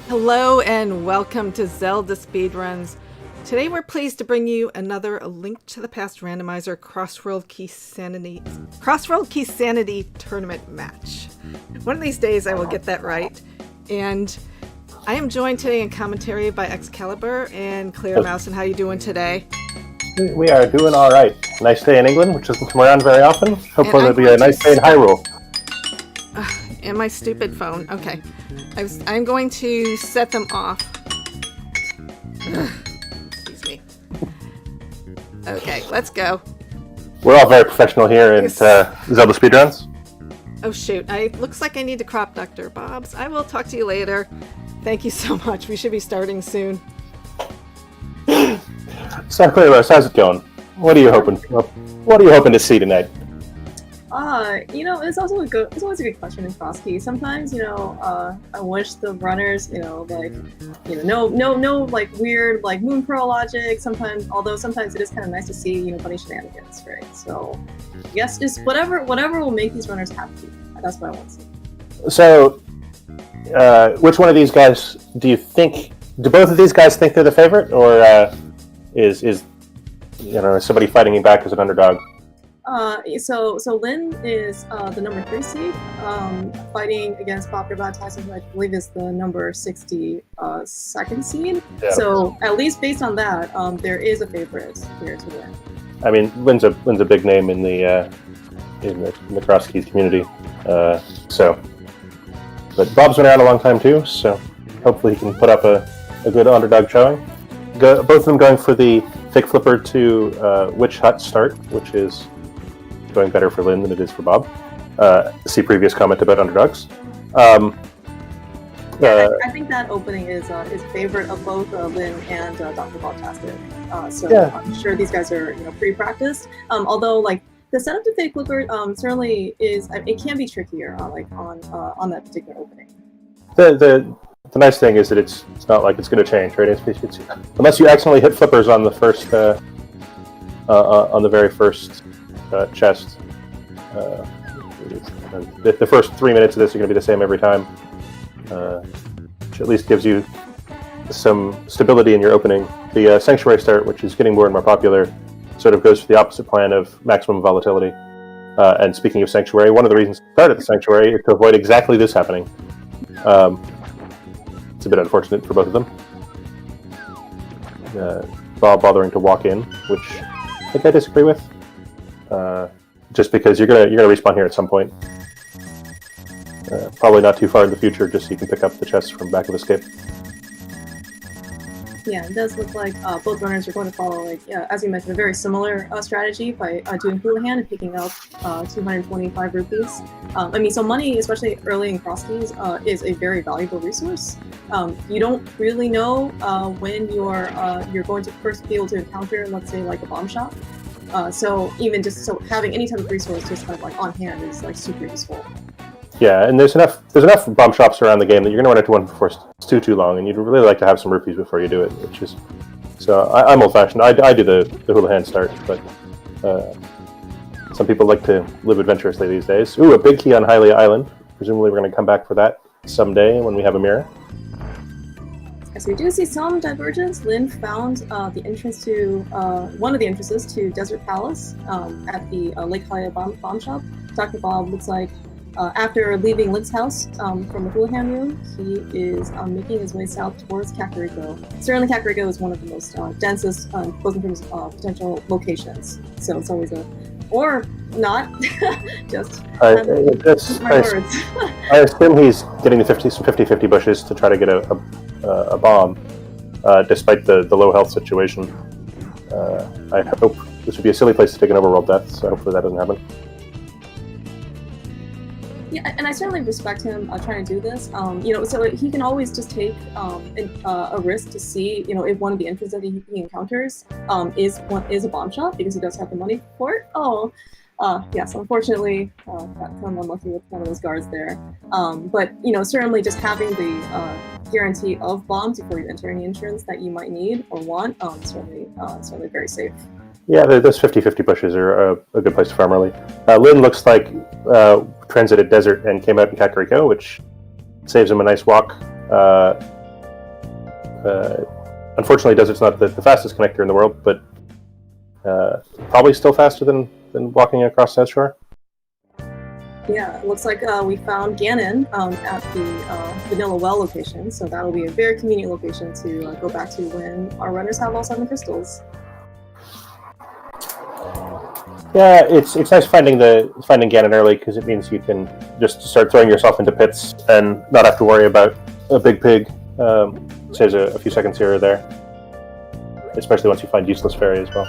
Hello and welcome to ZeldaSpeedRuns. Today we're pleased to bring you another Link to the Past Randomizer Crossworld Keysanity tournament match. One of these days I will get that right. And I am joined today in commentary by Excalibur and Clear Mouse. And how you doing today? We are doing all right. Nice day in England, which doesn't come around very often. Hopefully it'll be a nice day in Hyrule. And my stupid phone. Okay. I'm going to set them off. Excuse me. Okay, let's go. We're all very professional here at ZeldaSpeedRuns. Oh shoot, looks like I need to crop Dr. Bob's. I will talk to you later. Thank you so much. We should be starting soon. So, Clearless, how's it going? What are you hoping to see tonight? It's always a good question in Frosty. Sometimes, I wish the runners, no weird moon pearl logic. Sometimes it is kind of nice to see, funny shenanigans, right? So, yes, just whatever will make these runners happy. That's what I want to see. So, which one of these guys do both of these guys think they're the favorite, or is somebody fighting me back as an underdog? So Lin is the number 3 seed, fighting against DoctorBobtastic, who I believe is the number 62nd seed. Yeah. So at least based on that, there is a favorite here to win. I mean, Lin's a big name in the cross keys community. But Bob's been around a long time too, so hopefully he can put up a good underdog showing. Both of them going for the fake flipper to Witch Hut start, which is going better for Lin than it is for Bob. See previous comment about underdogs. I think that opening is favorite of both Lin and DoctorBobtastic. I'm sure these guys are pretty practiced. Although the setup to fake flipper certainly is, it can be trickier on that particular opening. The nice thing is that it's not like it's going to change, right? It's, unless you accidentally hit flippers on the first on the very first chest. The first 3 minutes of this are going to be the same every time, which at least gives you some stability in your opening. The Sanctuary start, which is getting more and more popular, sort of goes for the opposite plan of maximum volatility. And speaking of Sanctuary, one of the reasons I started the Sanctuary is to avoid exactly this happening. It's a bit unfortunate for both of them. Bob bothering to walk in, which I think I disagree with. Just because you're gonna respawn here at some point. Probably not too far in the future, just so you can pick up the chests from back of Escape. Yeah, it does look like both runners are going to follow, as you mentioned, a very similar strategy by doing Houlihan and picking up 225 rupees. So money, especially early in cross keys, is a very valuable resource. You don't really know when you're going to first be able to encounter, let's say, a bomb shop. So even just having any type of resource just kind of on hand is super useful. Yeah, and there's enough bomb shops around the game that you're going to run into one before it's too long, and you'd really like to have some rupees before you do it. Which is, so I'm old-fashioned. I do the Houlihan start, but some people like to live adventurously these days. Ooh, a big key on Hylia Island. Presumably we're going to come back for that someday when we have a mirror. So we do see some divergence. Lin found the entrance to one of the entrances to Desert Palace at the Lake Hylia bomb shop. Dr. Bob looks like after leaving Lin's house from the Houlihan room, he is making his way south towards Kakariko. Certainly Kakariko is one of the most densest, both in terms of potential locations. So it's always or not, just I assume he's getting the 50-50 bushes to try to get a bomb, despite the low health situation. I hope this would be a silly place to take an overworld death, so hopefully that doesn't happen. Yeah, and I certainly respect him trying to do this. So he can always just take a risk to see, if one of the entries that he encounters is a bomb shop, because he does have the money for it. Yes, unfortunately, got kind of unlucky with one of those guards there. But certainly just having the guarantee of bombs before you enter any entrance that you might need or want, certainly very safe. Yeah, those 50-50 bushes are a good place to farm early. Lin looks like transited desert and came out in Kakariko, which saves him a nice walk Unfortunately, desert's not the fastest connector in the world, but probably still faster than walking across South Shore. Yeah, it looks like we found Ganon at the Vanilla Well location, so that'll be a very convenient location to go back to when our runners have all 7 crystals. Yeah, it's nice finding Ganon early because it means you can just start throwing yourself into pits and not have to worry about a big pig. Saves a few seconds here or there, especially once you find useless fairy as well.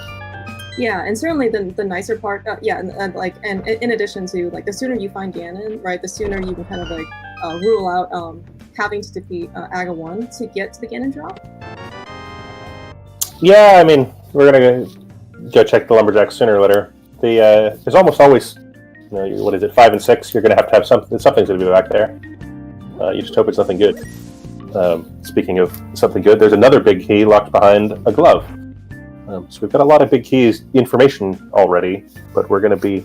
Yeah, and certainly the nicer part, and in addition to like the sooner you find Ganon, right, the sooner you can kind of like rule out having to defeat Aga 1 to get to the Ganon drop. Yeah, I mean, we're gonna go check the lumberjacks sooner or later. There's almost always, what is it, 5 and 6? You're gonna have something. Something's gonna be back there. You just hope it's nothing good. Speaking of something good, there's another big key locked behind a glove. So we've got a lot of big keys information already, but we're going to be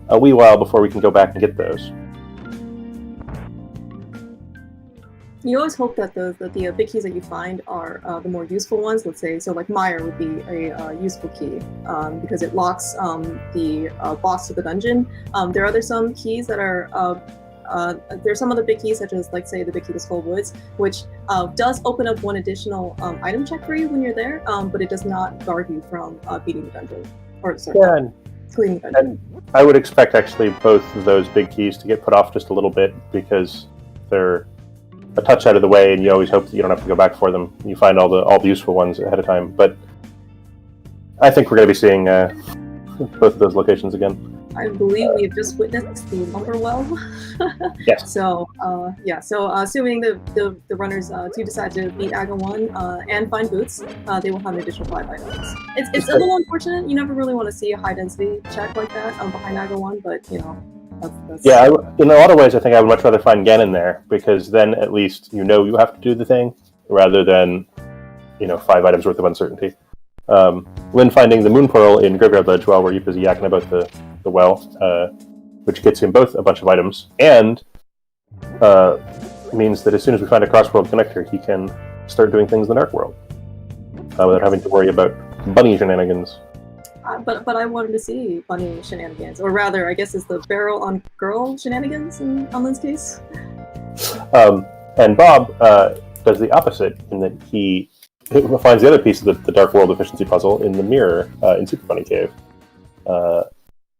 a wee while before we can go back and get those. You always hope that the big keys that you find are the more useful ones. Let's say, so like Mire would be a useful key because it locks the boss to the dungeon. There are some keys that are there's some other big keys, such as, like, say, the big key to Skull Woods, which does open up one additional item check for you when you're there, but it does not guard you from beating the dungeon. Or, sorry, cleaning the dungeon. And I would expect, actually, both of those big keys to get put off just a little bit, because they're a touch out of the way, and you always hope that you don't have to go back for them. You find all the useful ones ahead of time, but I think we're going to be seeing both of those locations again. I believe we've just witnessed the lumber well. Yes. So, assuming the runners do decide to beat Aga 1 and find boots, they will have an additional 5 items. It's a little unfortunate. You never really want to see a high density check like that behind Aga 1, but that's... Yeah, in a lot of ways, I think I would much rather find Ganon there, because then at least you have to do the thing, rather than 5 items worth of uncertainty. Lynn finding the Moon Pearl in Graveyard Ledge while we're busy yakking about the well, which gets him both a bunch of items, and means that as soon as we find a Crossworld connector, he can start doing things in the Dark World without having to worry about bunny shenanigans. But I wanted to see bunny shenanigans, or rather, I guess it's the barrel on girl shenanigans in Lynn's case. And Bob does the opposite in that he finds the other piece of the Dark World efficiency puzzle in the mirror in Super Bunny Cave.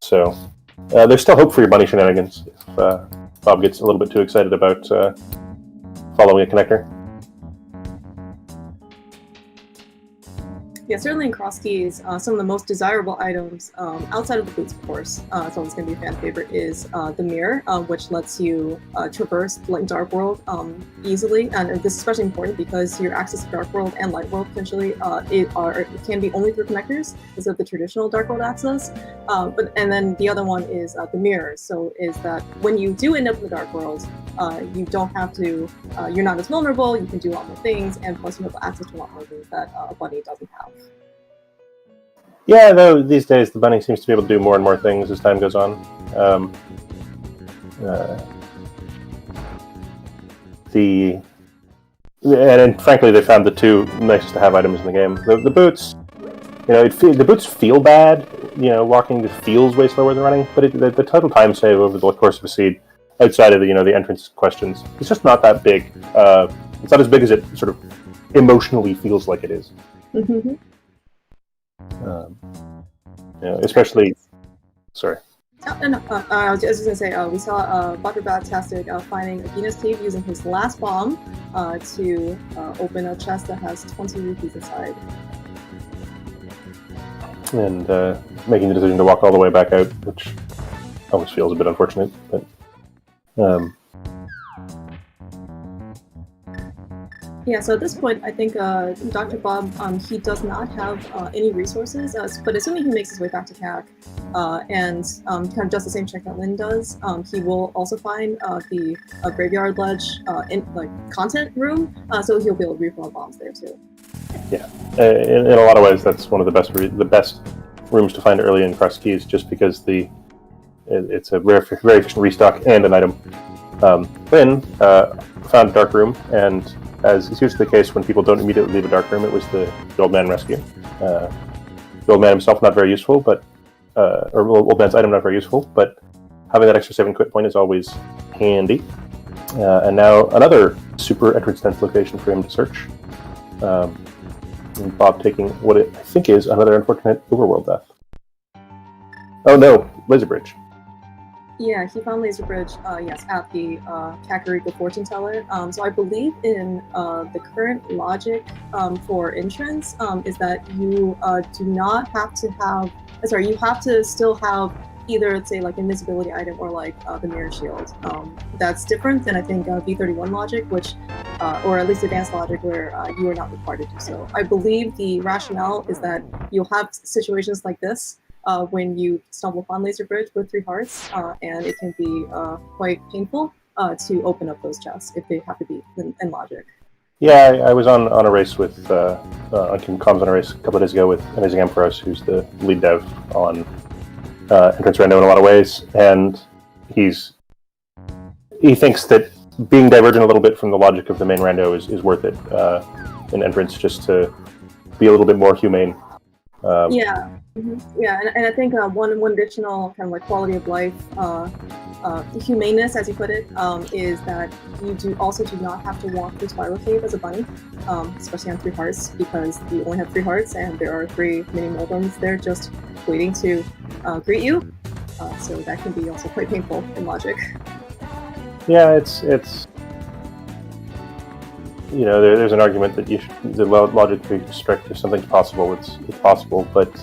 So there's still hope for your bunny shenanigans if Bob gets a little bit too excited about following a connector. Yeah, certainly in Cross Keys, some of the most desirable items, outside of the boots, of course, it's always going to be a fan favorite, is the mirror, which lets you traverse Light and Dark World easily. And this is especially important because your access to Dark World and Light World potentially it can be only through connectors instead of the traditional Dark World access. And then the other one is the mirror. So is that when you do end up in the Dark World, you don't have to, you're not as vulnerable, you can do a lot more things, and plus you have access to a lot more things that a bunny doesn't have. Yeah, though these days the bunny seems to be able to do more and more things as time goes on. And frankly, they found the 2 nicest to have items in the game. The boots, the boots feel bad. Walking just feels way slower than running, but the total time save over the course of a seed, outside of the entrance questions, it's just not that big. It's not as big as it sort of emotionally feels like it is. Mm-hmm. Especially. Sorry. No, I was just going to say, we saw DoctorBobtastic finding Agina's cave using his last bomb to open a chest that has 20 rupees inside. And making the decision to walk all the way back out, which always feels a bit unfortunate. But yeah, so at this point, I think Dr. Bob, he does not have any resources, but assuming he makes his way back to CAC and kind of does the same check that Lynn does, he will also find the Graveyard Ledge content room, so he'll be able to refill bombs there too. Yeah, in a lot of ways, that's one of the best rooms to find early in Cross Keys, just because it's a very efficient restock and an item. Lynn found a dark room and as is usually the case when people don't immediately leave a dark room, it was the old man rescue. The old man himself not very useful, but or old man's item not very useful, but having that extra 7 quit point is always handy. And now another super entrance dense location for him to search. And Bob taking what I think is another unfortunate overworld death. Oh no, Laser Bridge. Yeah, he found Laser Bridge, yes, at the Kakariko Fortune Teller. So I believe in the current logic for entrance is that you do not have to have, you have to still have either, let's say, like invisibility item or like the mirror shield. That's different than I think V31 logic, which, or at least advanced logic, where you are not required to do so. I believe the rationale is that you'll have situations like this when you stumble upon Laser Bridge with 3 hearts, and it can be quite painful to open up those chests if they have to be in logic. Yeah, I was on a race with on comms on a race a couple of days ago with Amazing Emperor, who's the lead dev on entrance rando in a lot of ways, and he thinks that being divergent a little bit from the logic of the main rando is worth it in entrance, just to be a little bit more humane. Yeah, and I think one additional kind of like quality of life, humaneness, as you put it, is that you do not have to walk through Spiral Cave as a bunny, especially on 3 hearts, because you only have 3 hearts and there are 3 mini Moldums there just waiting to greet you. So that can be also quite painful in logic. Yeah, it's you know, there's an argument that the logic to be strict. If something's possible, it's possible. But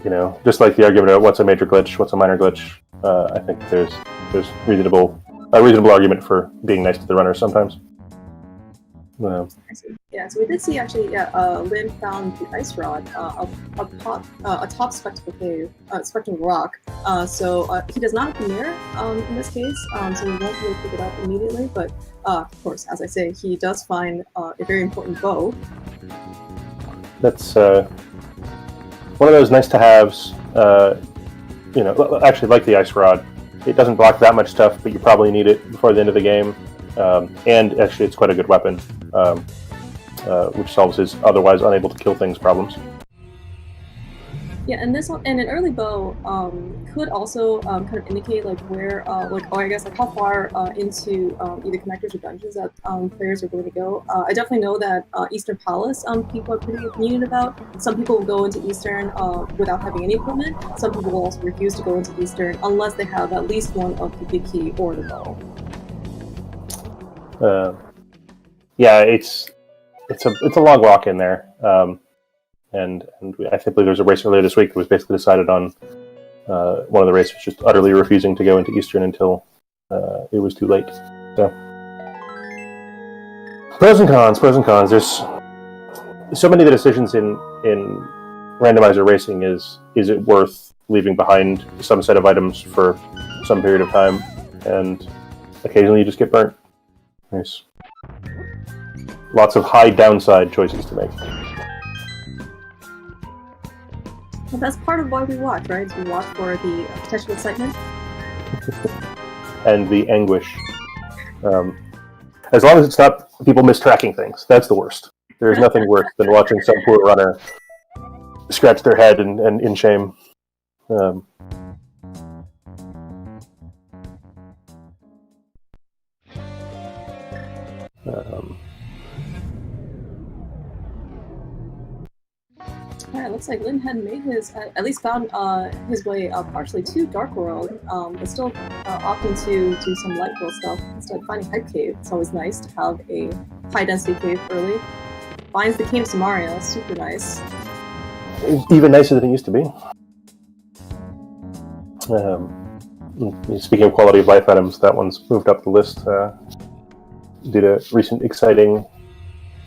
you know, just like the argument about what's a major glitch, what's a minor glitch, I think there's a reasonable argument for being nice to the runners sometimes. Yeah, so we did see actually, Lynn found the ice rod atop Spectacle Cave, Spectacle Rock. So he does not have the mirror in this case, so we won't really pick it up immediately. But of course, as I say, he does find a very important bow. That's one of those nice to haves. You know, actually, like the ice rod, it doesn't block that much stuff, but you probably need it before the end of the game. And actually, it's quite a good weapon, which solves his otherwise unable to kill things problems. Yeah, and this one, and an early bow could also kind of indicate like where, like how far into either connectors or dungeons that players are going to go. I definitely know that Eastern Palace people are pretty opinionated about. Some people will go into Eastern without having any equipment. Some people will also refuse to go into Eastern unless they have at least one of the big key or the bow. Yeah, it's a long walk in there, and I think there was a race earlier this week that was basically decided on one of the races just utterly refusing to go into Eastern until it was too late. So pros and cons. There's so many of the decisions in randomizer racing. Is it worth leaving behind some set of items for some period of time, and occasionally you just get burnt. Nice. Lots of high downside choices to make. Well, that's part of why we watch, right? We watch for the potential excitement. And the anguish. As long as it's not people mistracking things, that's the worst. There's nothing worse than watching some poor runner scratch their head and in shame. Yeah, it looks like Lynn had made at least found his way partially to Darkworld, but still opting to do some light world stuff instead of finding Hype Cave. It's always nice to have a high density cave early. Finds the Cave of Samaria, super nice. Even nicer than it used to be. Speaking of quality of life items, that one's moved up the list due to recent exciting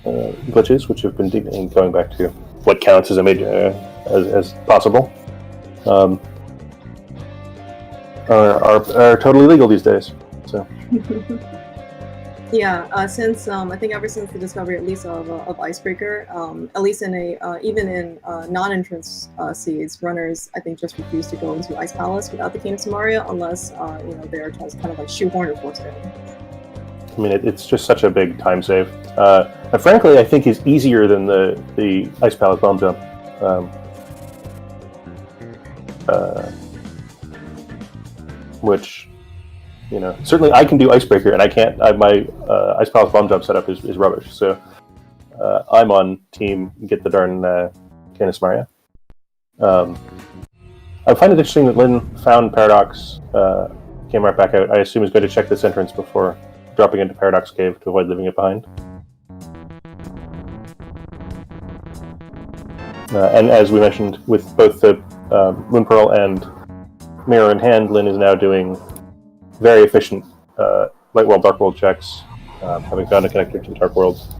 glitches, which have been going back to what counts as a major as possible. Are totally legal these days. So. Yeah, since I think ever since the discovery, at least of Icebreaker, at least in even in non-entrance seeds, runners I think just refuse to go into Ice Palace without the King of Samaria unless they are just kind of like shoehorned or forced in. I mean, it's just such a big time save. And frankly, I think is easier than the Ice Palace bomb jump. Which, you know, certainly I can do Icebreaker, and I can't. My Ice Palace bomb jump setup is rubbish. So I'm on team get the darn Canis Maria. I find it interesting that Lynn found Paradox, came right back out. I assume he's going to check this entrance before dropping into Paradox Cave to avoid leaving it behind. And as we mentioned, with both the Moon Pearl and Mirror in hand, Lynn is now doing very efficient Light World, Dark World checks, having found a connector to Dark Worlds.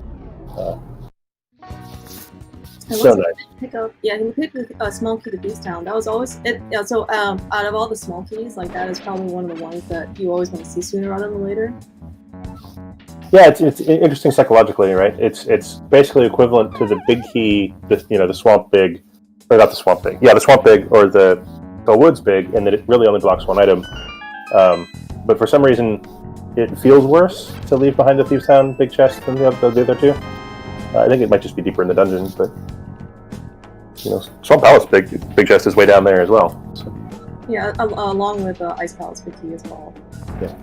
So nice. Pick up, yeah, he picked a small key to Beast Town. That was always it. Yeah, so out of all the small keys, like that is probably one of the ones that you always want to see sooner rather than later. Yeah, it's interesting psychologically, right? It's basically equivalent to the big key, the Swamp Big, or not the Swamp Big. Yeah, the Swamp Big or the Woods Big, and that it really only blocks one item. But for some reason, it feels worse to leave behind the Thieves Town big chest than the other two. I think it might just be deeper in the dungeon, but Swamp Palace big chest is way down there as well. So. Yeah, along with Ice Palace big key as well. Yeah.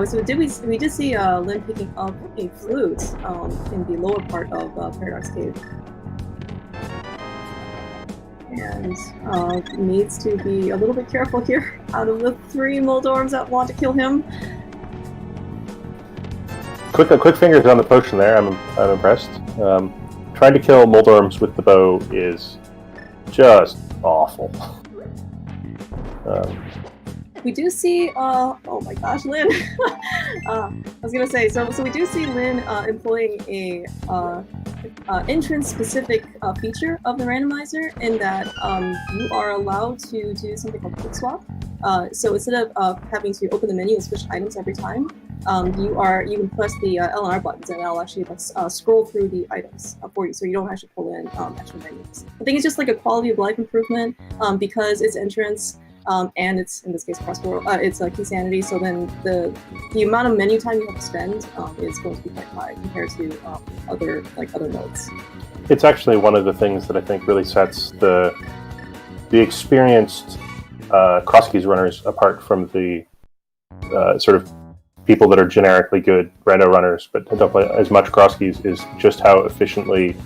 So we did see Lynn picking up a flute in the lower part of Paradox Cave, and needs to be a little bit careful here. Out of the 3 Moldorms that want to kill him, quick fingers on the potion there. I'm impressed. Trying to kill Moldorms with the bow is just awful. We do see, oh my gosh, Lynn. I was gonna say, so we do see Lynn employing a entrance-specific feature of the randomizer, in that you are allowed to do something called quick swap. So instead of having to open the menu and switch items every time, you can press the L and R buttons, and it'll actually scroll through the items for you, so you don't actually pull in extra menus. I think it's just like a quality of life improvement because it's entrance. And it's, in this case, Crossworld. It's Keysanity, so then the amount of menu time you have to spend is going to be quite high compared to other modes. It's actually one of the things that I think really sets the experienced cross keys runners apart from the sort of people that are generically good rando runners but don't play as much cross keys, is just how efficiently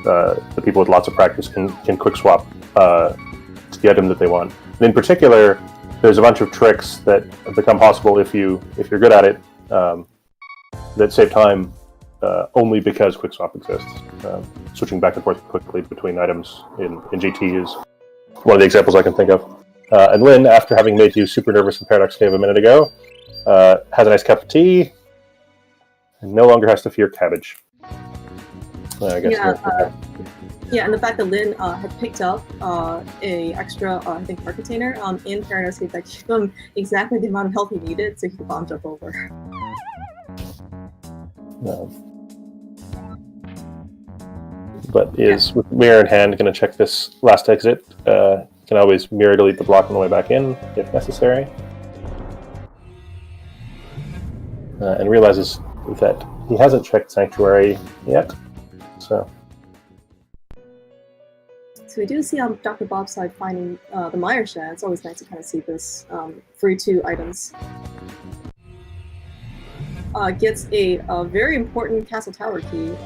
the people with lots of practice can quick swap to the item that they want. And in particular, there's a bunch of tricks that become possible if you're good at it that save time only because quick swap exists. Switching back and forth quickly between items in GT is one of the examples I can think of. And Lynn, after having made you super nervous in Paradox Cave a minute ago, has a nice cup of tea and no longer has to fear cabbage. I guess. Yeah, and the fact that Lynn had picked up a extra, I think, car container in Paradox Cave that gave him exactly the amount of health he needed, so he could bomb jump over. No. But is, with Mirror in hand, going to check this last exit. Can always mirror delete the block on the way back in, if necessary. And realizes that he hasn't checked Sanctuary yet, so... So we do see on Dr. Bob's side finding the Meyer Shed. It's always nice to kind of see this free 2 items. Gets a very important Castle Tower key.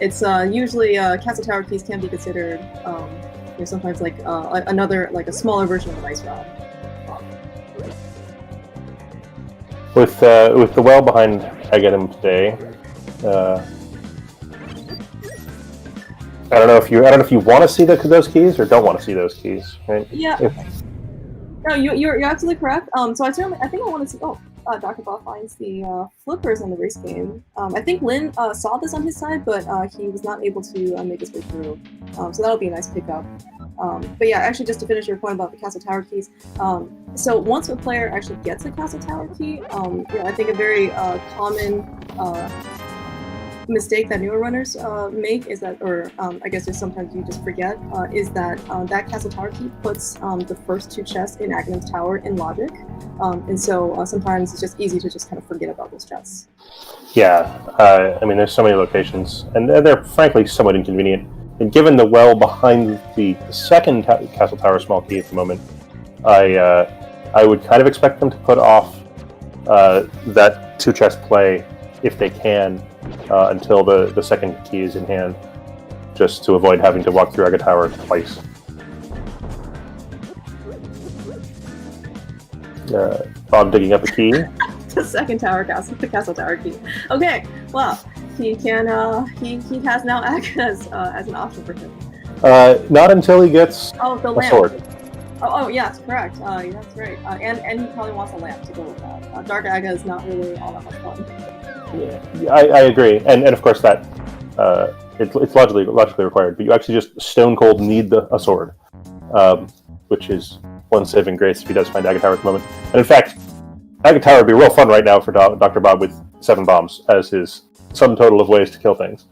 It's usually Castle Tower keys can be considered sometimes like another, like a smaller version of an ice rod. With the well behind I get him today. I don't know if you want to see those keys or don't want to see those keys, right? Yeah. No, you're absolutely correct. So I think I want to see. Dr. Bob finds the flippers in the race game. I think Lynn saw this on his side, but he was not able to make his way through. So that'll be a nice pickup. But yeah, actually, just to finish your point about the Castle Tower keys. So once a player actually gets a Castle Tower key, I think a very common mistake that newer runners make is that, or I guess just sometimes you just forget, is that that castle tower key puts the first 2 chests in Aghanim's tower in logic, and so sometimes it's just easy to just kind of forget about those chests. Yeah, I mean, there's so many locations, and they're frankly somewhat inconvenient. And given the well behind the second castle tower small key at the moment, I would kind of expect them to put off that 2 chest play if they can until the second key is in hand, just to avoid having to walk through Aga Tower twice. Bob digging up a key. The second the castle tower key. Okay, well, he can he has now Aga as an option for him. Not until he gets the a lamp. sword. Oh, yes, correct. That's right. And he probably wants a lamp to go with that. Dark Aga is not really all that much fun. Yeah, I agree, and of course that it's logically required. But you actually just stone cold need a sword, which is one saving grace if he does find Aga Tower at the moment. And in fact, Aga Tower would be real fun right now for Dr. Bob with 7 bombs as his sum total of ways to kill things.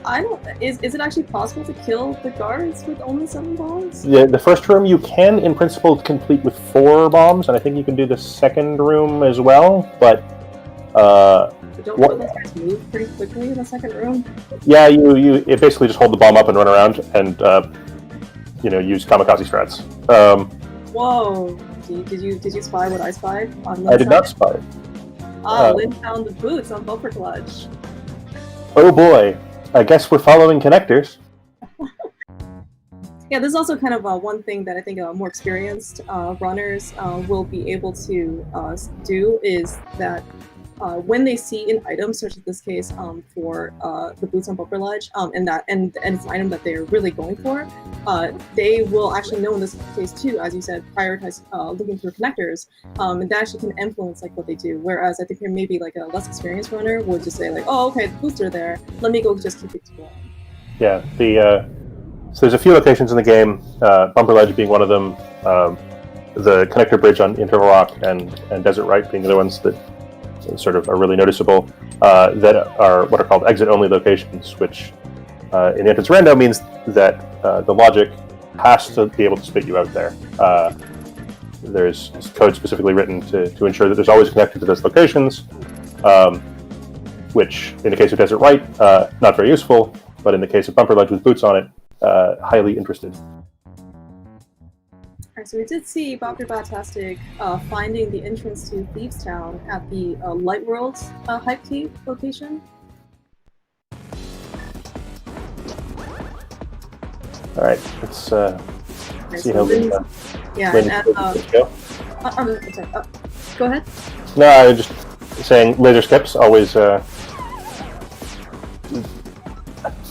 I don't. Is it actually possible to kill the guards with only 7 bombs? Yeah, the first room you can, in principle, complete with 4 bombs, and I think you can do the second room as well. But don't those guys move pretty quickly in the second room? Yeah, you basically just hold the bomb up and run around, and use kamikaze strats. Whoa! Did you spy what I spied? I did not spy. Lynn found the boots on Bumper Clutch. Oh boy. I guess we're following connectors. Yeah, this is also kind of one thing that I think more experienced runners will be able to do is that when they see an item, such as this case for the boots on Bumper Ledge, and it's an item that they're really going for, they will actually know in this case too, as you said, prioritize looking through connectors, and that actually can influence like what they do. Whereas I think maybe like a less experienced runner would just say like, oh, okay, the boots are there. Let me go just keep exploring. Yeah, so there's a few locations in the game, Bumper Ledge being one of them, the connector bridge on Interval Rock and Desert Right being the other ones that sort of are really noticeable, that are what are called exit-only locations, which in entrance rando means that the logic has to be able to spit you out there. There's code specifically written to ensure that there's always connected to those locations, which in the case of Desert Right, not very useful, but in the case of Bumper Ledge with boots on it, highly interested. Alright, so we did see DoctorBobtastic finding the entrance to Thieves Town at the Light World Hype Key location. Alright, let's see how Lynn, go. I'm sorry. Go ahead. No, I was just saying laser skips, always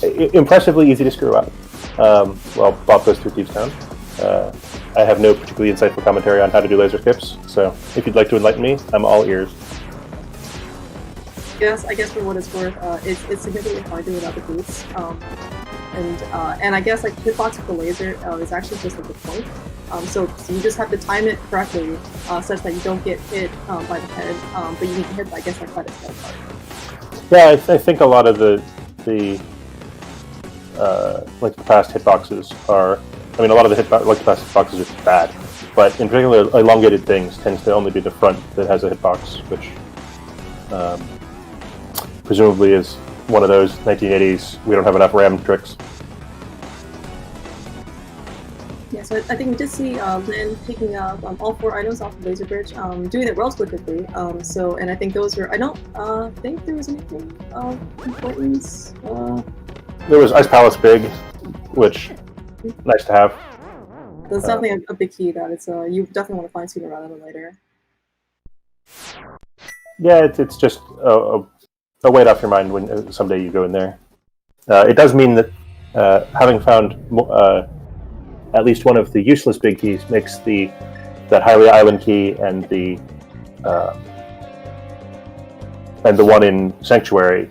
impressively easy to screw up. Well, Bob goes through Thieves Town. I have no particularly insightful commentary on how to do laser skips, so if you'd like to enlighten me, I'm all ears. Yes, I guess for what it's worth, it's significantly harder without the boots. And I guess like hitbox with the laser is actually just like a point. So you just have to time it correctly, such that you don't get hit by the head, but you get hit, I guess, like by the tail part. Yeah, I think a lot of the like the past hitboxes are. I mean, a lot of the like the past hitboxes are bad, but in particular, elongated things tends to only be the front that has a hitbox, which presumably is one of those 1980s. We don't have enough RAM tricks. Yeah, so I think we did see Lynn picking up all 4 items off the laser bridge, doing it relatively quickly. And I think those were. I don't think there was anything of importance. There was Ice Palace Big, which nice to have. That's definitely a big key that it's you definitely want to find sooner rather than later. Yeah, it's just a weight off your mind when someday you go in there. It does mean that having found at least one of the useless big keys makes that Hylia Island key and the one in Sanctuary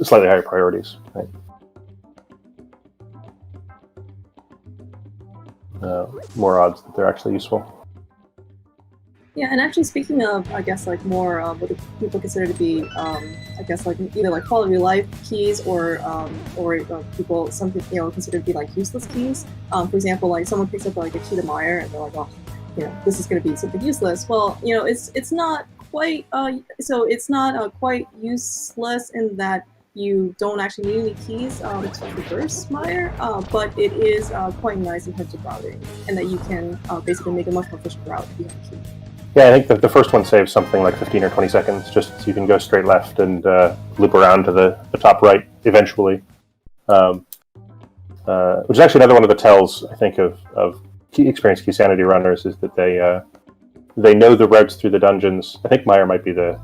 slightly higher priorities. Right? More odds that they're actually useful. Yeah, and actually speaking of, I guess, like more what people consider to be, I guess, like either like quality of life keys or people, some people, consider to be like useless keys. For example, like someone picks up like a key to Meyer and they're like, oh, this is going to be something useless. Well, it's not quite, so it's not quite useless in that you don't actually need any keys to traverse Meyer, but it is quite nice in terms of routing, and that you can basically make a much more efficient route if you have a key. Yeah, I think that the first one saves something like 15 or 20 seconds, just so you can go straight left and loop around to the top right eventually. Which is actually another one of the tells, I think, of experienced Keysanity runners, is that they know the routes through the dungeons. I think Meyer might be the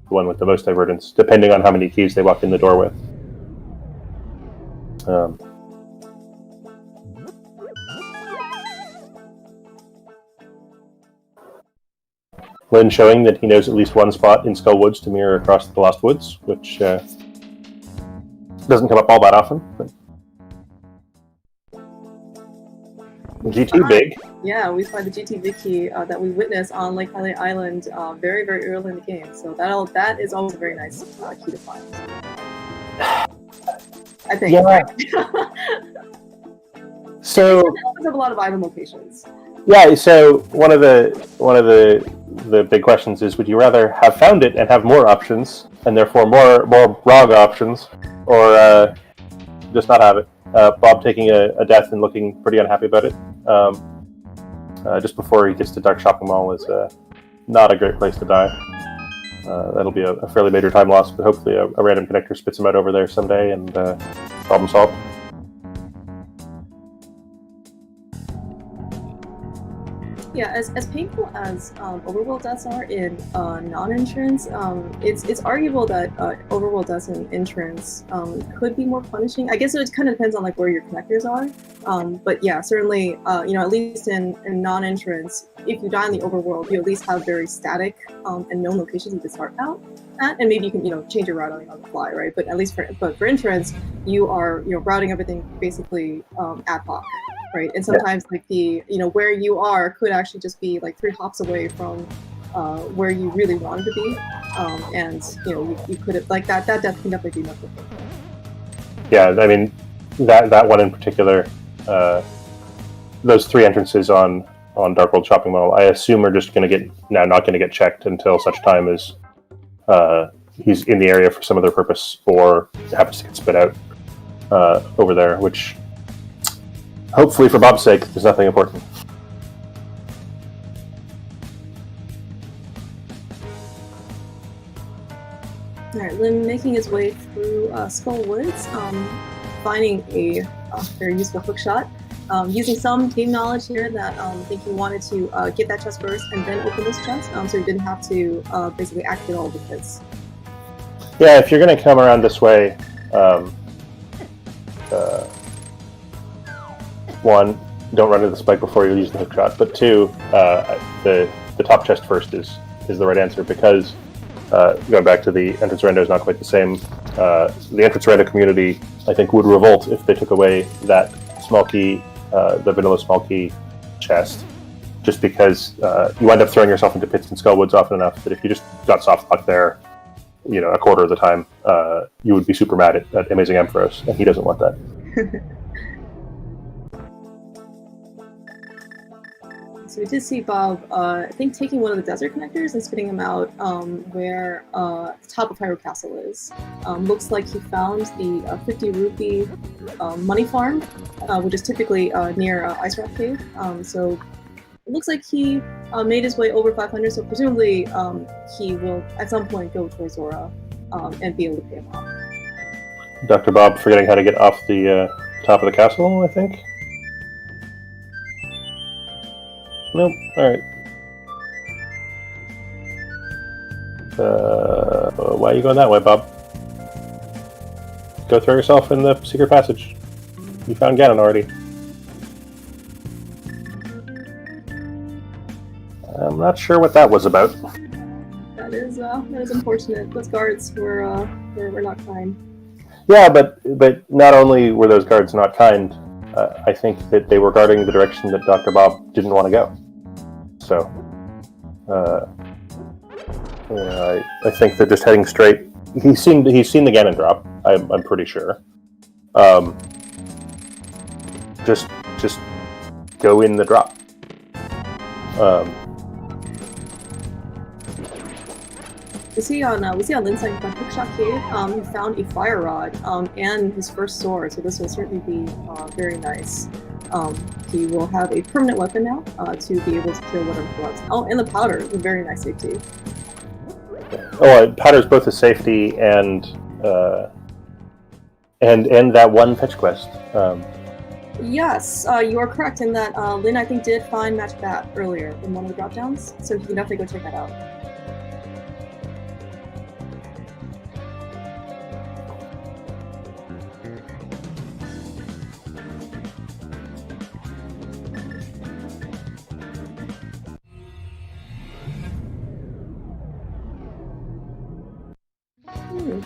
one with the most divergence, depending on how many keys they walk in the door with. Lynn showing that he knows at least one spot in Skull Woods to mirror across the Lost Woods, which doesn't come up all that often. But GT big. Yeah, we find the GT big key that we witnessed on Lake Highlight Island very, very early in the game. So that is always a very nice key to find. I think. Yeah. Right? So it opens up a lot of item locations. Yeah. So one of the big questions is: would you rather have found it and have more options, and therefore more wrong options, or just not have it? Bob taking a death and looking pretty unhappy about it. Just before he gets to Dark Shopping Mall is not a great place to die. That'll be a fairly major time loss, but hopefully a random connector spits him out over there someday and problem solved. Yeah, as painful as overworld deaths are in non-entrance, it's arguable that overworld deaths in entrance could be more punishing. I guess it kind of depends on like where your connectors are. But yeah, certainly, at least in non-entrance, if you die in the overworld, you at least have very static and known locations you can start out at, and maybe you can change your route on the fly, right? But at least for entrance, you are routing everything basically ad hoc. Right, and sometimes like the where you are could actually just be like 3 hops away from where you really wanted to be, and you could have like that death can definitely be nothing. Yeah, I mean that one in particular, those 3 entrances on Dark World Shopping Mall, I assume are just going to get not going to get checked until such time as he's in the area for some other purpose or happens to get spit out over there, which. Hopefully, for Bob's sake, there's nothing important. Alright, Lynn making his way through Skull Woods, finding a very useful hook shot, using some game knowledge here that I think he wanted to get that chest first and then open this chest, so he didn't have to basically activate all the hits. Yeah, if you're going to come around this way, one, don't run into the spike before you use the hook shot. But 2, the top chest first is the right answer, because going back to the entrance rando is not quite the same. The entrance rando community, I think, would revolt if they took away that small key, the vanilla small key chest, just because you end up throwing yourself into pits and Skull Woods often enough that if you just got soft lock there, a quarter of the time, you would be super mad at Amazing Ampharos, and he doesn't want that. So we did see Bob, I think, taking one of the desert connectors and spitting him out where the top of Hyrule Castle is. Looks like he found the 50 rupee money farm, which is typically near Ice Rock Cave. So it looks like he made his way over 500, so presumably he will at some point go towards Zora and be able to pay him off. Dr. Bob forgetting how to get off the top of the castle, I think. Nope. Alright. Why are you going that way, Bob? Go throw yourself in the secret passage. You found Ganon already. I'm not sure what that was about. That is unfortunate. Those guards were not kind. Yeah, but not only were those guards not kind, I think that they were guarding the direction that Dr. Bob didn't want to go. So, I think they're just heading straight. He's seen the Ganon drop. I'm pretty sure. Just go in the drop. We see on Lin's side from Hookshot Cave, he found a fire rod and his first sword, so this will certainly be very nice. He will have a permanent weapon now to be able to kill whatever he wants. Oh, and the powder is a very nice safety. Oh, powder's both a safety and that one fetch quest. Yes, you are correct in that Lin, I think, did find Magic Bat earlier in one of the drop downs, so you can definitely go check that out.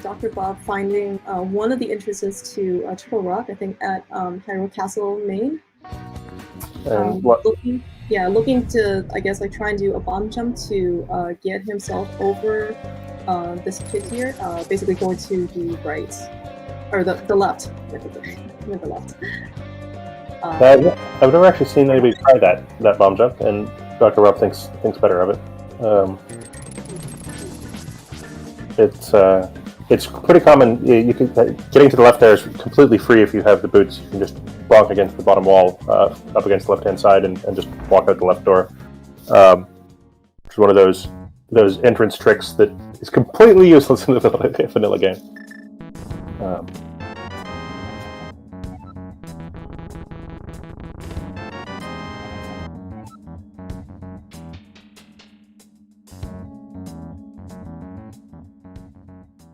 Dr. Bob finding one of the entrances to Turtle Rock, I think at Hyrule Castle, Maine. Looking to, I guess, like try and do a bomb jump to get himself over this pit here. Basically going to the right, or the left. The left. I've never actually seen anybody try that bomb jump, and Dr. Bob thinks better of it. It's pretty common. You can getting to the left there is completely free if you have the boots. You can just bonk against the bottom wall up against the left-hand side and just walk out the left door. It's one of those entrance tricks that is completely useless in the vanilla game.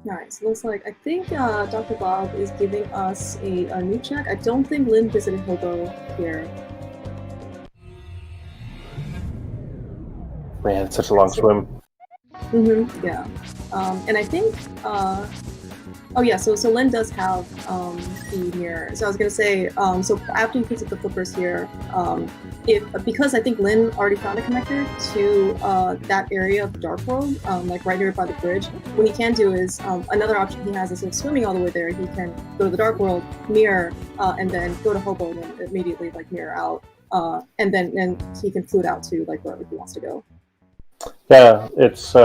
Nice. Looks like, I think Dr. Bob is giving us a new check. I don't think Lin visited Hobo here. Man, it's such a long swim. Mm-hmm, yeah. And I think, so Lin does have the mirror. So I was going to say, so after he picks up the flippers here, because I think Lin already found a connector to that area of the Dark World, like right here by the bridge, what he can do is, another option he has instead of swimming all the way there, he can go to the Dark World, mirror, and then go to Hobo and then immediately like mirror out, and then he can float out to like wherever he wants to go. Yeah, it's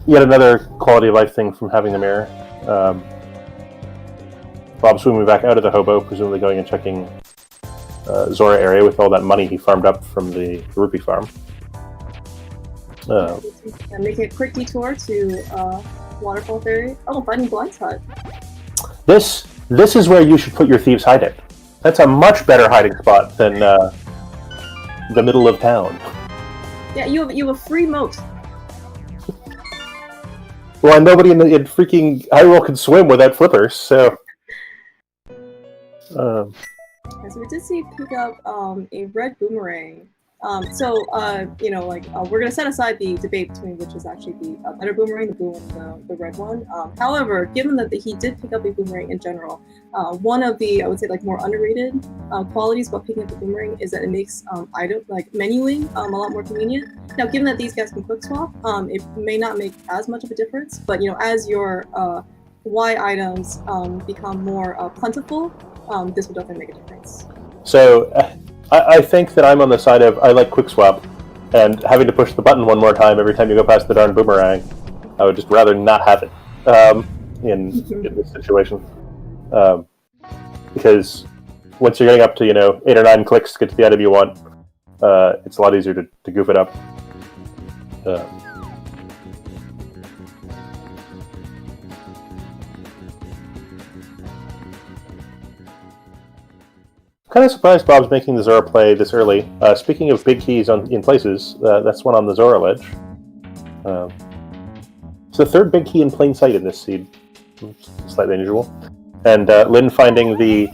yet another quality of life thing from having the mirror. Bob swimming back out of the Hobo, presumably going and checking Zora area with all that money he farmed up from the rupee farm. Making a quick detour to Waterfall Ferry. Oh, finding Blind's hut. This is where you should put your thieves' hide-in. That's a much better hiding spot than the middle of town. Yeah, you have a free moat. Well, and nobody in freaking Hyrule can swim without flippers, so. So we did see pick up a red boomerang. We're gonna set aside the debate between which is actually the better boomerang, the blue and the red one. However, given that he did pick up a boomerang in general, one of the, I would say, like more underrated qualities about picking up the boomerang is that it makes menuing a lot more convenient. Now, given that these guys can quick swap, it may not make as much of a difference, but as your Y items become more plentiful, this will definitely make a difference. So, I think that I'm on the side of I like quick swap, and having to push the button one more time every time you go past the darn boomerang, I would just rather not have it in this situation. Because once you're getting up to 8 or 9 clicks to get to the item you want, it's a lot easier to goof it up. Kind of surprised Bob's making the Zora play this early. Speaking of big keys in places, that's one on the Zora ledge. It's the third big key in plain sight in this seed. Slightly unusual. And Lin finding the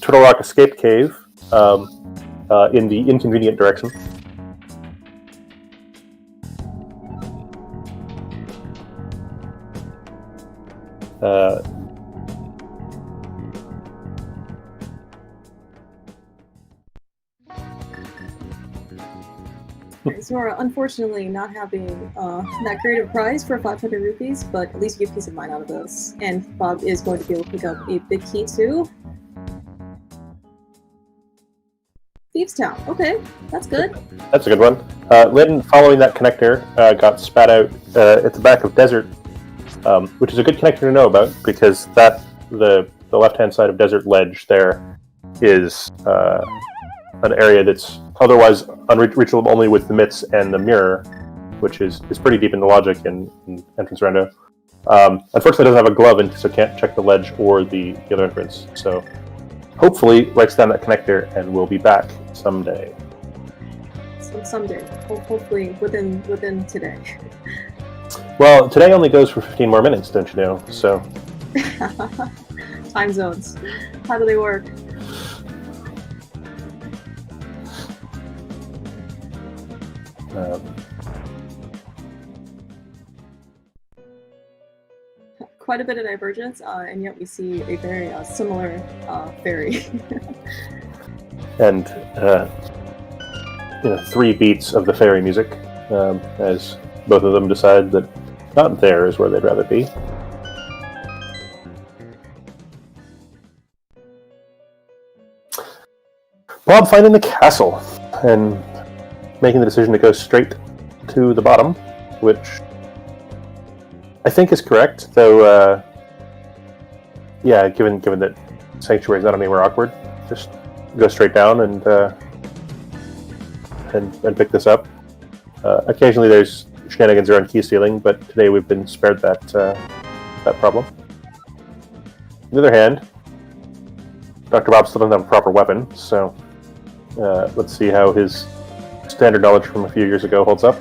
Turtle Rock escape cave in the inconvenient direction. So we're unfortunately not having that creative prize for 500 rupees, but at least you get peace of mind out of this. And Bob is going to be able to pick up a big key too. Thieves Town. Okay, that's good. That's a good one. Lynn, following that connector, got spat out at the back of Desert, which is a good connector to know about because the left-hand side of Desert Ledge there is an area that's otherwise unreachable only with the mitts and the mirror, which is pretty deep in the logic in entrance rando. Unfortunately, it doesn't have a glove, and so can't check the ledge or the other entrance. So hopefully, writes down that connector, and we'll be back someday. Someday, hopefully within today. Well, today only goes for 15 more minutes, don't you know? So Time zones. How do they work? Quite a bit of divergence, and yet we see a very similar fairy. And 3 beats of the fairy music, as both of them decide that not there is where they'd rather be. Bob finding the castle and making the decision to go straight to the bottom, which I think is correct, though. Given that Sanctuary is not anywhere awkward, just go straight down and pick this up. Occasionally, there's shenanigans around key stealing, but today we've been spared that problem. On the other hand, Dr. Bob still doesn't have a proper weapon, so let's see how his standard knowledge from a few years ago holds up.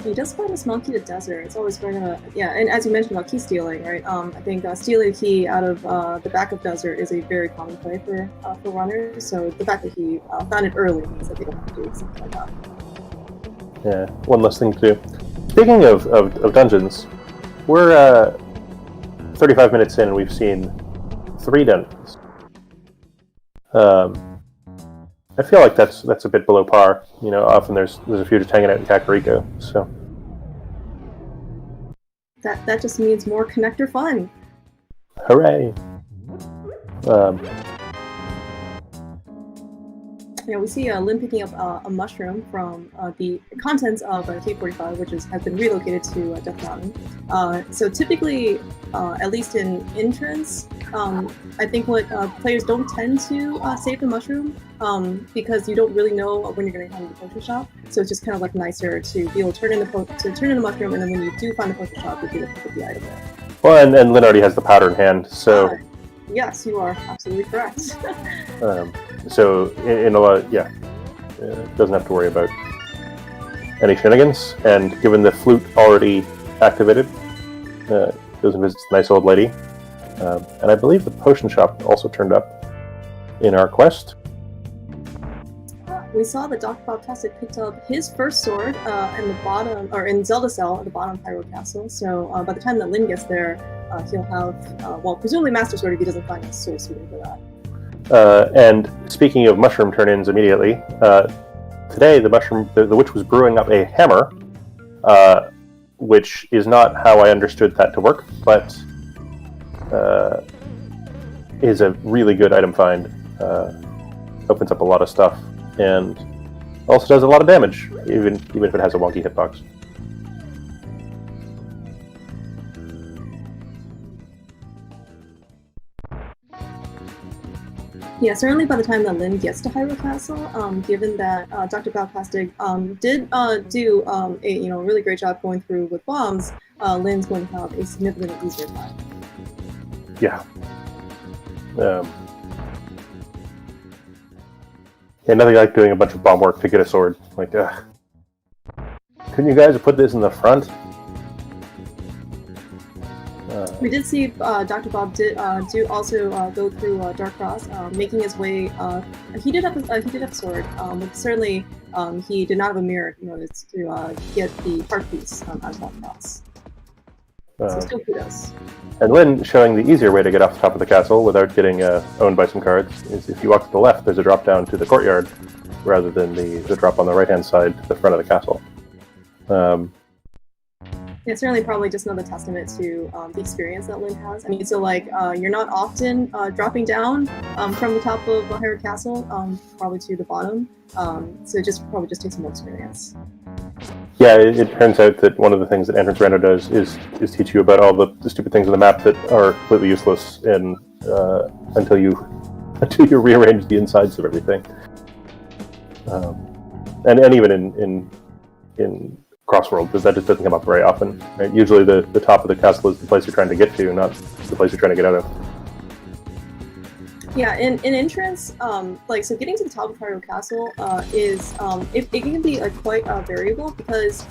He does find this monkey to desert. It's always going to, and as you mentioned about key stealing, right? I think stealing a key out of the back of desert is a very common play for runners. So the fact that he found it early means that they don't have to do something like that. Yeah, one less thing to do. Speaking of dungeons, we're 35 minutes in and we've seen 3 dungeons. I feel like that's a bit below par. Often there's a few just hanging out in Kakariko. So that just means more connector fun. Hooray! We see Lynn picking up a mushroom from the contents of K45, which has been relocated to Death Mountain. So typically, at least in entrance, I think what players don't tend to save the mushroom because you don't really know when you're going to come to the potion shop. So it's just kind of like nicer to be able to turn in the mushroom, and then when you do find the potion shop, you'll be able to put the item there. Well, and Lynn already has the powder in hand, so. Yes, you are absolutely correct. So in a lot, doesn't have to worry about any shenanigans. And given the flute already activated, goes and visits the nice old lady. And I believe the potion shop also turned up in our quest. We saw that DoctorBobtastic picked up his first sword in the bottom, or in Zelda Cell at the bottom of Hyrule Castle. So by the time that Lynn gets there, he'll have, presumably Master Sword if he doesn't find a sword suited for that. And speaking of mushroom turn-ins immediately, today the witch was brewing up a hammer, which is not how I understood that to work, but is a really good item find. Opens up a lot of stuff, and also does a lot of damage, even if it has a wonky hitbox. Yeah, certainly by the time that Lynn gets to Hyrule Castle, given that DoctorBobtastic did do a really great job going through with bombs, Lynn's going to have a significantly easier time. Yeah. Nothing like doing a bunch of bomb work to get a sword. Like, couldn't you guys have put this in the front? We did see Dr. Bob did also go through Dark Cross, making his way. He did have a sword, but certainly he did not have a mirror in order to get the heart piece out of Dark Cross. So still kudos. And Lynn showing the easier way to get off the top of the castle without getting owned by some cards is if you walk to the left, there's a drop down to the courtyard, rather than the drop on the right-hand side to the front of the castle. It's certainly probably just another testament to the experience that Lynn has. I mean, so like you're not often dropping down from the top of Hyrule Castle, probably to the bottom. So it probably just takes more experience. Yeah, it turns out that one of the things that Entrance Rando does is teach you about all the stupid things on the map that are completely useless until you rearrange the insides of everything. And even in Crossworld, because that just doesn't come up very often. Right? Usually the top of the castle is the place you're trying to get to, not the place you're trying to get out of. Yeah, in Entrance, so getting to the top of Hyrule Castle is it can be quite variable because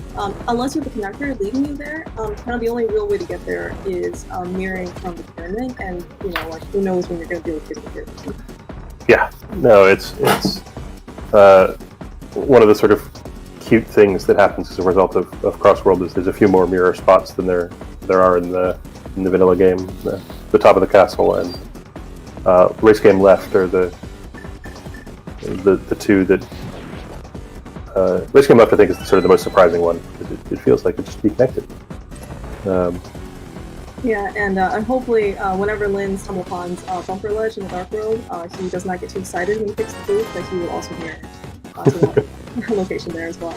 unless you have a connector leading you there, kind of the only real way to get there is mirroring from the pyramid, and who knows when you're going to be able to get to the pyramid. Yeah, no, it's one of the sort of cute things that happens as a result of Crossworld is there's a few more mirror spots than there are in the vanilla game. The top of the castle and race game left are the two that race game left I think is sort of the most surprising one because it feels like it just be connected. Yeah, and hopefully whenever Lynn stumbles upon Bumper Ledge in the Dark World, he does not get too excited when he picks the food, but he will also mirror to that location there as well.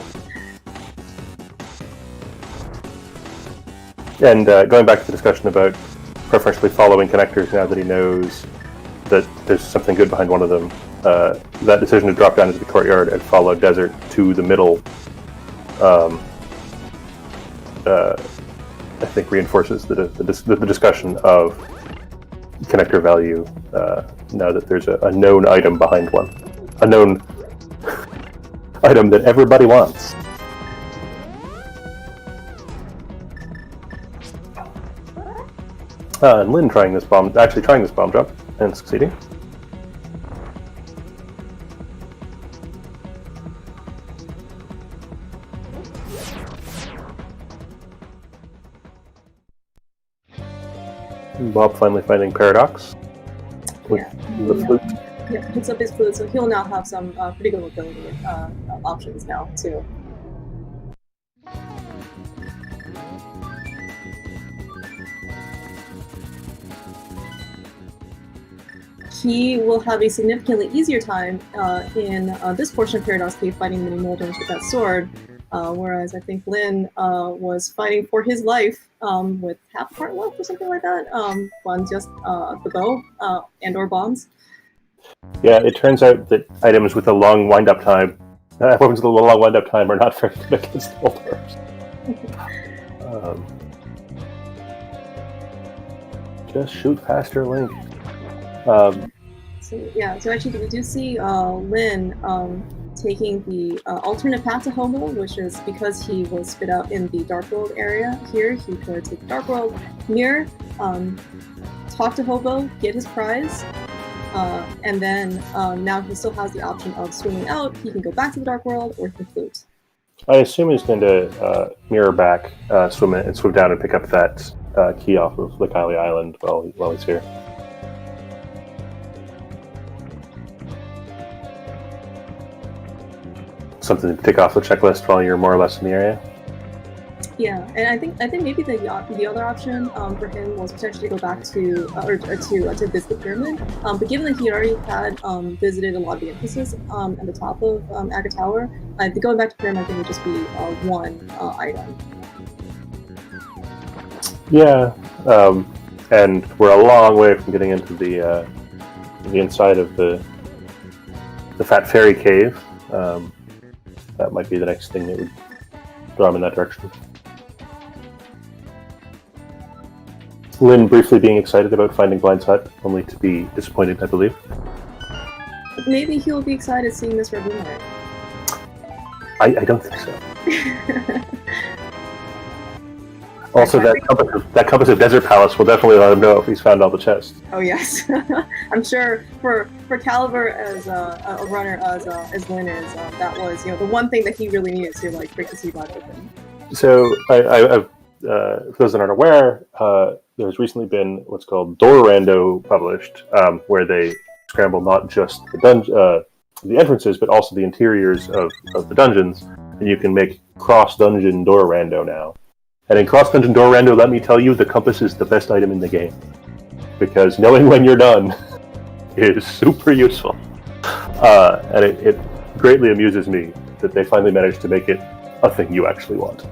And going back to the discussion about preferentially following connectors now that he knows that there's something good behind one of them, that decision to drop down into the courtyard and follow Desert to the middle I think reinforces the discussion of connector value now that there's a known item behind one. A known item that everybody wants. And Lynn trying this bomb jump and succeeding. Bob finally finding Paradox with the flute. Yeah, picks up his flute, so he'll now have some pretty good mobility options now too. He will have a significantly easier time in this portion of Paradox Cave fighting mini Moldens with that sword, whereas I think Lynn was fighting for his life with half a heart left or something like that on just the bow and/or bombs. Yeah, it turns out that items with a long wind-up time, weapons with a long wind-up time, are not very good against Molders. Just shoot faster, Link. So actually we do see Lynn taking the alternate path to Hobo, which is because he was spit out in the Dark World area here, he could take the Dark World mirror, talk to Hobo, get his prize, and then now he still has the option of swimming out. He can go back to the Dark World or he can float. I assume he's going to mirror back, swim down and pick up that key off of the Kylie Island while he's here. Something to tick off the checklist while you're more or less in the area. Yeah, and I think maybe the other option for him was potentially to go back to visit the pyramid. But given that he already had visited a lot of the entrances at the top of Aga Tower, going back to the pyramid I think would just be one item. Yeah, and we're a long way from getting into the inside of the Fat Fairy Cave. That might be the next thing that would draw him in that direction. Lynn briefly being excited about finding Blind's Hut, only to be disappointed, I believe. Maybe he'll be excited seeing this red moonlight. I don't think so. Also, that compass of Desert Palace will definitely let him know if he's found all the chests. Oh yes, I'm sure for Caliber as a runner as Lynn is, that was the one thing that he really needed to break the sea wide open. So, I've for those that aren't aware, there's recently been what's called Door Rando published, where they scramble not just the the entrances, but also the interiors of the dungeons, and you can make cross-dungeon door rando now. And in cross-dungeon door rando, let me tell you, the compass is the best item in the game. Because knowing when you're done is super useful. And it greatly amuses me that they finally managed to make it a thing you actually want.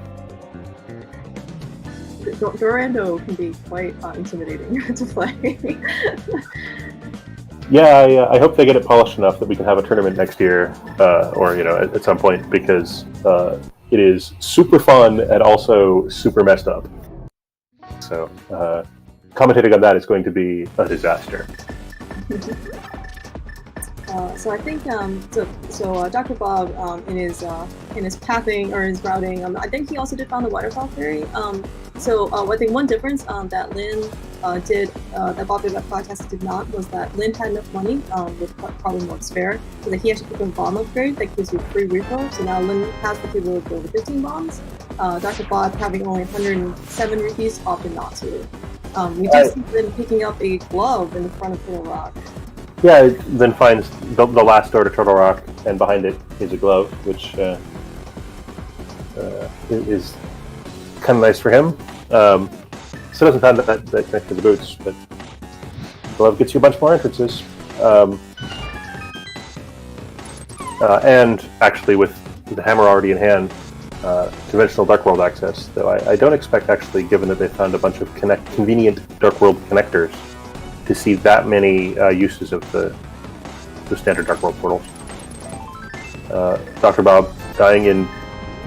Dorando can be quite intimidating to play. Yeah, I hope they get it polished enough that we can have a tournament next year, or at some point, because it is super fun and also super messed up. So commentating on that is going to be a disaster. So I think Dr. Bob in his pathing or his routing, I think he also did found the waterfall theory. I think one difference that Lin did that DoctorBobtastic did not was that Lin had enough money with probably more spare, so that he actually took a bomb upgrade that gives you free refill. So now Lin has the capability to build 15 bombs. Dr. Bob having only 107 rupees opted not to. We do see Lin picking up a glove in the front of Turtle Rock. Yeah, then finds the last door to Turtle Rock, and behind it is a glove, which is kind of nice for him. Still doesn't find that connects to the boots, but the glove gets you a bunch more entrances. And actually, with the hammer already in hand, conventional Dark World access, though I don't expect, actually, given that they found a bunch of convenient Dark World connectors, to see that many uses of the standard Dark World portals. Dr. Bob dying in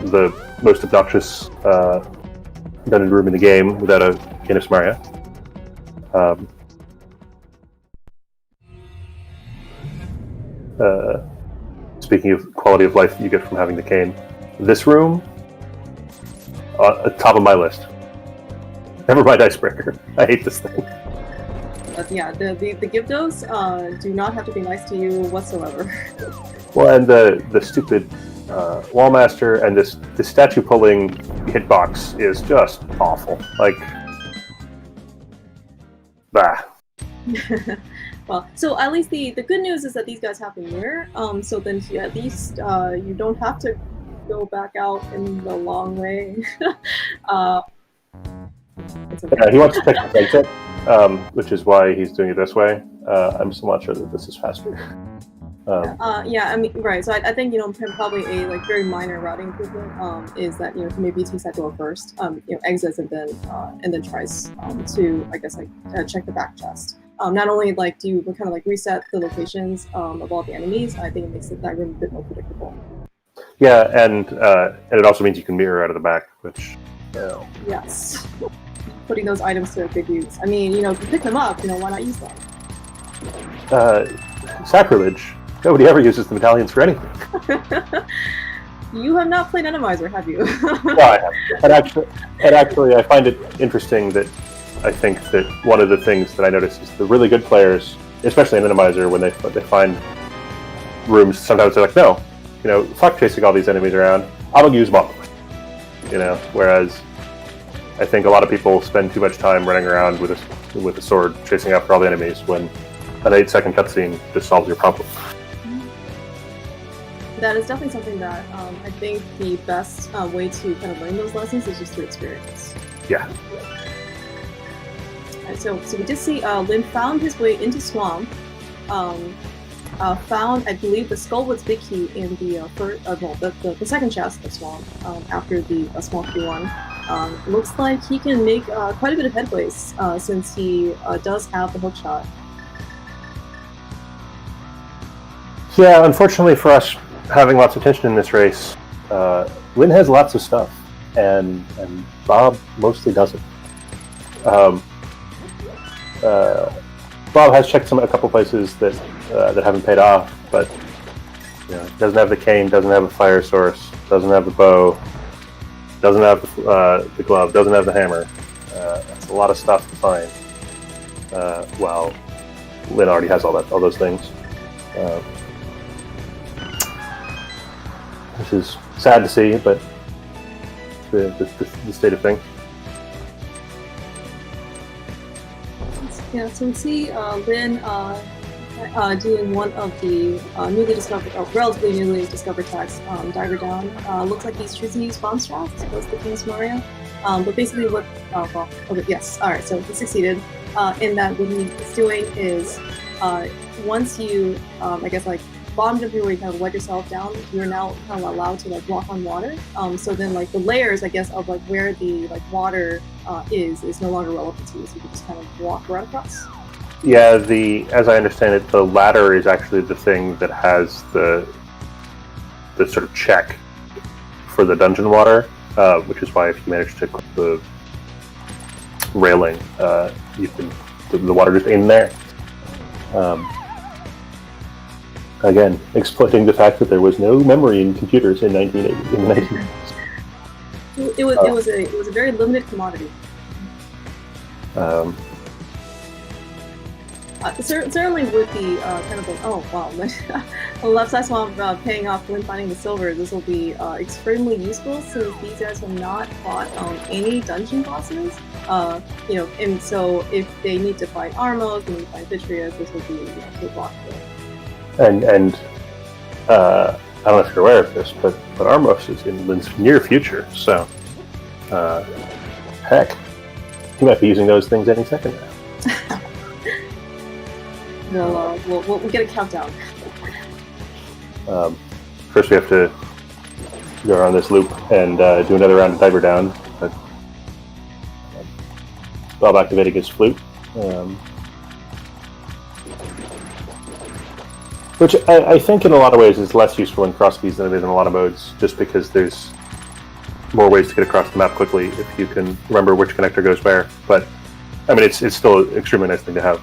the most obnoxious dungeon room in the game without a Cane of Samaria. Speaking of quality of life that you get from having the cane, this room, top of my list. Never mind Icebreaker. I hate this thing. But yeah, the Gibdos do not have to be nice to you whatsoever. Well, and the stupid Wallmaster and this statue pulling hitbox is just awful. Like, bah. Well, so at least the good news is that these guys have a mirror. So then at least you don't have to go back out in the long way. Yeah, he wants to take the exit, which is why he's doing it this way. I'm still not sure that this is faster. Yeah, I mean, right. So I think probably a very minor routing improvement is that he maybe takes that door first, exits and then tries to check the back chest. Not only do you kind of reset the locations of all the enemies, I think it makes that room a bit more predictable. Yeah, and it also means you can mirror out of the back, which yes. Putting those items to good use. I mean, if you pick them up, why not use them? Sacrilege. Nobody ever uses the medallions for anything. You have not played Randomizer, have you? No, I have. And actually, I find it interesting that I think that one of the things that I notice is the really good players, especially in Randomizer, when they find rooms, sometimes they're like, no, fuck chasing all these enemies around. I will use them all. Whereas I think a lot of people spend too much time running around with a sword chasing after all the enemies when an 8-second cutscene just solves your problem. That is definitely something that I think the best way to kind of learn those lessons is just through experience. Yeah. Right, so we did see Lin found his way into Swamp. Found, I believe, the Skullwood's big key in the second chest of Swamp after the Swamp Q1. Looks like he can make quite a bit of headways since he does have the hook shot. Yeah, unfortunately for us, having lots of tension in this race, Lin has lots of stuff, and Bob mostly doesn't. Bob has checked a couple places that haven't paid off, but doesn't have the cane, doesn't have a fire source, doesn't have the bow, doesn't have the glove, doesn't have the hammer. That's a lot of stuff to find. While Lin already has all those things. Which is sad to see, but the state of things. Yeah, so we see Lin doing one of the relatively newly discovered tags, Diver Down. Looks like he's choosing to use Bomb Straps as the King Mario. But basically what, okay, yes, alright, so he succeeded in that what he's doing is once you, I guess, like, bomb jumping where you kind of let yourself down, you're now kind of allowed to like walk on water. So then like the layers, I guess, of like where the like water is no longer relevant to you. So you can just kind of walk right across. Yeah, as I understand it, the ladder is actually the thing that has the sort of check for the dungeon water, which is why if you manage to click the railing, you can the water just in there. Again, exploiting the fact that there was no memory in computers in 1980 in the 1980s. It was a very limited commodity. Certainly with the kind of like, oh wow, the left side swamp paying off when finding the silver, this will be extremely useful since these guys have not fought any dungeon bosses. And so if they need to fight Armos, they need to fight Vitrius, this will be a cakewalk for them. And I don't know if you're aware of this, but Armos is in Lin's near future, so heck, he might be using those things any second now. We'll get a countdown. First, we have to go around this loop and do another round of Diver Down, but Bob activating his flute. Which I think in a lot of ways is less useful in cross keys than it is in a lot of modes, just because there's more ways to get across the map quickly if you can remember which connector goes where. But I mean, it's still an extremely nice thing to have.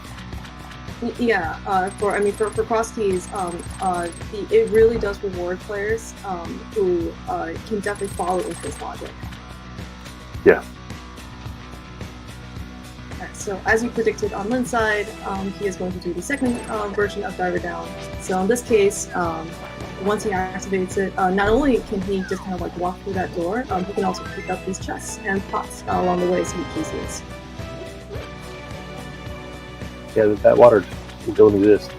Yeah, for cross keys, it really does reward players who can definitely follow inference logic. Yeah. So as you predicted on Lin's side, he is going to do the second version of Diver Down. So in this case, once he activates it, not only can he just kind of like walk through that door, he can also pick up these chests and pots along the way, so he pieces. Yeah, that water don't exist.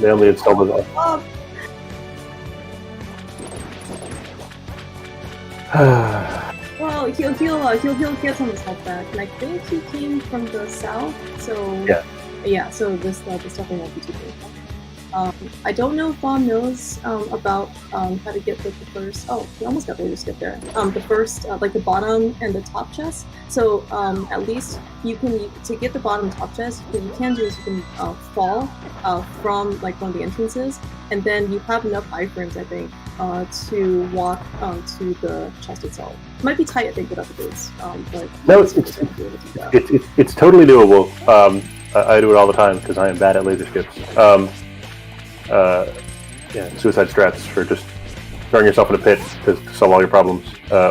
They only installed it all. Well, he'll get some of his health back, and I think he came from the south, so yeah. So this definitely won't be too painful. I don't know if Bob knows about how to get like the first. Oh, we almost got laser skip there. The first, like the bottom and the top chest. So at least you can to get the bottom and top chest. What you can do is you can fall from like one of the entrances, and then you have enough iframes, I think, to walk to the chest itself. It might be tight, I think, without the boots. But no, it's totally doable. I do it all the time because I am bad at laser skips. Suicide strats for just throwing yourself in a pit to solve all your problems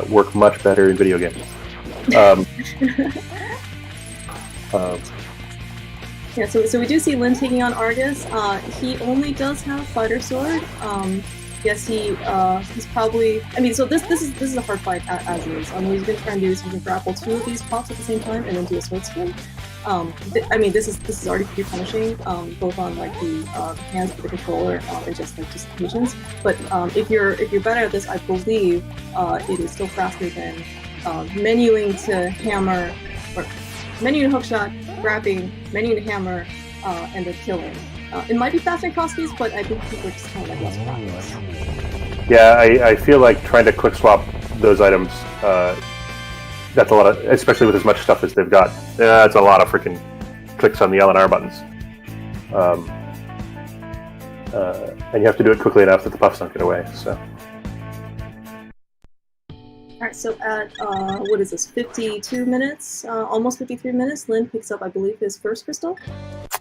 work much better in video games. Yeah, so we do see Lin taking on Argus. He only does have Fighter Sword. Yes, he's probably. I mean, so this is a hard fight as is. What he's gonna try and do is he can grapple two of these pops at the same time and then do a sword spin. I mean, this is already pretty punishing, both on like the hands of the controller and just missions. But if you're better at this, I believe it is still faster than menuing to hammer, or menuing to hookshot, grabbing, menuing to hammer, and then killing. It might be faster in cross keys, but I think people are just kind of like less practice. Yeah, I feel like trying to quick swap those items. That's a lot of, especially with as much stuff as they've got. It's a lot of freaking clicks on the L and R buttons. And you have to do it quickly enough that the puffs don't get away. So. Alright, so at, what is this, 52 minutes, almost 53 minutes, Lin picks up, I believe, his first crystal.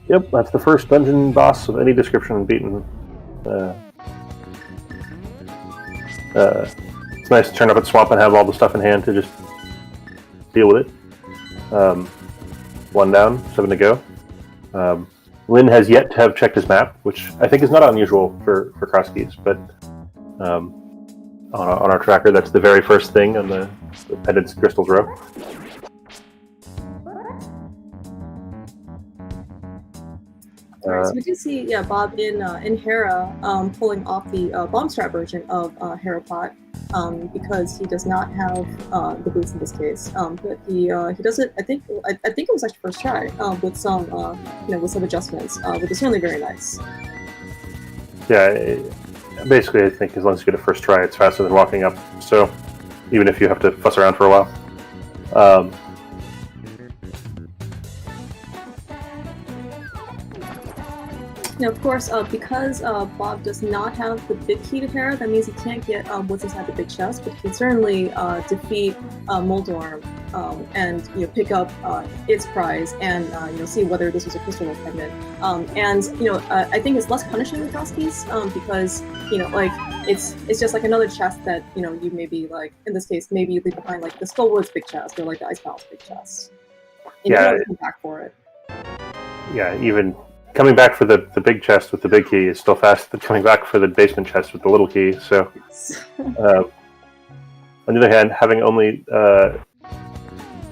Yep, that's the first dungeon boss of any description beaten. It's nice to turn up at Swamp and have all the stuff in hand to just deal with it. 1 down, 7 to go. Lin has yet to have checked his map, which I think is not unusual for cross keys, but on our tracker, that's the very first thing on the pendants crystals row. Right, so we do see, Bob in Hera pulling off the bomb strap version of Hera Pot because he does not have the boots in this case, but he does it. I think it was actually first try with some with some adjustments, which is certainly very nice. Yeah, basically, I think as long as you get a first try, it's faster than walking up. So even if you have to fuss around for a while. Now, of course, because Bob does not have the big key to Hera, that means he can't get what's inside the big chest, but he can certainly defeat Moldorm and pick up its prize and see whether this was a crystal or pendant. I think it's less punishing with house keys because it's just like another chest that you maybe like in this case maybe you leave behind like the Skullwood's big chest or like the Ice Palace big chest. And you don't come back for it. Yeah, even coming back for the big chest with the big key is still faster than coming back for the basement chest with the little key. So, on the other hand, having only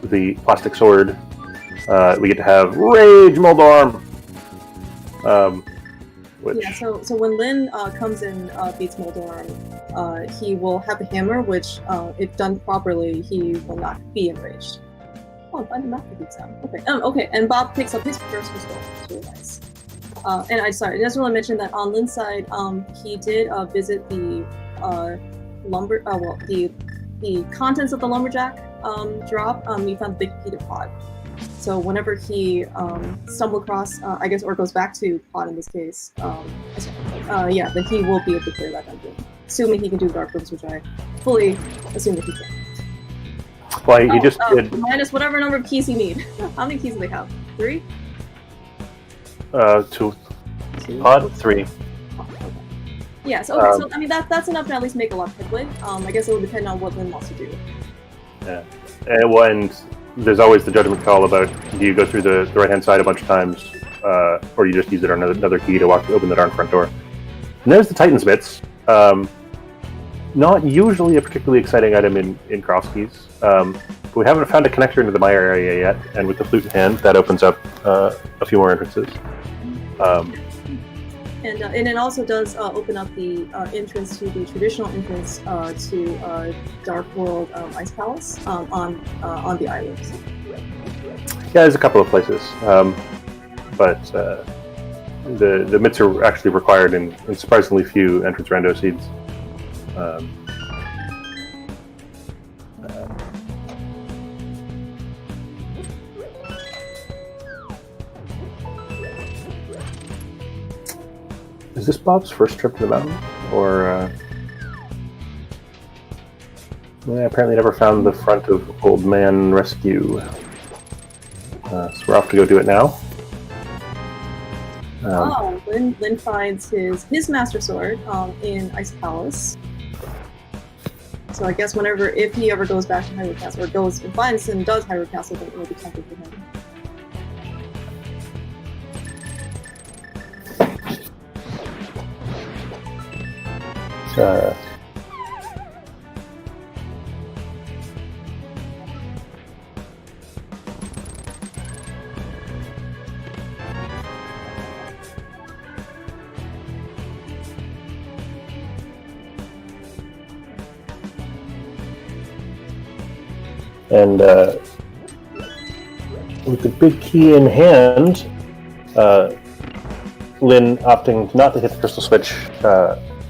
the plastic sword, we get to have Rage Moldorm. So when Lin comes in beats Moldorm, he will have the hammer, which if done properly, he will not be enraged. Oh, find the map for the exam. Okay. And Bob picks up his first crystal. It's really nice. And I just want to mention that on Lin's side, he did visit the the contents of the lumberjack drop. He found the big Peter pod. So whenever he stumbles across, or goes back to pod in this case, then he will be able to clear that dungeon, assuming he can do dark rooms, which I fully assume that he can. Well, he just did minus whatever number of keys he needs. How many keys do they have? 3? 2. Pod 3. Yeah, so I mean that's enough to at least make a lot of headway. I guess it will depend on what Lin wants to do. Yeah, and there's always the judgment call about do you go through the right-hand side a bunch of times, or you just use it on another key to open the darn front door. And there's the Titan's Bits. Not usually a particularly exciting item in cross keys. But we haven't found a connector into the Mire area yet, and with the flute in hand, that opens up a few more entrances. And it also does open up the entrance to the traditional entrance to Dark World Ice Palace on the island. Yeah, there's a couple of places, but the mitts are actually required in surprisingly few entrance rando seeds. Is this Bob's first trip to the mountain? Or, apparently never found the front of Old Man Rescue. So we're off to go do it now. Lin finds his Master Sword in Ice Palace. So I guess if he ever goes back to Hyrule Castle, or goes and finds and does Hyrule Castle, then it will be tempting for him. And with the big key in hand, Lin opting not to hit the crystal switch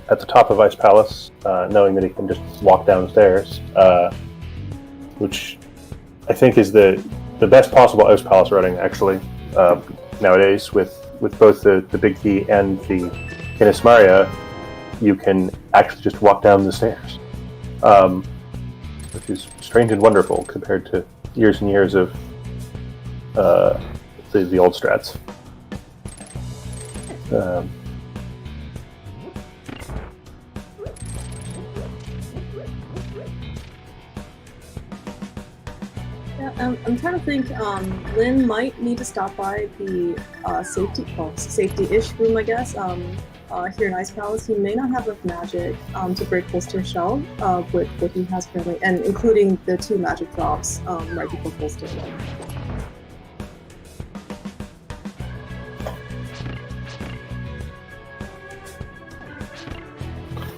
at the top of Ice Palace, knowing that he can just walk downstairs, which I think is the best possible Ice Palace routing, actually, nowadays. With both the big key and the Canis Maria, you can actually just walk down the stairs, which is strange and wonderful compared to years and years of the old strats. I'm trying to think. Lin might need to stop by the safety-ish room, I guess. Here in Ice Palace, he may not have enough magic to break Holster Shell with what he has currently, and including the 2 magic drops right before Holster.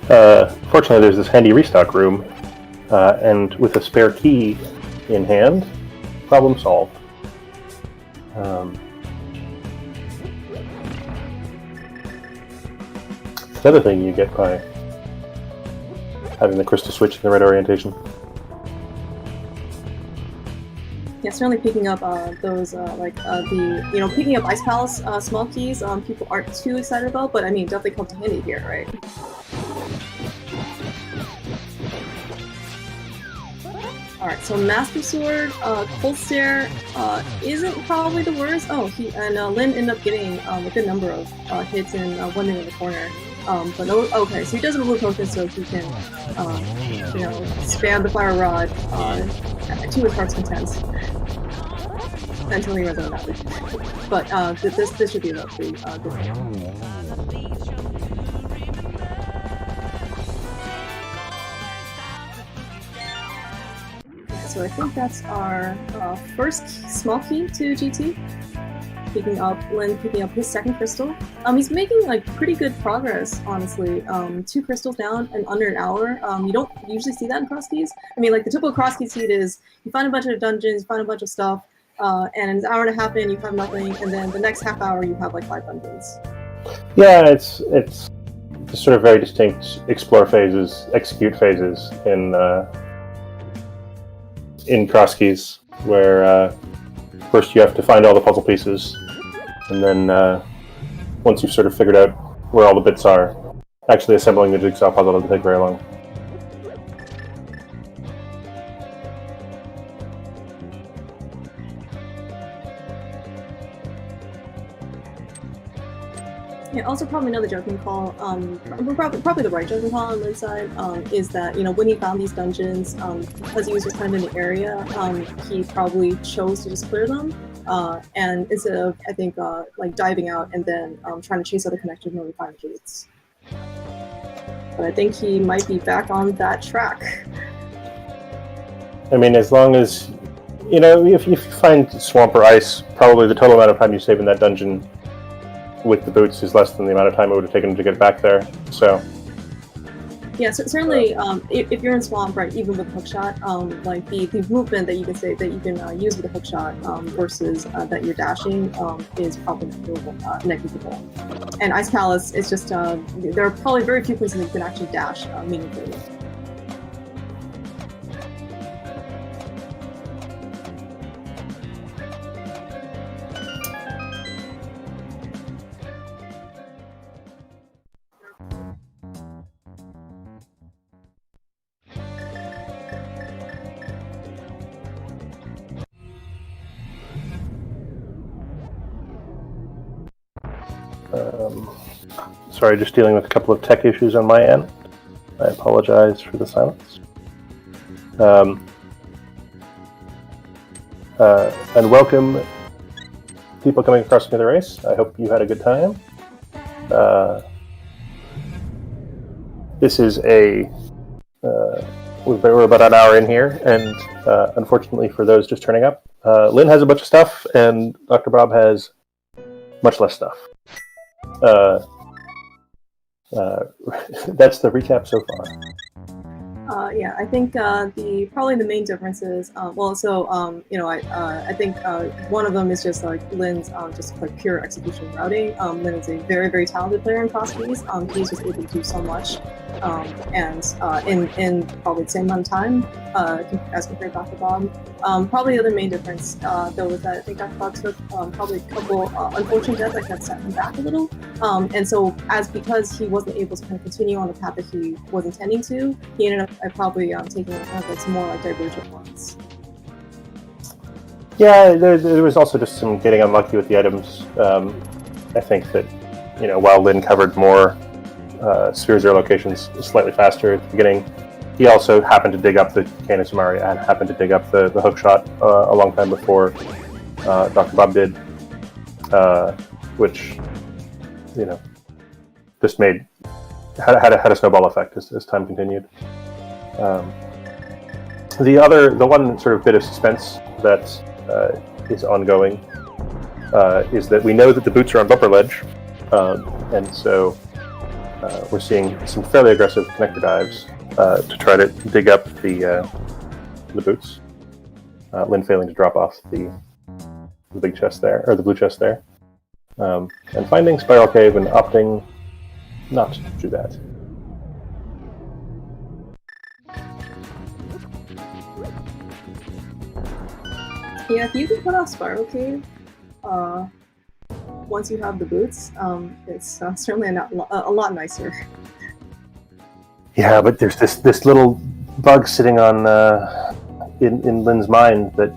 Fortunately, there's this handy restock room, and with a spare key in hand, problem solved. It's another thing you get by having the crystal switch in the right orientation. Yeah, certainly picking up those picking up Ice Palace small keys. People aren't too excited about, but I mean, definitely come to handy here, right? Alright, so Master Sword, Cold Stare isn't probably the worst. Oh, Lin ended up getting a good number of hits and one in the corner. But no, okay, so he does remove focus so he can, spam the Fire Rod to his heart's content until he runs out of damage. But this should be a pretty good. So I think that's our first small key to GT. Lin picking up his second crystal. He's making like pretty good progress, honestly. 2 crystals down in under an hour. You don't usually see that in cross keys. I mean, like the typical cross key seed is you find a bunch of dungeons, you find a bunch of stuff, and an hour and a half in you have nothing, and then the next half hour you have like 5 dungeons. Yeah, it's sort of very distinct explore phases, execute phases in cross keys, where first you have to find all the puzzle pieces, and then once you've sort of figured out where all the bits are, actually assembling the jigsaw puzzle doesn't take very long. Yeah, also probably another judgment call, probably the right judgment call on Lin's side, is that, when he found these dungeons, because he was just kind of in the area, he probably chose to just clear them, and instead of, I think, like diving out and then trying to chase other connections when we find gates. But I think he might be back on that track. I mean, as long as, if you find swamp or ice, probably the total amount of time you save in that dungeon with the boots is less than the amount of time it would have taken to get back there. So yeah, so certainly if you're in swamp, right, even with hookshot, like the movement that you can use with a hookshot versus that you're dashing is probably negligible. And Ice Palace is just there are probably very few places that you can actually dash meaningfully. Sorry, just dealing with a couple of tech issues on my end. I apologize for the silence. And welcome people coming across the race. I hope you had a good time. This is we're about an hour in here, and unfortunately for those just turning up, Lin has a bunch of stuff, and Dr. Bob has much less stuff. That's the recap so far. Yeah, I think probably the main difference is I think one of them is just like Lin's just like pure execution routing. Lin is a very, very talented player in cross keys. He's just able to do so much, and in probably the same amount of time as compared to Dr. Bob. Probably the other main difference though is that I think Dr. Bob took probably a couple unfortunate deaths that set him back a little, and so because he wasn't able to kind of continue on the path that he was intending to, he ended up probably taking some more like divergent ones. Yeah, there was also just some getting unlucky with the items. I think that, while Lin covered more Sphere Zero locations slightly faster at the beginning, he also happened to dig up the Cane of Samaria and happened to dig up the hook shot a long time before Dr. Bob did, which, just had a snowball effect as time continued. The one sort of bit of suspense that is ongoing is that we know that the boots are on bumper ledge, and so we're seeing some fairly aggressive connector dives to try to dig up the boots. Lynn failing to drop off the big chest there, or the blue chest there. And finding Spiral Cave and opting not to do that. Yeah, if you can put off Spiral Cave, once you have the boots, it's certainly a lot nicer. Yeah, but there's this little bug sitting on in Lynn's mind that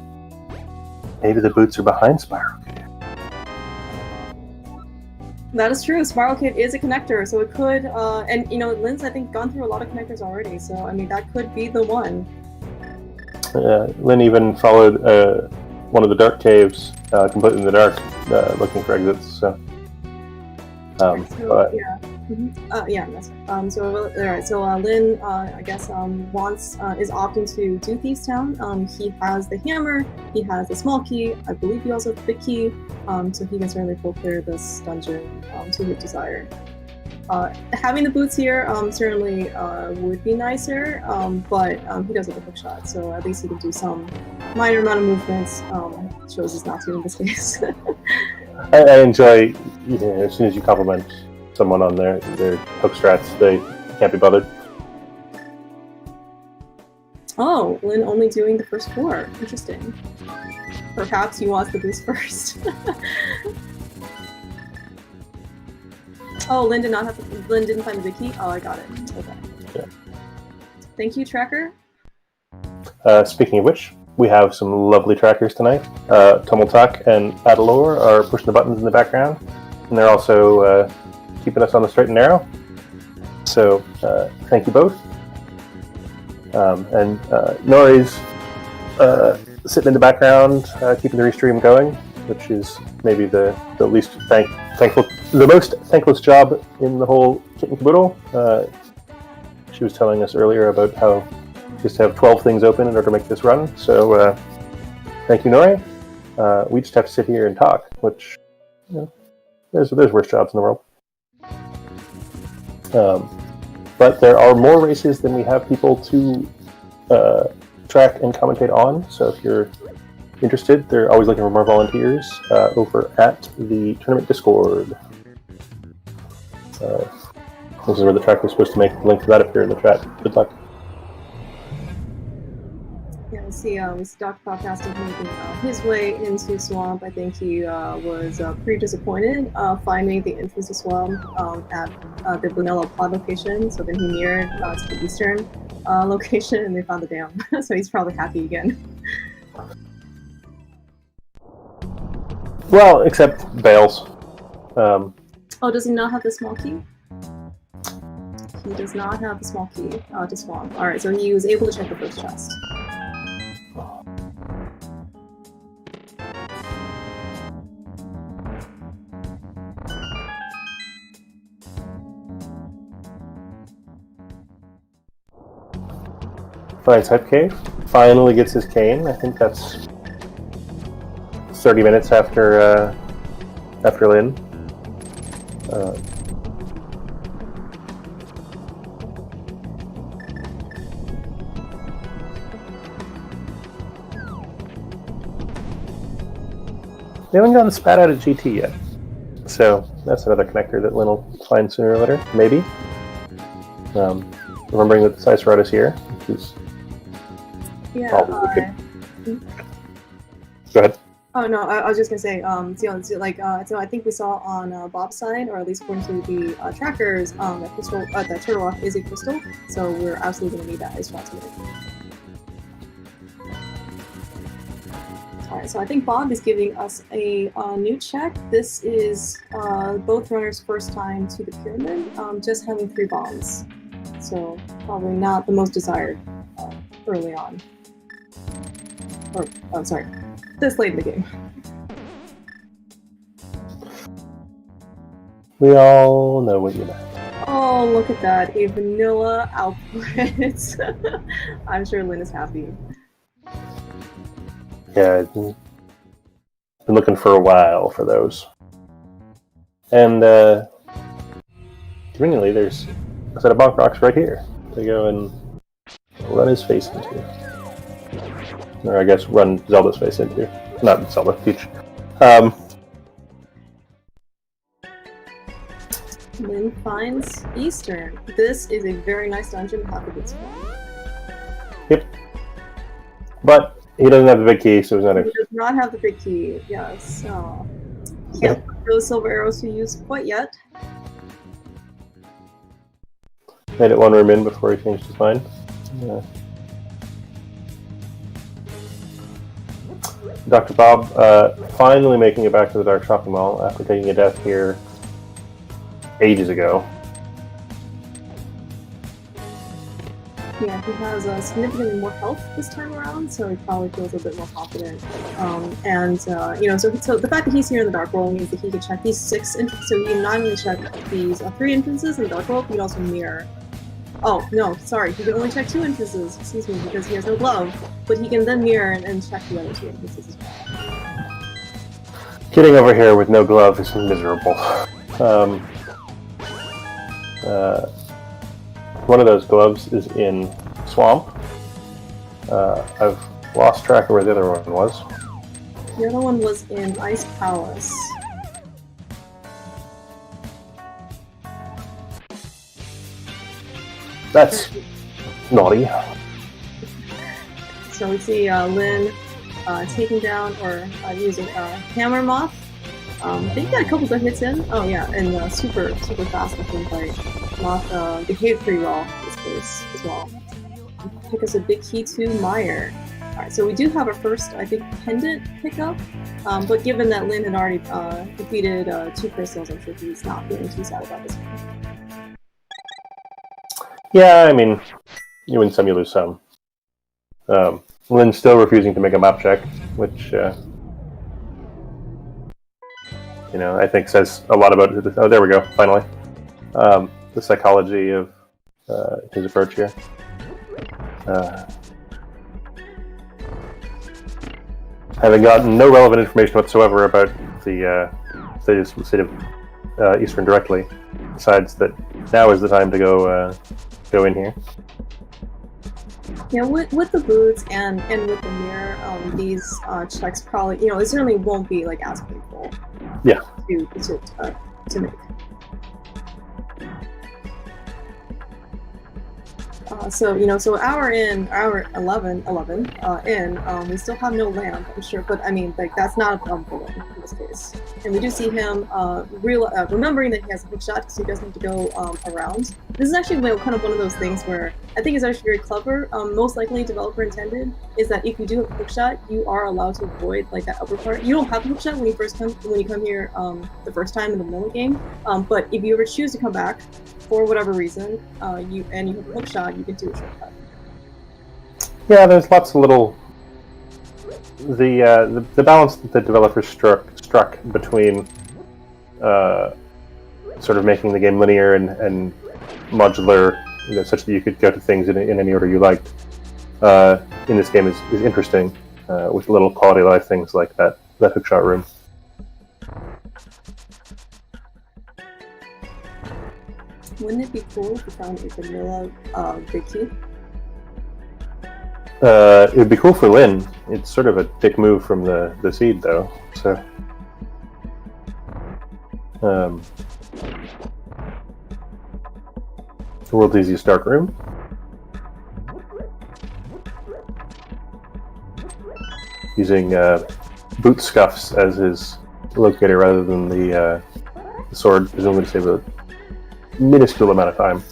maybe the boots are behind Spiral Cave. That is true. Spiral Cave is a connector, so it could, and Lynn's I think gone through a lot of connectors already, so I mean that could be the one. Lynn even followed one of the dark caves, completely in the dark, looking for exits. So, but, yeah. Yeah, that's right. Alright, so Lynn, I guess, is opting to do Thieves Town. He has the hammer, he has the small key, I believe he also has the big key, so he can certainly full clear this dungeon to his desire. Having the boots here certainly would be nicer, but he does have a hook shot, so at least he can do some minor amount of movements. Shows he's not to in this case. I enjoy, as soon as you compliment someone on their hook strats, they can't be bothered. Oh, Lynn only doing the first 4. Interesting. Perhaps he wants the boost first. Oh, Lynn didn't find the big key? Oh, I got it. Okay. Yeah. Thank you, Tracker. Speaking of which, we have some lovely trackers tonight. Tumultuck and Adalor are pushing the buttons in the background, and they're also keeping us on the straight and narrow. So, thank you both. And Nori's sitting in the background, keeping the restream going, which is maybe the least thankful, the most thankless job in the whole kit and caboodle. She was telling us earlier about how she has to have 12 things open in order to make this run. So thank you, Nori. We just have to sit here and talk, which there's worse jobs in the world. But there are more races than we have people to track and commentate on. So if you're interested, they're always looking for more volunteers over at the tournament Discord. This is where the tracker is supposed to make the link to that appear in the chat. Good luck. Yeah, we see DoctorBobtastic making his way into Swamp. I think he was pretty disappointed finding the entrance to Swamp at the Vanilla Pod location. So then he mirrored to the eastern location, and they found the dam. So he's probably happy again. Well, except Bales. Oh, does he not have the small key? He does not have the small key to Swamp. Alright, so he was able to check the first chest. Fine Type Cave finally gets his cane. I think that's 30 minutes after Lynn. They haven't gotten spat out at GT yet. So that's another connector that Lynn will find sooner or later, maybe. Remembering that the Size Rod is here, which is probably good. Go ahead. Oh no, I was just gonna say, so I think we saw on Bob's side, or at least according to the trackers, that crystal, that Turtle Rock is a crystal, so we're absolutely gonna need that ice rod today. Alright, so I think Bob is giving us a new check. This is both runners' first time to the pyramid, just having 3 bombs. So probably not the most desired early on. Or, I'm sorry, this late in the game. We all know what you meant. Oh, look at that, a vanilla output. I'm sure Lynn is happy. Yeah, I've been looking for a while for those. And conveniently, there's a set of bonk rocks right here to go and run his face into. Or I guess run Zelda's face into. Not Zelda, Peach. Lynn finds Eastern. This is a very nice dungeon. Have a good spawn. Yep. But he doesn't have the big key, so he's not. He does not have the big key. Yes. Can't put those silver arrows to use quite yet. Made it one room in before he changed his mind. Yeah. Dr. Bob finally making it back to the Dark Shopping Mall after taking a death here ages ago. Yeah, he has significantly more health this time around, so he probably feels a bit more confident. So the fact that he's here in the Dark World means that he can check these 6 entrances. So he can not only check these 3 entrances in the Dark World, he can also mirror. Oh, no, sorry, he can only check 2 entrances, excuse me, because he has no glove, but he can then mirror and check the other 2 entrances as well. Getting over here with no glove is miserable. One of those gloves is in Swamp. I've lost track of where the other one was. The other one was in Ice Palace. That's naughty. So we see Lynn taking down or using Hammer Moth. They got a couple of hits in. Oh yeah, and super fast looking fight. Moth behaved pretty well in this case as well. Pick us a big key to Meyer. Alright, so we do have our first, I think, pendant pickup. But given that Lynn had already defeated 2 crystals, I'm sure he's not feeling too sad about this one. Yeah, I mean, you win some, you lose some. Lynn's still refusing to make a map check, which, I think says a lot about... Oh, there we go, finally. The psychology of his approach here. Having gotten no relevant information whatsoever about the state of Eastern directly, decides that now is the time to go in here. Yeah, with the boots and with the mirror, these checks probably, it certainly won't be like as painful. Yeah. To make. So hour 11 in, we still have no lamp, I'm sure, but I mean, like, that's not a problem in this case. And we do see him remembering that he has a hook shot, so he doesn't have to go around. This is actually kind of one of those things where I think is actually very clever. Most likely, developer intended is that if you do have a hook shot, you are allowed to avoid like that upper part. You don't have a hook shot when you come here the first time in the middle game, but if you ever choose to come back for whatever reason, you have a hook shot, you can do a shortcut. Yeah, there's lots of little... The balance that the developers struck between sort of making the game linear and modular, such that you could go to things in any order you liked, in this game is interesting, with little quality of life things like that hookshot room. Wouldn't it be cool if we found a vanilla big key? It would be cool for Lynn. It's sort of a dick move from the seed, though. So, the world's easiest dark room. Using boot scuffs as his locator rather than the sword, presumably to save a minuscule amount of time.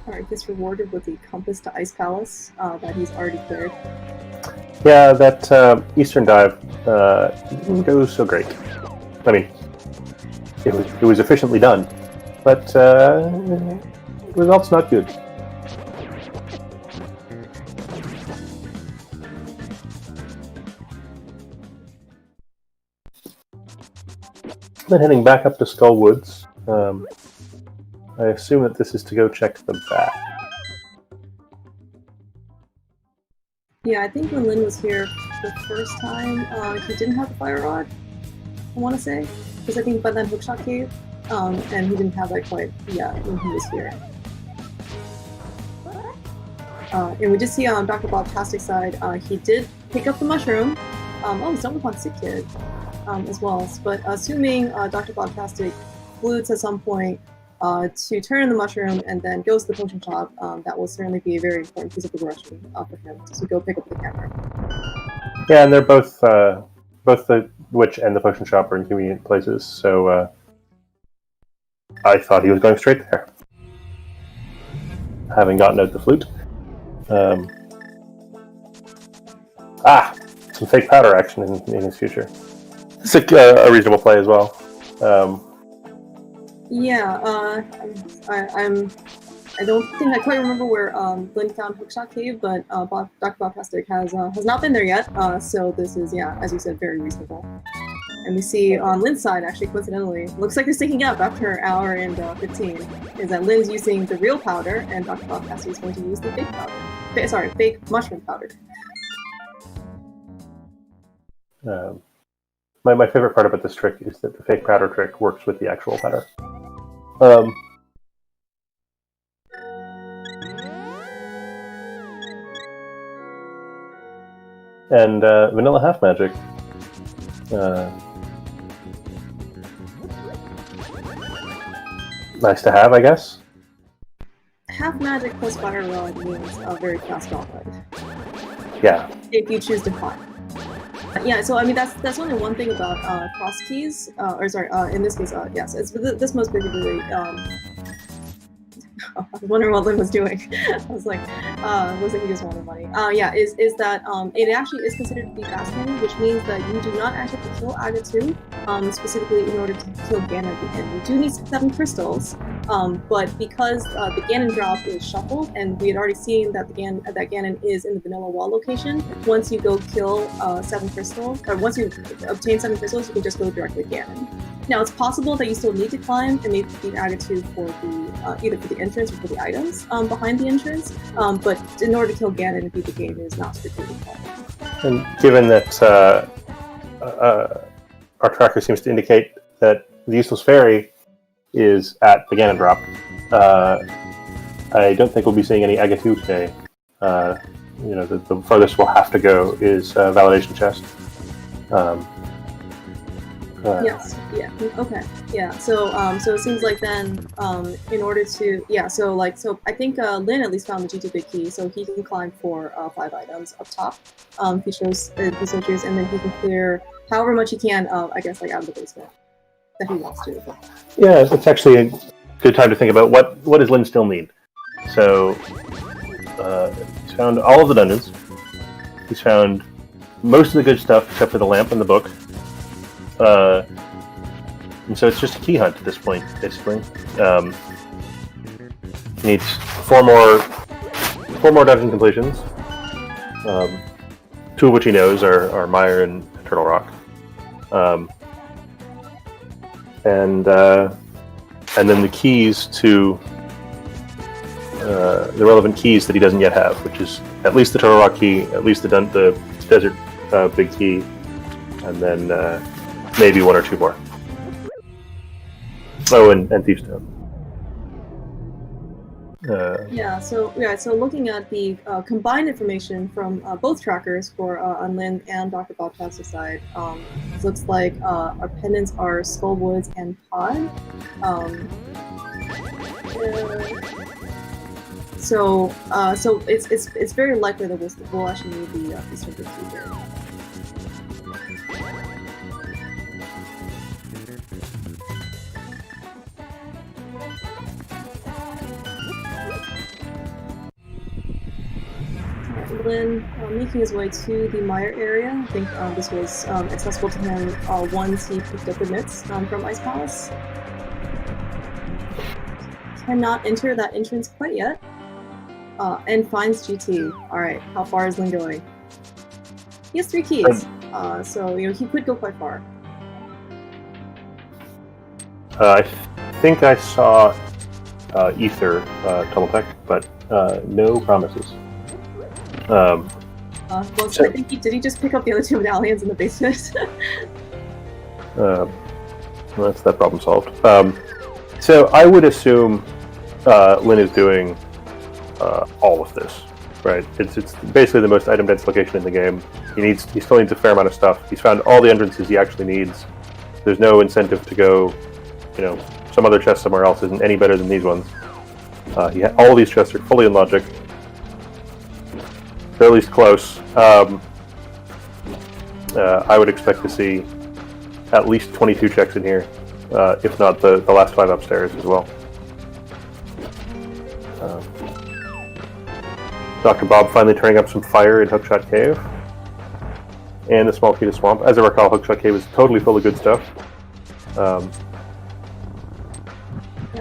Alright, gets rewarded with the compass to Ice Palace that he's already cleared. Yeah, that Eastern dive didn't go so great. I mean, it was efficiently done, but results not good. Then heading back up to Skull Woods. I assume that this is to go check the back. Yeah, I think when Lin was here the first time, he didn't have the fire rod, I want to say. Because I think by then Hookshot Cave, and he didn't have that quite yet when he was here. And we did see on DoctorBobtastic's side, he did pick up the mushroom. ZeldaSpeedRuns kid as well. But assuming DoctorBobtastic flutes at some point to turn the mushroom and then goes to the potion shop, that will certainly be a very important piece of progression for him to go pick up the camera. Yeah, and they're both the witch and the potion shop are in convenient places, so I thought he was going straight there. Having gotten out the flute. Some fake powder action in his future. It's a reasonable play as well. I don't think I quite remember where Lin found Hookshot Cave, but DoctorBobtastic has not been there yet. So this is, as you said, very reasonable. And we see on Lin's side, actually, coincidentally, looks like they're sticking up after an hour and 15. Is that Lin's using the real powder, and DoctorBobtastic is going to use the fake powder. Fake mushroom powder. My favorite part about this trick is that the fake powder trick works with the actual powder. And vanilla half magic. Nice to have, I guess. Half magic plus fire rod means a very fast gauntlet. Yeah. If you choose to climb. So I mean that's only one thing about cross keys, in this case, yes, it's this most particularly. I was wondering what Lin was doing. I was like, looks like he just wanted money. Is that it actually is considered to be fascinating, which means that you do not actually have to kill Aga 2, specifically in order to kill Ganon at the end. You do need 7 crystals, but because the Ganon drop is shuffled, and we had already seen that Ganon is in the vanilla wall location, once you go kill 7 crystals, or once you obtain 7 crystals, you can just go directly to Ganon. Now, it's possible that you still need to climb and maybe beat Aga 2 for the either for the entrance or for the items behind the entrance, but in order to kill Ganon and beat the game, it is not strictly required. And given that our tracker seems to indicate that the useless fairy is at the Ganon drop, I don't think we'll be seeing any Aga 2 today. The farthest we'll have to go is validation chest. Yes. Yeah. Okay. Yeah. So it seems like then, in order to, I think Lin at least found the G2 big key, so he can climb for 5 items up top. He shows the searches, and then he can clear however much he can, I guess, like out of the basement that he wants to. Yeah, it's actually a good time to think about what does Lin still need. So he's found all of the dungeons. He's found most of the good stuff except for the lamp and the book. And so it's just a key hunt at this point, basically. He needs 4 more dungeon completions. 2 of which he knows are Mire and Turtle Rock. And then the keys to the relevant keys that he doesn't yet have, which is at least the Turtle Rock key, at least the desert big key, and then maybe 1 or 2 more. Oh, and Thief's Stone. So looking at the combined information from both trackers for on Lin and DoctorBobtastic's side, it looks like our pendants are Skullwoods and Pod. So it's very likely that we'll actually need the Eastern Key here. Lin making his way to the Mire area. I think this was accessible to him once he picked up the mitts from Ice Palace. Cannot enter that entrance quite yet. And finds GT. Alright, how far is Lin going? He has 3 keys, so he could go quite far. I think I saw Ether Tumbletech, but no promises. Well, I think did he just pick up the other 2 medallions in the basement? That's that problem solved. So I would assume Lin is doing all of this, right? It's basically the most item dense location in the game. He still needs a fair amount of stuff. He's found all the entrances he actually needs. There's no incentive to go, some other chest somewhere else isn't any better than these ones. All these chests are fully in logic. They're at least close. I would expect to see at least 22 checks in here, if not the last 5 upstairs as well. Dr. Bob finally turning up some fire in Hookshot Cave. And the small key to Swamp. As I recall, Hookshot Cave is totally full of good stuff. Yeah,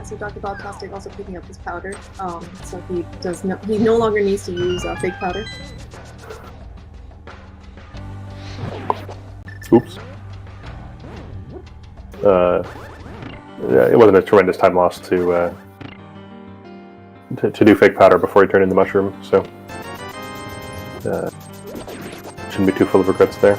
so DoctorBobtastic also picking up his powder. So he no longer needs to use fake powder. Oops. It wasn't a tremendous time loss to do fake powder before he turned into mushroom, so shouldn't be too full of regrets there.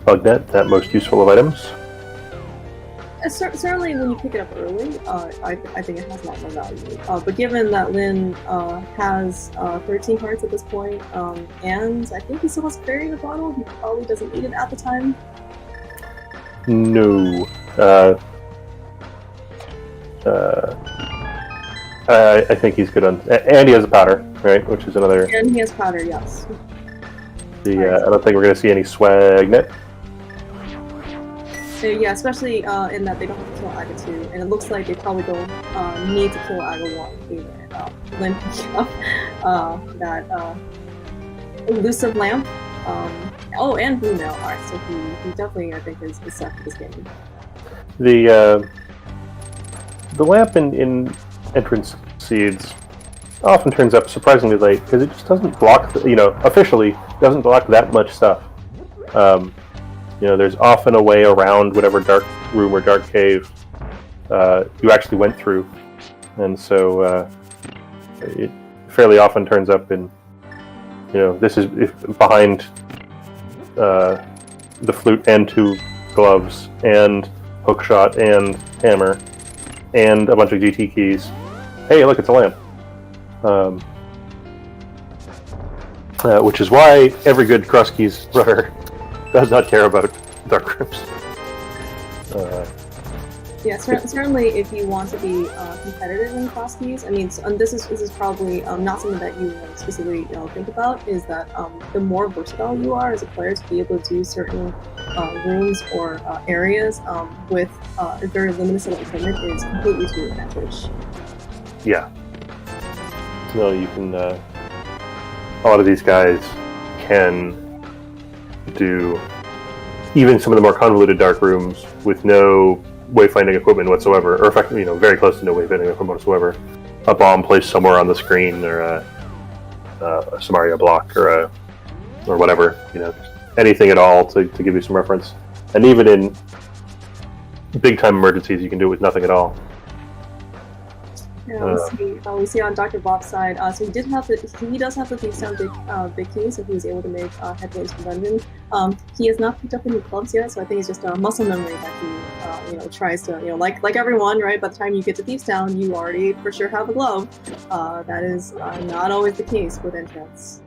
Bug net, that most useful of items. Certainly, when you pick it up early, I think it has a lot more value. But given that Lin has 13 hearts at this point, and I think he still has Fairy in the bottle, he probably doesn't need it at the time. No. I think he's good on... And he has a powder, right? Which is another... And he has powder, yes. I don't think we're going to see any swag net. Yeah, especially in that they don't have to kill Aga 2, and it looks like they probably don't need to kill Aga 1 either. Lin picking up that elusive lamp. And blue nail art, so he definitely, I think, is set for this game. The lamp in entrance seeds often turns up surprisingly late because it just doesn't block, officially doesn't block that much stuff. There's often a way around whatever dark room or dark cave you actually went through, and so it fairly often turns up in, this is behind the flute and 2 gloves and hookshot and hammer and a bunch of GT keys. Hey, look, it's a lamp. Which is why every good cross keys runner does not care about dark rooms. Yeah, certainly if you want to be competitive in cross keys, I mean, this is probably not something that you specifically think about, is that the more versatile you are as a player to be able to do certain rooms or areas with a very limited set of equipment is completely to your advantage. Yeah. No, you can... a lot of these guys can do even some of the more convoluted dark rooms with no wayfinding equipment whatsoever, or effectively, very close to no wayfinding equipment whatsoever. A bomb placed somewhere on the screen, or a Samaria block, or whatever, anything at all to give you some reference. And even in big time emergencies, you can do it with nothing at all. Yeah, we see on Dr. Bob's side. So he does have the Keysound big key, so he was able to make headways from dungeon. He has not picked up any gloves yet, so I think it's just a muscle memory that he tries to like everyone, right? By the time you get to Thieves Town, you already for sure have a glove. That is not always the case with entrance.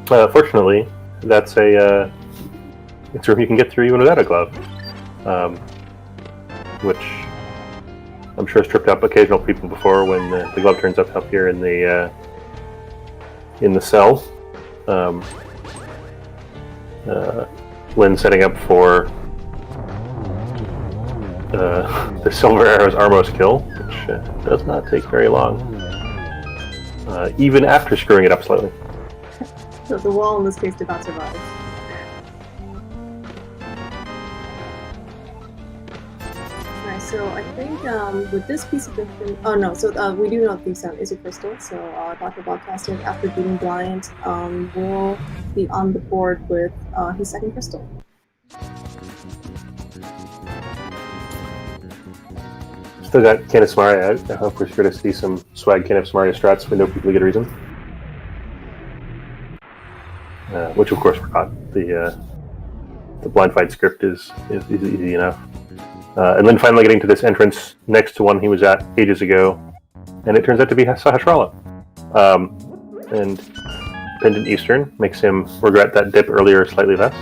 Fortunately, that's it's a room you can get through even without a glove, which I'm sure has tripped up occasional people before when the glove turns up here in the cell. Lin setting up for the Silver Arrow's Armos kill, which does not take very long, even after screwing it up slightly. So the wall in this case did not survive. So I think with this piece of information, oh no, so we do know Keysanity is a crystal. So Dr. Bobtastic, after beating Blind, will be on the board with his second crystal. Still got Candice Maria. I hope we're sure to see some swag Candice Maria strats for no particular good reason. Which of course we're not. The blind fight script is easy enough. And then finally getting to this entrance next to one he was at ages ago, and it turns out to be Sahasrara. And Pendant Eastern makes him regret that dip earlier slightly less.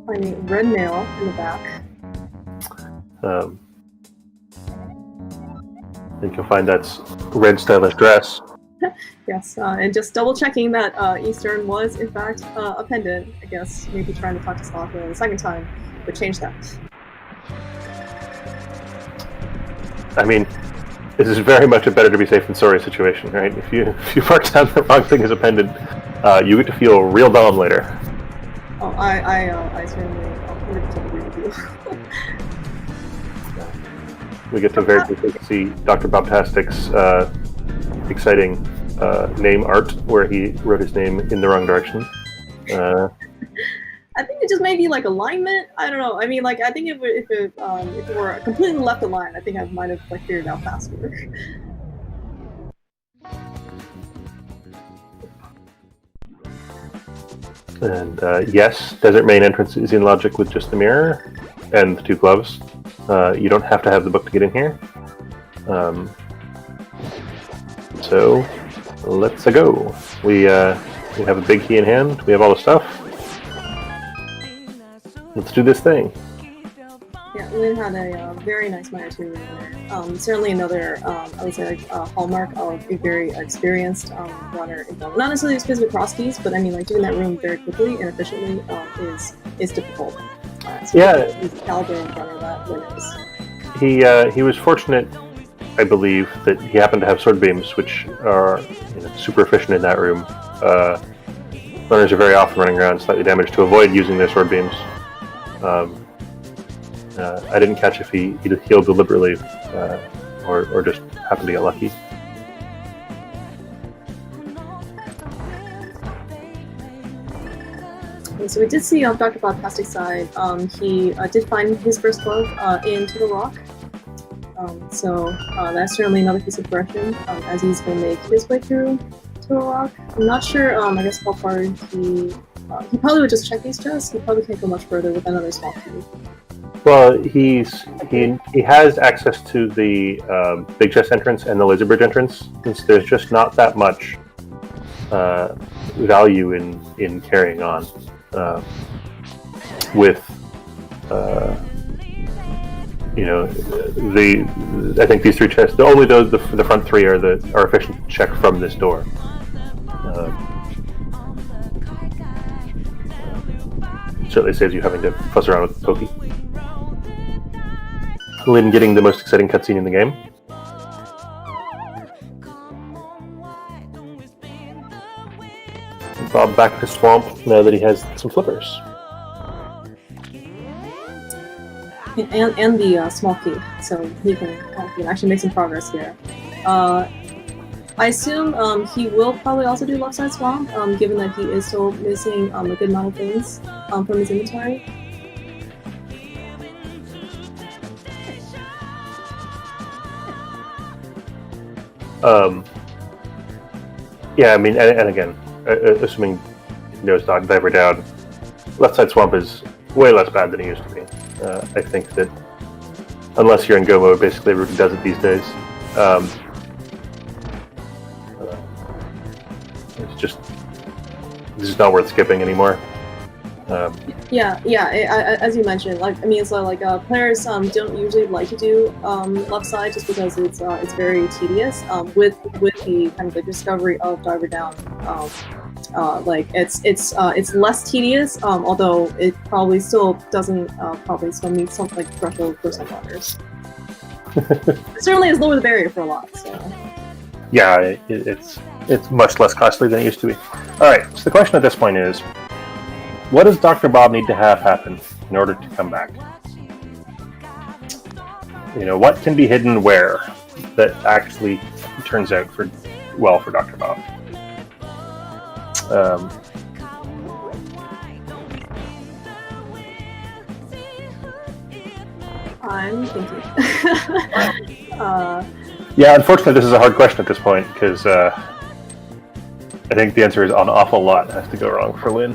Finding red nail in the back. I think you'll find that's red stylish dress. Yes, and just double checking that Eastern was in fact a pendant. I guess maybe trying to talk to Slothville the second time would change that. I mean, this is very much a better to be safe than sorry situation, right? If you mark down the wrong thing as a pendant, you get to feel real dumb later. Oh, I certainly 100% agree with you. We get to very quickly see Dr. Bobtastic's exciting name art, where he wrote his name in the wrong direction. I think it just may be like alignment. I don't know. I mean, like I think if it were completely left aligned, I think I might have like figured it out faster. And yes, Desert Main entrance is in logic with just the mirror and the two gloves. You don't have to have the book to get in here. So let's go. We have a big key in hand. We have all the stuff. Let's do this thing. Yeah, Lynn had a very nice minor too. Certainly another, I would say, like, hallmark of a very experienced runner. Not necessarily specific cross keys, but I mean, like doing that room very quickly and efficiently is difficult. So Yeah, he's the caliber of runner that Lynn is. he was fortunate, I believe, that he happened to have sword beams, which are super efficient in that room. Runners are very often running around slightly damaged to avoid using their sword beams. I didn't catch if he healed deliberately or just happened to get lucky. Okay, so we did see on Dr. Bobtastic's side, he did find his first glove in To the Rock. So that's certainly another piece of progression as he's going to make his way through To the Rock. I'm not sure, I guess, how far he probably would just check these chests. He probably can't go much further with another small key. Well, he has access to the big chest entrance and the laser bridge entrance, since there's just not that much value in carrying on with I think these three chests. Only the front three are efficient to check from this door. Certainly saves you having to fuss around with the pokey. Lynn getting the most exciting cutscene in the game. Bob back to Swamp now that he has some flippers. And the small key, so he can actually make some progress here. I assume he will probably also do left side swamp, given that he is still missing a good amount of things from his inventory. Yeah, I mean, and again, assuming he knows Dog Diver down, left side swamp is way less bad than it used to be. I think that unless you're in go mode, basically everybody does it these days. It's just not worth skipping anymore. As you mentioned, players don't usually like to do left side just because it's very tedious. With the kind of the discovery of Diver Down, it's less tedious, although it probably still doesn't meet something like threshold for some runners. It certainly has lowered the barrier for a lot. So. Yeah, it's much less costly than it used to be. All right, so the question at this point is, what does Dr. Bob need to have happen in order to come back? what can be hidden where that actually turns out for Dr. Bob. I'm thinking. Yeah, unfortunately, this is a hard question at this point because I think the answer is an awful lot has to go wrong for Lynn.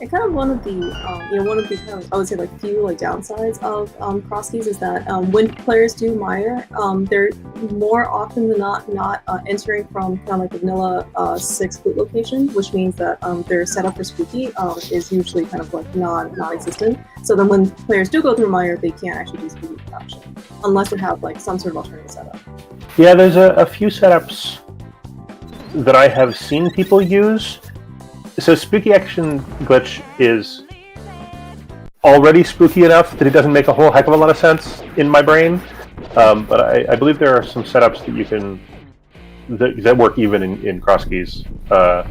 And kind of one of the kind of, I would say like few like downsides of cross keys is that when players do mire, they're more often than not entering from kind of like the vanilla 6 flute location, which means that their setup for spooky is usually kind of like non-existent. So then when players do go through mire, they can't actually do spooky option unless they have like some sort of alternative setup. Yeah, there's a few setups that I have seen people use. So spooky action glitch is already spooky enough that it doesn't make a whole heck of a lot of sense in my brain. But I believe there are some setups that you can that work even in cross keys. But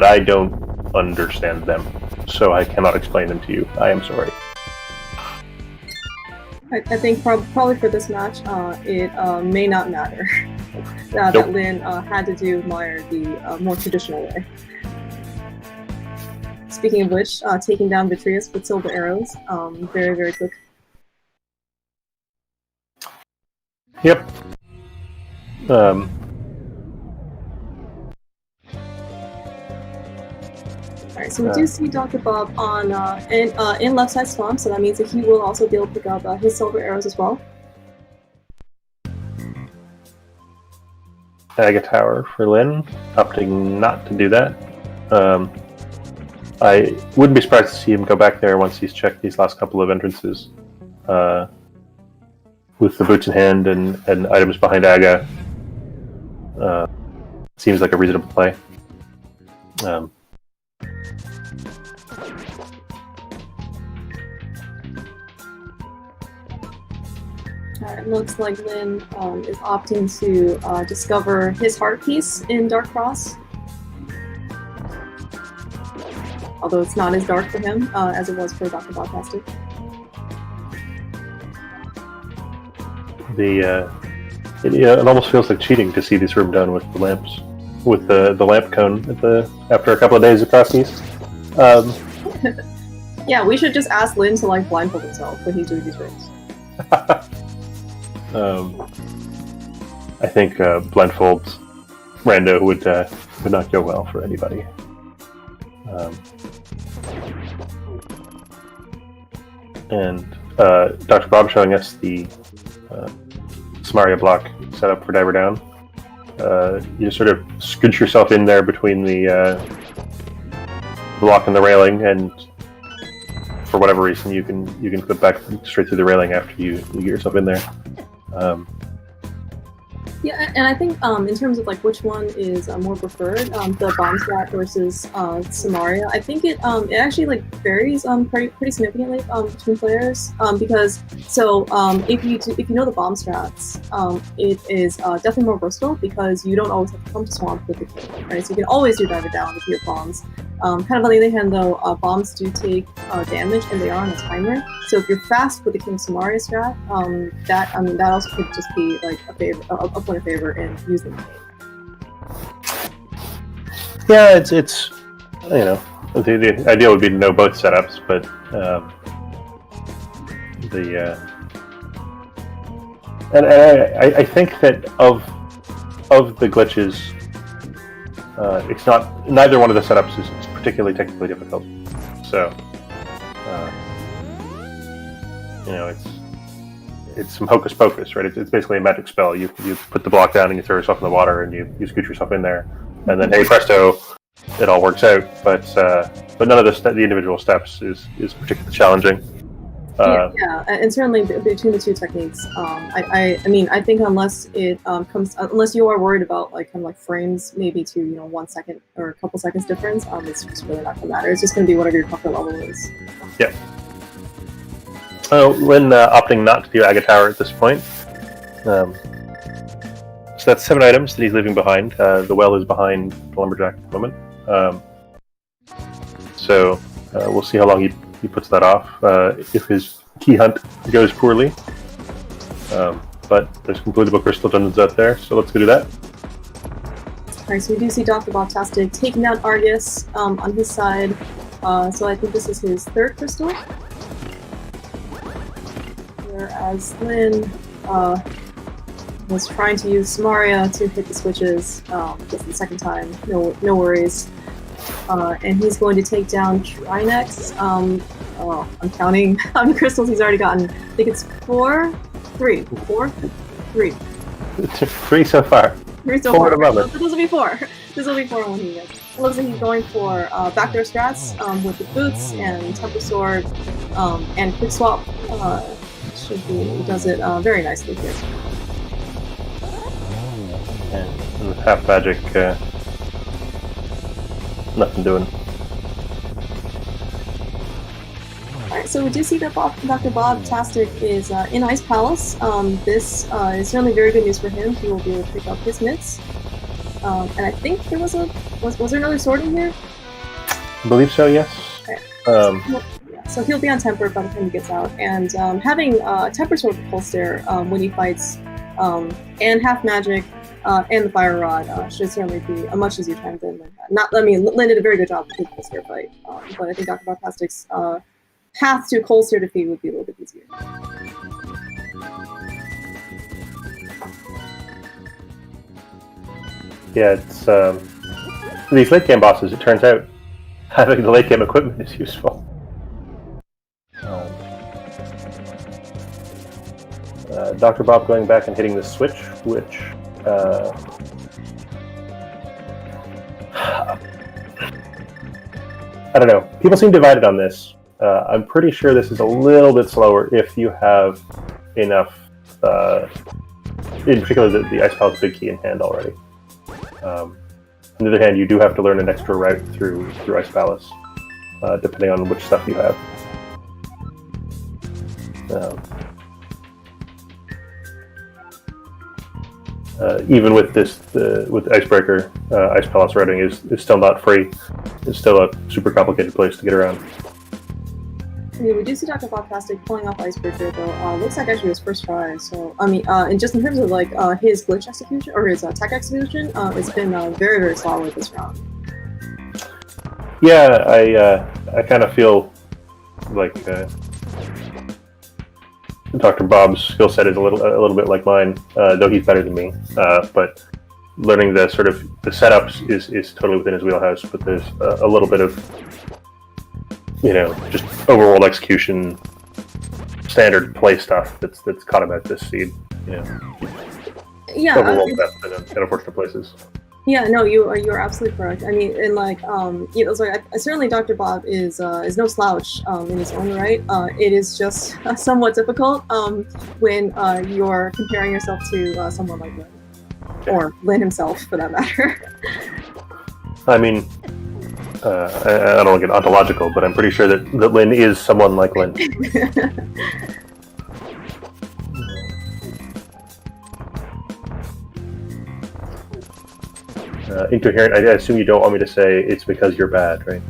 I don't understand them, so I cannot explain them to you. I am sorry. I think probably for this match, it may not matter that Lynn had to do mire the more traditional way. Speaking of which, taking down Vitreous with silver arrows, very, very quick. Yep. Alright, so we do see Dr. Bob on in left side swamp, so that means that he will also be able to pick up his silver arrows as well. Aga Tower for Lynn, opting not to do that. I wouldn't be surprised to see him go back there once he's checked these last couple of entrances. With the boots in hand and items behind Aga. Seems like a reasonable play. It looks like Lynn is opting to discover his heart piece in Dark Cross. Although it's not as dark for him as it was for DoctorBobtastic. It almost feels like cheating to see this room done with the lamps, with the lamp cone after a couple of days of cross keys. Yeah, we should just ask Lynn to like blindfold himself when he's doing these rooms. I think blindfold rando would not go well for anybody. And Dr. Bob showing us the Samaria block setup for Diver Down. You just sort of scooch yourself in there between the block and the railing, and for whatever reason you can clip back straight through the railing after you get yourself in there. Yeah, and I think in terms of like which one is more preferred, the bomb strat versus Samaria, I think it actually like varies pretty significantly between players because if you know the bomb strats, it is definitely more versatile because you don't always have to come to swamp with the king, right? So you can always do Diver Down with your bombs. Kind of on the other hand though, bombs do take damage and they are on a timer. So if you're fast with the King Samaria strat, that also could just be like a point of favor in using the game. Yeah, it's the ideal would be to know both setups, but I think that of the glitches, it's not, neither one of the setups is particularly technically difficult. So it's some hocus pocus, right? It's basically a magic spell. You put the block down and you throw yourself in the water and you scoot yourself in there, and then hey presto, it all works out. But none of the individual steps is particularly challenging. Yeah, and certainly between the two techniques, I think unless it unless you are worried about like kind of like frames, maybe to 1 second or a couple seconds difference, it's just really not gonna matter. It's just gonna be whatever your comfort level is. Yeah. Oh, Lynn opting not to do Aga Tower at this point. that's 7 items that he's leaving behind. The well is behind the lumberjack at the moment. So we'll see how long he puts that off. If his key hunt goes poorly. But there's completable crystal dungeons out there, so let's go do that. Alright, so we do see DoctorBobtastic taking down Argus on his side. So I think this is his 3rd crystal. Whereas Lin was trying to use Samaria to hit the switches just the 2nd time. No worries. And he's going to take down Trinex. I'm counting how many crystals he's already gotten. I think it's 4? 3. 4? 3. 3 so far. 3 so 4 far. at the moment. So this will be 4. This will be 4 when he gets. It looks like he's going for backdoor strats with the boots and temper sword and quick swap. Should be. He does it very nicely here. And with half magic, nothing doing. Alright, so we do see that DoctorBobtastic is in Ice Palace. This is certainly very good news for him. He will be able to pick up his mitts. And I think there was there another sword in here? I believe so, yes. Okay. Yeah, so he'll be on temper by the time he gets out. And having a temper sword with full stare when he fights, and half magic, and the fire rod should certainly be a much easier time than Lin had. Lin did a very good job with the full stare fight, but I think DoctorBobtastic's path to cold stare defeat would be a little bit easier. Yeah, it's these late game bosses. It turns out having the late game equipment is useful. Dr. Bob going back and hitting the switch, which I don't know. People seem divided on this. I'm pretty sure this is a little bit slower if you have enough, in particular the Ice Palace Big Key in hand already. On the other hand, you do have to learn an extra route through Ice Palace, depending on which stuff you have. Even with this, with Icebreaker, Ice Palace routing is still not free. It's still a super complicated place to get around. Yeah, we do see DoctorBobtastic pulling off Icebreaker though. Looks like actually his first try. So I mean, and just in terms of like his glitch execution or his tech execution, it's been very very solid this round. Yeah, I kind of feel like Dr. Bob's skill set is a little bit like mine, though he's better than me. But learning the sort of the setups is totally within his wheelhouse. But there's a little bit of, you know, just overworld execution, standard play stuff that's caught him at this seed. You know, Yeah, overworld depth in unfortunate places. yeah, no, you're absolutely correct. I mean, and like, you know, so certainly Dr. Bob is no slouch in his own right. It is just somewhat difficult when you're comparing yourself to someone like Lin, or Lin himself, for that matter. I mean, I don't want to get ontological, but I'm pretty sure that Lin is someone like Lin. Incoherent, I assume you don't want me to say it's because you're bad, right?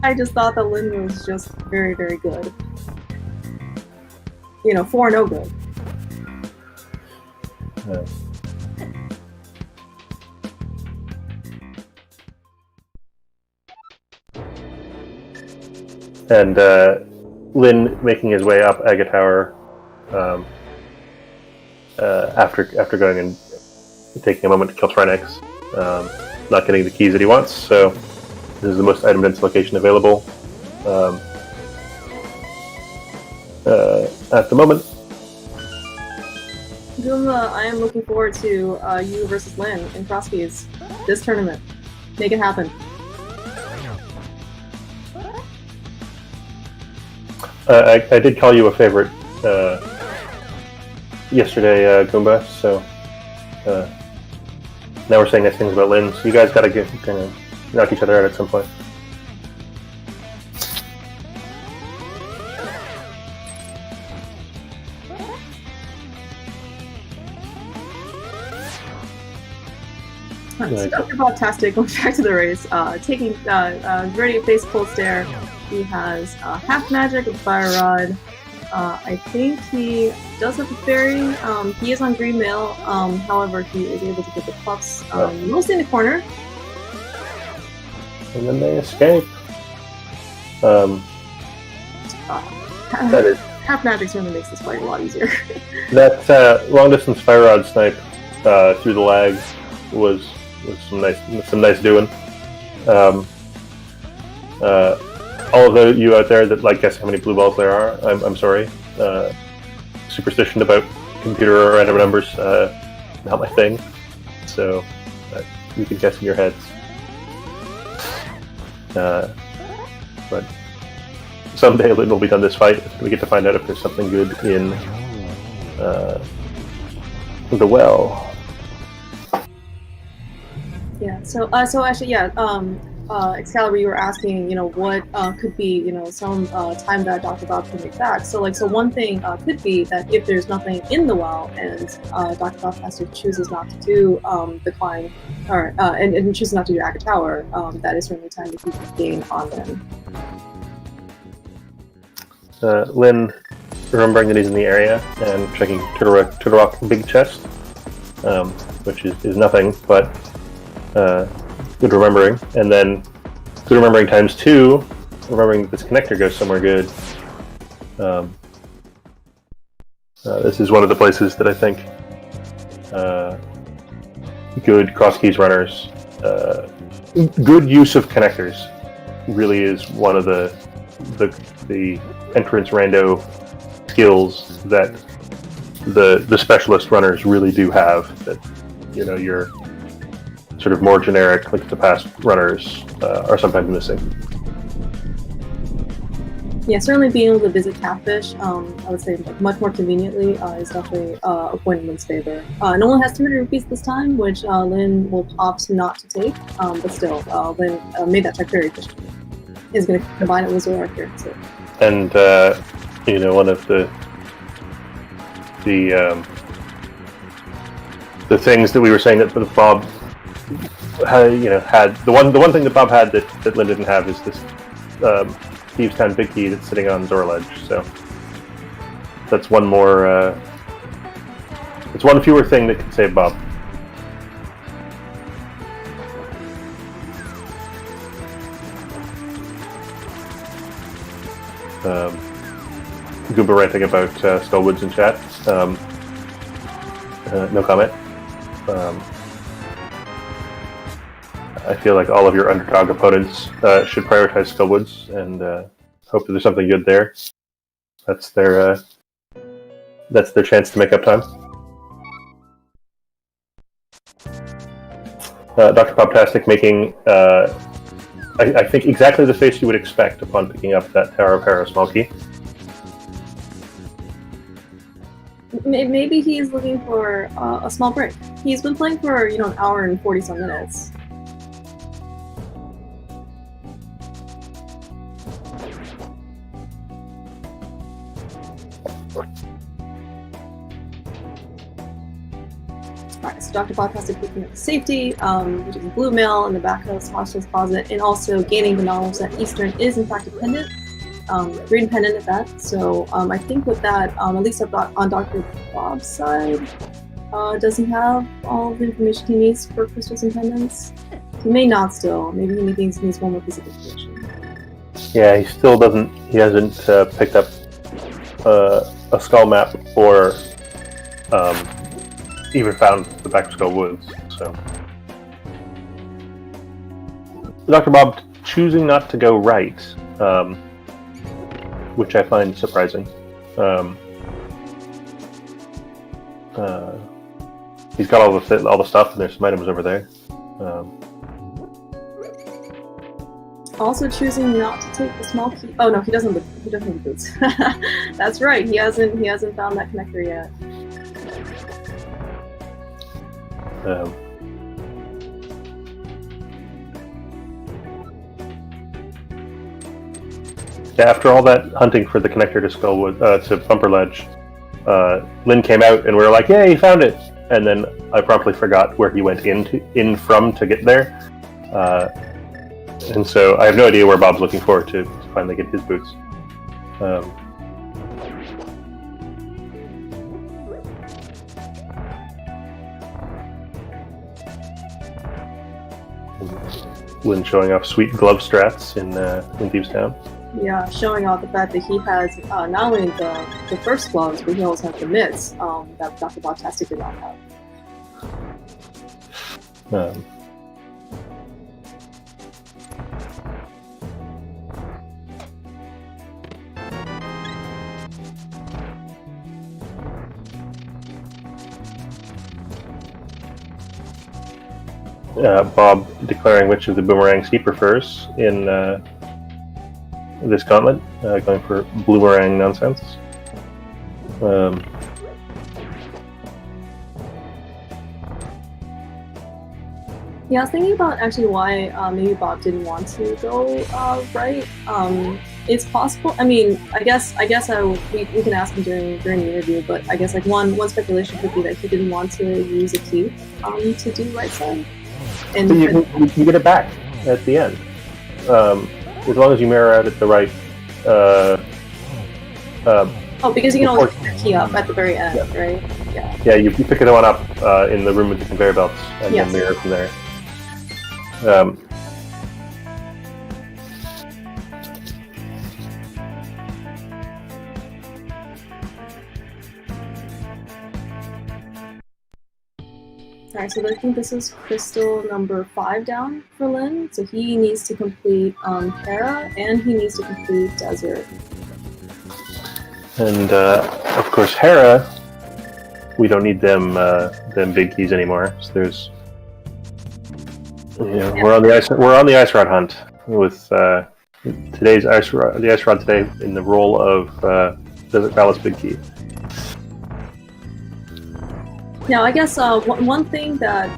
I just thought that Lin was just very, very good. You know, 4-0 good. And Lin making his way up Aga Tower after going and taking a moment to kill Trinex, not getting the keys that he wants, so this is the most item dense location available at the moment. Zuma, I am looking forward to you versus Lin in Crosskeys this tournament. Make it happen. I did call you a favorite yesterday, Goomba, so now we're saying nice things about Lin, so you guys gotta kind of knock each other out at some point. So DoctorBobtastic going back to the race, taking ready to face cold stare. He has half magic with fire rod. I think he does have a fairy. He is on green mail. However, he is able to get the puffs mostly in the corner. And then they escape. That is Half magic certainly makes this fight a lot easier. that long distance fire rod snipe through the lag was some nice doing. All of you out there that like guess how many blue balls there are, I'm sorry. Superstition about computer or random numbers, not my thing. So you can guess in your heads. But someday Lynn will be done this fight. We get to find out if there's something good in the well. Yeah. So actually, yeah. Excalibur, you were asking, what could be, some time that Dr. Bob can make back. So one thing could be that if there's nothing in the well and Dr. Bob chooses not to do the climb, or and chooses not to do Aga Tower, that is certainly time that he can gain on them. Lynn, remembering that he's in the area and checking Turtle Rock big chest, which is nothing, but good remembering. And then good remembering times 2, remembering that this connector goes somewhere good. This is one of the places that I think good cross keys runners, good use of connectors really is one of the entrance rando skills that the specialist runners really do have, that your sort of more generic like the past runners are sometimes missing. Yeah, certainly being able to visit Catfish, I would say much more conveniently, is definitely a point in Lynn's favor. No one has 200 rupees this time, which Lynn will opt not to take, but still, Lynn made that check very efficiently. He's going to combine it with Zorak here, too. And one of the things that we were saying that Bob had the one thing that Bob had that Lynn didn't have is this Thieves Town Big Key that's sitting on Zora Ledge. So that's one more. It's one fewer thing that can save Bob. Goomba ranting about Skullwoods in chat. No comment. I feel like all of your underdog opponents should prioritize Skullwoods and hope that there's something good there. That's their chance to make up time. DoctorBobtastic making I think exactly the face you would expect upon picking up that Tower of Hera small key. Maybe he's looking for a small break. He's been playing for an hour and 40-some minutes. Alright, so DoctorBobtastic picking up safety, which is blue mail in the back of Hostel's closet, and also gaining the knowledge that Eastern is in fact a pendant. Green pendant at that. So I think with that, at least on Dr. Bob's side, does he have all the information he needs for crystals and pendants? He may not still. Maybe he needs one more piece of information. Yeah, he still doesn't. He hasn't picked up a skull map or even found the Back of Skull Woods. So Dr. Bob choosing not to go right. Which I find surprising. He's got all the stuff, and there's some items over there. Also choosing not to take the small key. Oh no, he doesn't have the boots. That's right. He hasn't found that connector yet. Yeah, after all that hunting for the connector to Skullwood, to Bumper Ledge, Lynn came out and we were like, "Yay, he found it!" And then I promptly forgot where he went in from to get there. And so I have no idea where Bob's looking for to finally get his boots. Lynn showing off sweet glove strats in Thieves Town. Yeah, showing off the fact that he has not only the first gloves, but he also has the mitts that DoctorBobtastic did not have. Bob declaring which of the boomerangs he prefers in this gauntlet, going for bloomerang nonsense. Yeah, I was thinking about actually why maybe Bob didn't want to go right. It's possible. I mean, I guess we can ask him during the interview, but I guess like one speculation could be that he didn't want to use a key to do right side. And so you get it back at the end, as long as you mirror out at the right. Because you can always pick the key up at the very end, yeah. Right? Yeah. Yeah, you pick the one up in the room with the conveyor belts, and then mirror from there. Alright, so I think this is crystal number 5 down for Lynn. So he needs to complete Hera, and he needs to complete Desert. And of course, Hera, we don't need them big keys anymore. So there's, we're on the ice rod hunt with today's the ice rod today in the role of Desert Palace big key. Now, I guess one thing that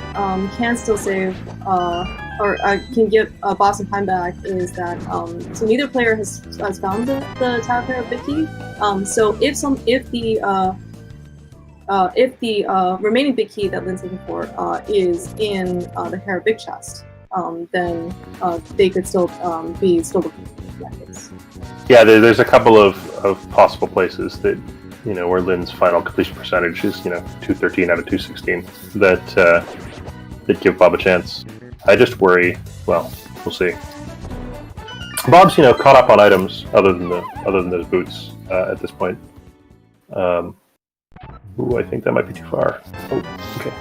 can still save or can give Bob some time back is that so neither player has found the Tower Pair of big key. So if the remaining big key that Lynn's looking for is in the Hera big chest, then they could still be the methods. Yeah, there's a couple of possible places that where Lynn's final completion percentage is 213 out of 216 that give Bob a chance. I just worry. Well, we'll see. Bob's caught up on items other than those boots at this point. Ooh, I think that might be too far. Oh, okay.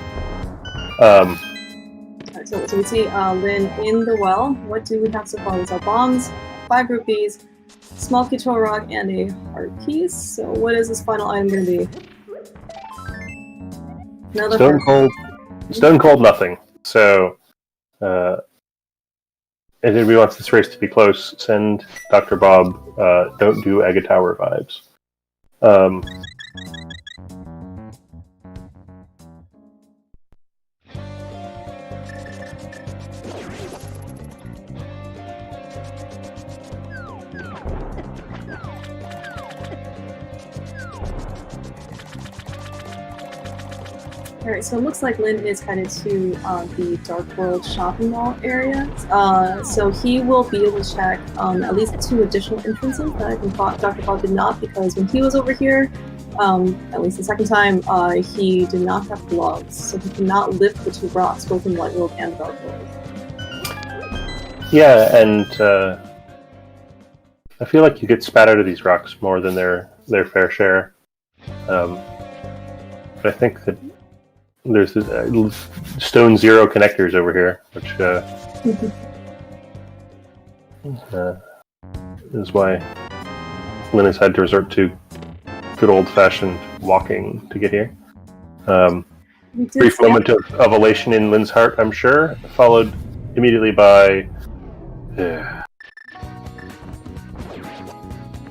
Alright, so we see Lynn in the well. What do we have so far? We saw bombs, 5 rupees, small control rock, and a heart piece. So what is this final item going to be? Another Stone cold nothing. So if anybody wants this race to be close, send Dr. Bob. Don't do Agatha revives. Alright, so it looks like Lynn is headed to the Dark World shopping mall area. So he will be able to check at least 2 additional entrances that I think Dr. Bob did not, because when he was over here, at least the second time, he did not have gloves, so he cannot lift the 2 rocks, both in Light World and Dark World. Yeah, and I feel like you get spat out of these rocks more than their fair share. But I think that there's this, stone 0 connectors over here, which is why Lynn has had to resort to good old-fashioned walking to get here. Brief moment of elation in Lynn's heart, I'm sure, followed immediately by...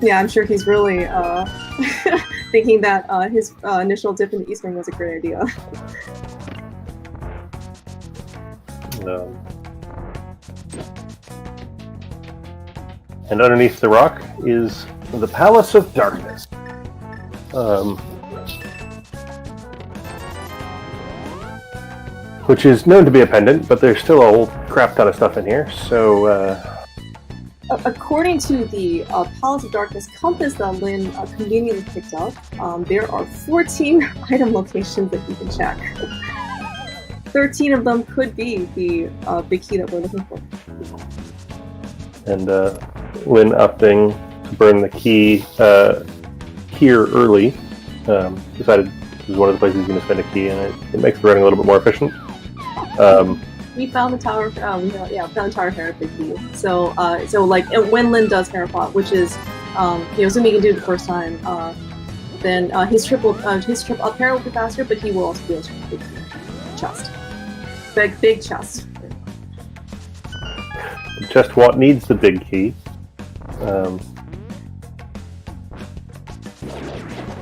Yeah, I'm sure he's really thinking that his initial dip into Eastern was a great idea. And underneath the rock is the Palace of Darkness. which is known to be a pendant, but there's still a whole crap ton of stuff in here. So, according to the Palace of Darkness compass that Lynn conveniently picked up, there are 14 item locations that you can check. 13 of them could be the big key that we're looking for. And Lynn opting to burn the key here early, decided this is one of the places he's going to spend a key, and it makes the running a little bit more efficient. We found the tower. Found the tower of Hera big key. So like when Lynn does Hera plot, which is assuming he can do it the first time, then his trip up Hera will be faster, but he will also be able to big key chest. Big chest. Just what needs the big key.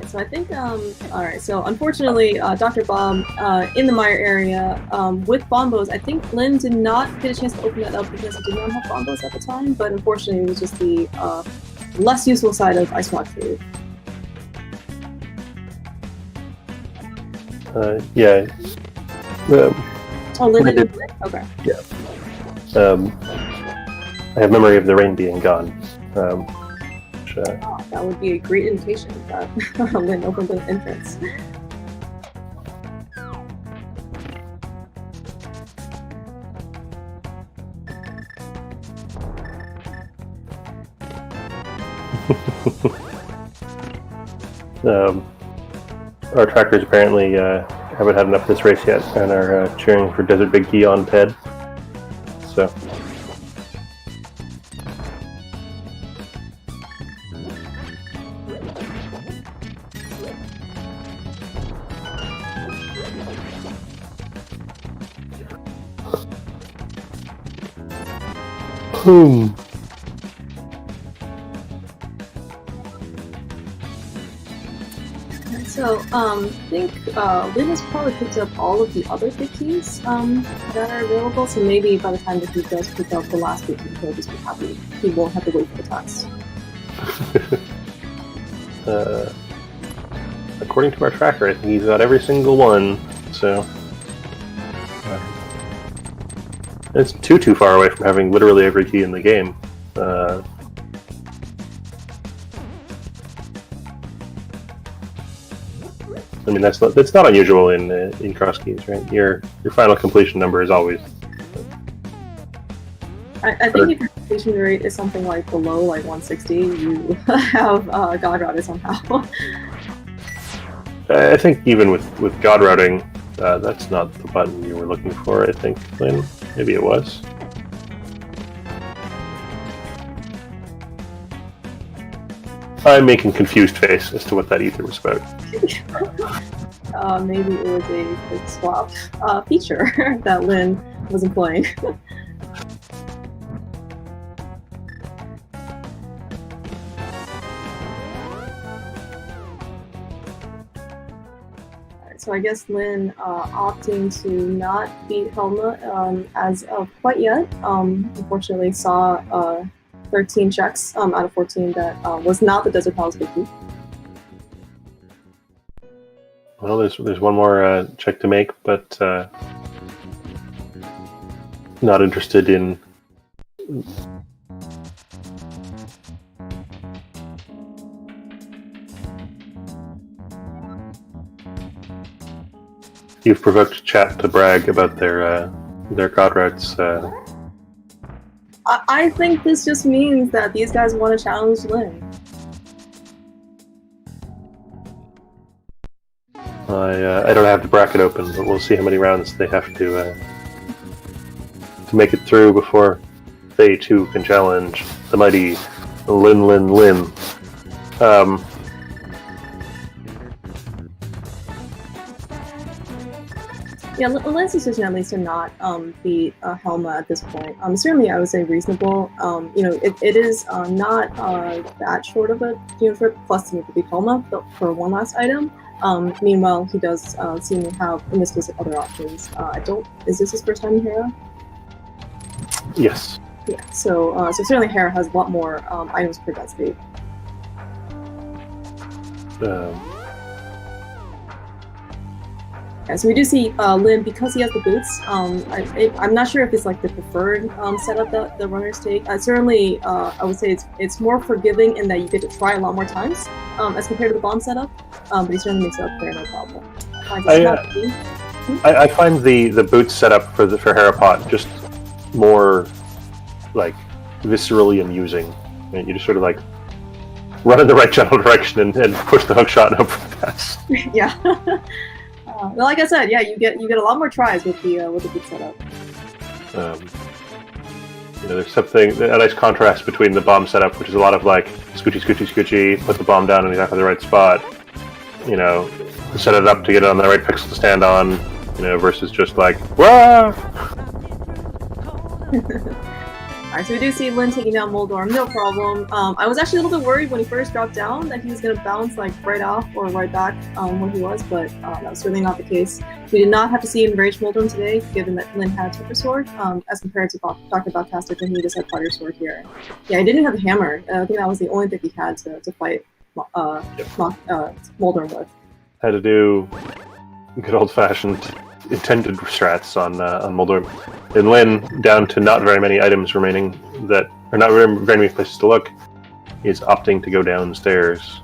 So I think, alright, so unfortunately, Dr. Bob, in the Mire area, with bombos, I think Lynn did not get a chance to open that up because he did not have bombos at the time, but unfortunately it was just the less useful side of Ice Block 3. Yeah. Oh, Lynn did? Okay. Yeah. I have memory of the rain being gone. Which, that would be a great indication that Lynn opened the entrance. Our trackers apparently haven't had enough of this race yet and are cheering for Desert Big Key on Ped. So. Boom. So, I think Lynn has probably picked up all of the other big keys that are available, so maybe by the time that he does pick up the last big key, he'll just be happy. He won't have to wait for the test. According to our tracker, I think he's got every single one, so... it's too far away from having literally every key in the game. I mean, that's not unusual in cross keys, right? Your final completion number is always. I think if your completion rate is something like below like 160, you have God routed somehow. I think even with God routing, that's not the button you were looking for. I think, Lynn, maybe it was. I'm making confused face as to what that ether was about. Maybe it was a quick swap feature that Lynn was employing. So I guess Lynn opting to not beat Helma as of quite yet. Unfortunately saw 13 checks out of 14 that was not the Desert Palace big key. Well, there's one more check to make, but not interested in. You've provoked chat to brag about their god routes. I think this just means that these guys want to challenge Lynn. I don't have the bracket open, but we'll see how many rounds they have to make it through before they too can challenge the mighty Linlinlin. Yeah, Lynn's decision at least to not beat Helma at this point. Certainly, I would say reasonable. It is not that short of a trip. Plus, he needs to beat Helma for one last item. Meanwhile, he does seem to have, in this case, other options. Is this his first time in Hera? Yes. Yeah. So certainly, Hera has a lot more items per density. Yeah, so we do see Lin, because he has the boots. I'm not sure if it's like the preferred setup that the runners take. Certainly, I would say it's more forgiving in that you get to try a lot more times as compared to the bomb setup. But he certainly makes it up there, no problem. I find the boots setup for Harapot just more like viscerally amusing. And you just sort of like run in the right general direction and push the hook shot and hope for the best. Yeah. Well, like I said, yeah, you get a lot more tries with the boot setup. There's a nice contrast between the bomb setup, which is a lot of like scoochy, scoochy, scoochy, put the bomb down in exactly the right spot. Set it up to get it on the right pixel to stand on. Versus just like wah. Alright, so we do see Lin taking down Moldorm, no problem. I was actually a little bit worried when he first dropped down that he was going to bounce like right off or right back where he was, but that was certainly not the case. We did not have to see Enraged Moldorm today, given that Lin had Temper Sword, as compared to DoctorBobtastic when he just had Fighter Sword here. Yeah, he didn't have a hammer. I think that was the only thing he had to fight Moldorm with. Had to do good old-fashioned intended strats on Moldorm. And Lin, down to not very many items remaining or not very many places to look, is opting to go downstairs.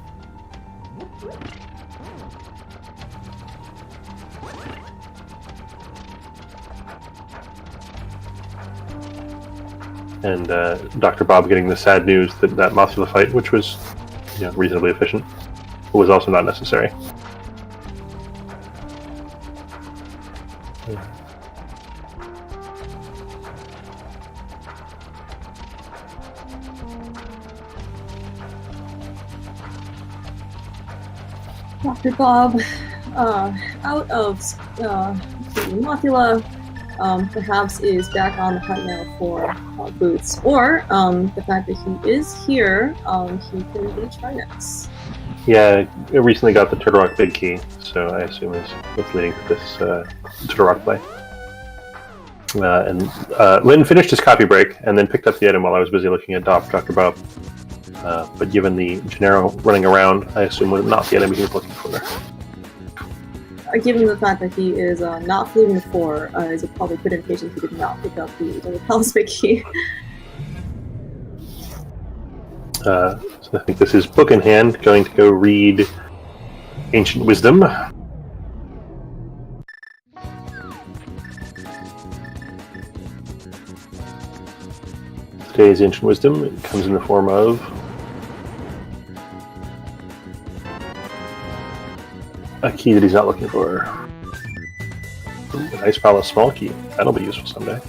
And Dr. Bob getting the sad news that Mothula fight, which was reasonably efficient, was also not necessary. Dr. Bob, out of Mothula, perhaps is back on the hunt now for boots, or the fact that he is here, he can be Trinex. Yeah, it recently got the Turtle Rock Big Key, so I assume it's leading to this Turtle Rock play. And Lin finished his copy break and then picked up the item while I was busy looking at Dr. Bob. But given the Gennaro running around, I assume was not the enemy he was looking for. Given the fact that he is not fleeing the 4, is a probably good indication he did not pick up the Palace Big Key. So I think this is book in hand, going to go read Ancient Wisdom. Today's Ancient Wisdom comes in the form of a key that he's not looking for. Ooh, a nice pile of small key. That'll be useful someday.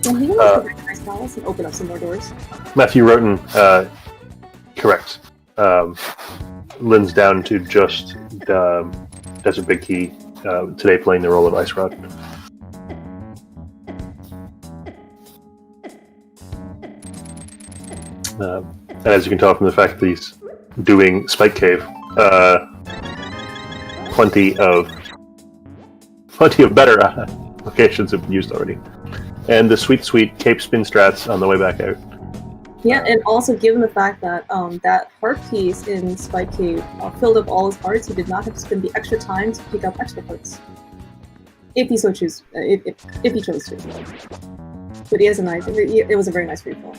Well, he wants to nice palace and open up some more doors. Matthew Roten, correct. Lin's down to just Desert Big Key, today playing the role of Ice Rod. And as you can tell from the fact that he's doing Spike Cave, plenty of better locations have been used already. And the sweet Cape Spin strats on the way back out. Yeah, and also given the fact that that heart piece in Spike Cave filled up all his hearts, he did not have to spend the extra time to pick up extra hearts. If he so choose, if he chose to. But he has a nice, it was a very nice refill.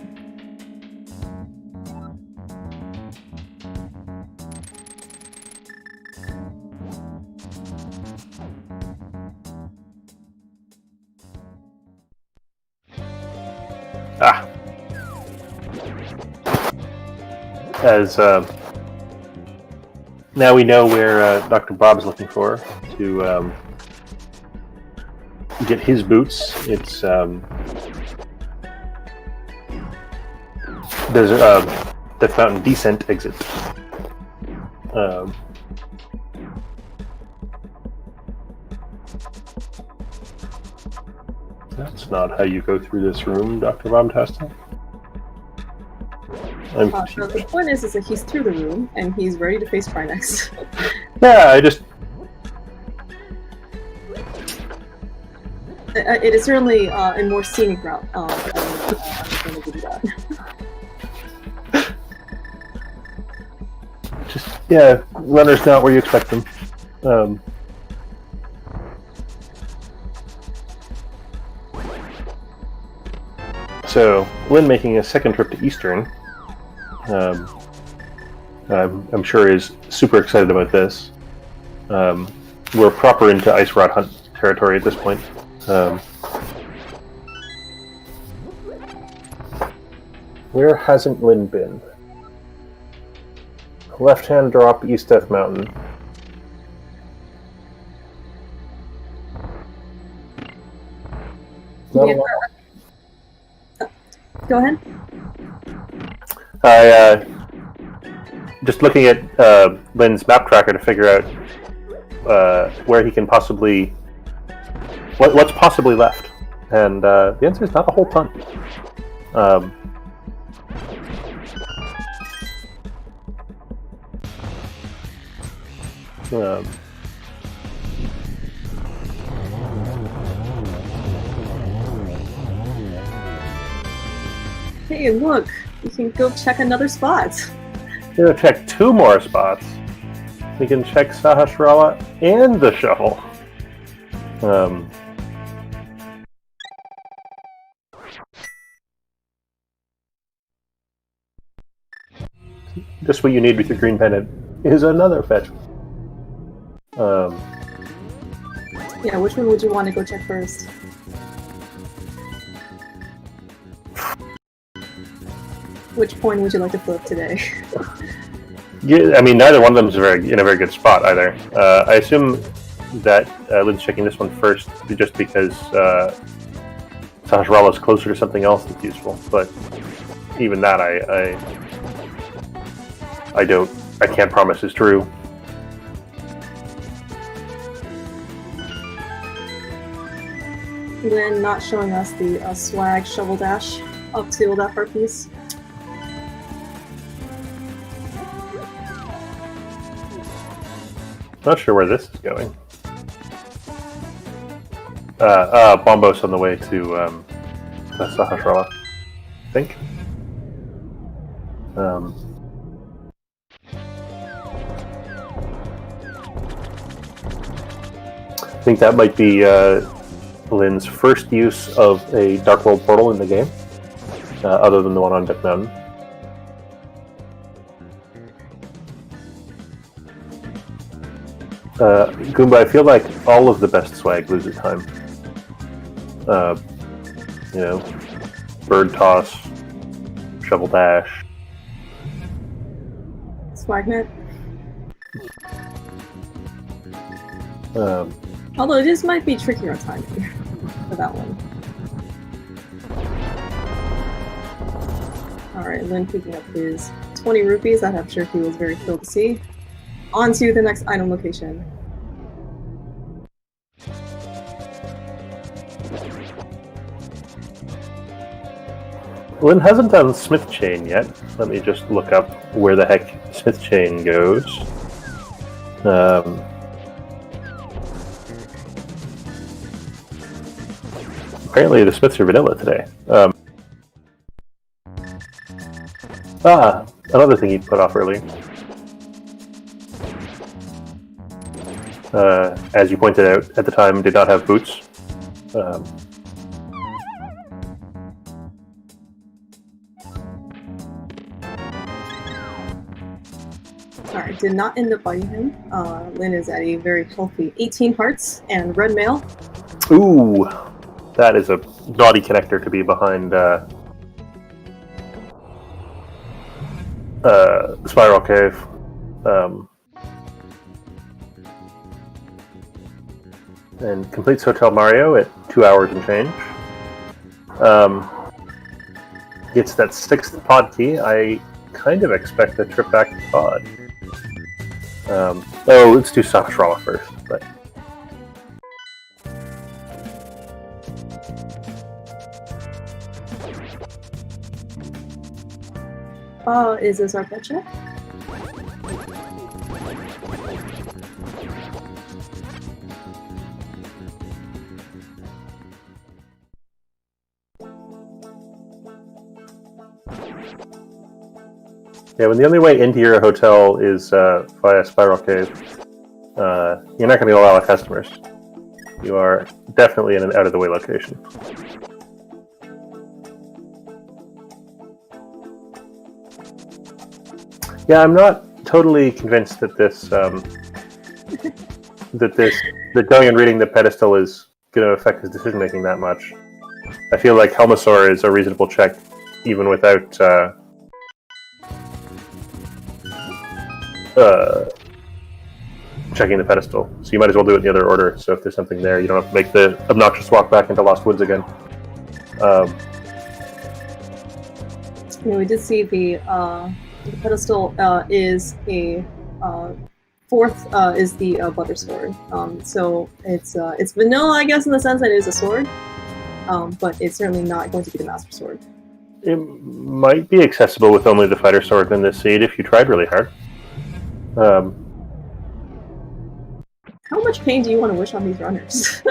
As now we know where Dr. Bob is looking for to get his boots. It's there's the Fountain Descent exit. That's not how you go through this room, Dr. Bobtastic. So the point is that he's through the room and he's ready to face Trinex. Yeah, I just. It is certainly a more scenic route. I'm going to give you that. Just, yeah, runners not where you expect them. So, Lynn making a second trip to Eastern, I'm sure is super excited about this. We're proper into Ice Rod Hunt territory at this point. Where hasn't Lynn been? Left-hand drop, East Death Mountain. Yeah. Go ahead. I just looking at Lynn's map tracker to figure out where he can possibly, what's possibly left, and the answer is not a whole ton. Hey, look! You can go check another spot. We're gonna check 2 more spots. We can check Sahasrara and the shovel. Just what you need with your green pendant is another fetch. Yeah, which one would you want to go check first? Which point would you like to flip today? Yeah, I mean, neither one of them is in a very good spot either. I assume that Lynn's checking this one first just because Sahasrara is closer to something else that's useful. But even that, I can't promise is true. Then not showing us the swag shovel dash up to that part piece. Not sure where this is going. Bombos on the way to Sahasrara, I think. I think that might be Lynn's first use of a Dark World portal in the game, other than the one on Death Mountain. Goomba, I feel like all of the best swag loses time. Bird toss, shovel dash. Swagnet. Although this might be trickier on timing for that one. Alright, Lynn picking up his 20 rupees that I'm sure he was very thrilled to see. On to the next item location. Lynn hasn't done Smith Chain yet. Let me just look up where the heck Smith Chain goes. Apparently the Smiths are vanilla today. Another thing he put off earlier. As you pointed out, at the time did not have boots. Alright, did not end up biting him. Lynn is at a very healthy 18 hearts and red mail. Ooh, that is a naughty connector to be behind Spiral Cave. And completes Hotel Mario at 2 hours and change. Gets that 6th pod key. I kind of expect a trip back to pod. Let's do Sahasrara first. But Is this our pet check? yeah, when the only way into your hotel is via Spiral Cave, you're not going to get a lot of customers. You are definitely in an out-of-the-way location. Yeah, I'm not totally convinced that that going and reading the pedestal is going to affect his decision-making that much. I feel like Helmasaur is a reasonable check, even without checking the pedestal. So you might as well do it in the other order. So if there's something there, you don't have to make the obnoxious walk back into Lost Woods again. We did see the pedestal is a fourth is the butter sword. So it's vanilla, I guess, in the sense that it is a sword, but it's certainly not going to be the master sword. It might be accessible with only the fighter sword and the seed if you tried really hard. How much pain do you want to wish on these runners?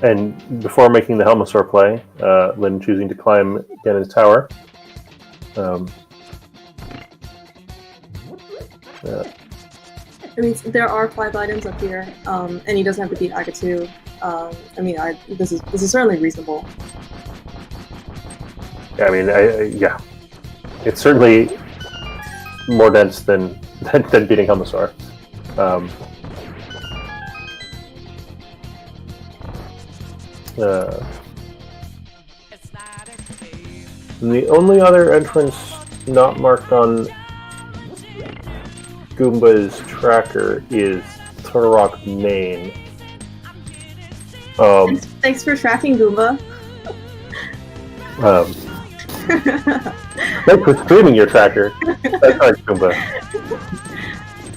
And before making the Helmasaur play, Lynn choosing to climb Ganon's tower. I mean, there are 5 items up here, and he doesn't have to beat Agatu. I mean, this is certainly reasonable. Yeah, I mean, yeah, it's certainly more dense than beating Helmasaur. The only other entrance not marked on Goomba's tracker is Turok Main. Thanks for tracking, Goomba. Thanks for streaming your tracker. That's right, Goomba.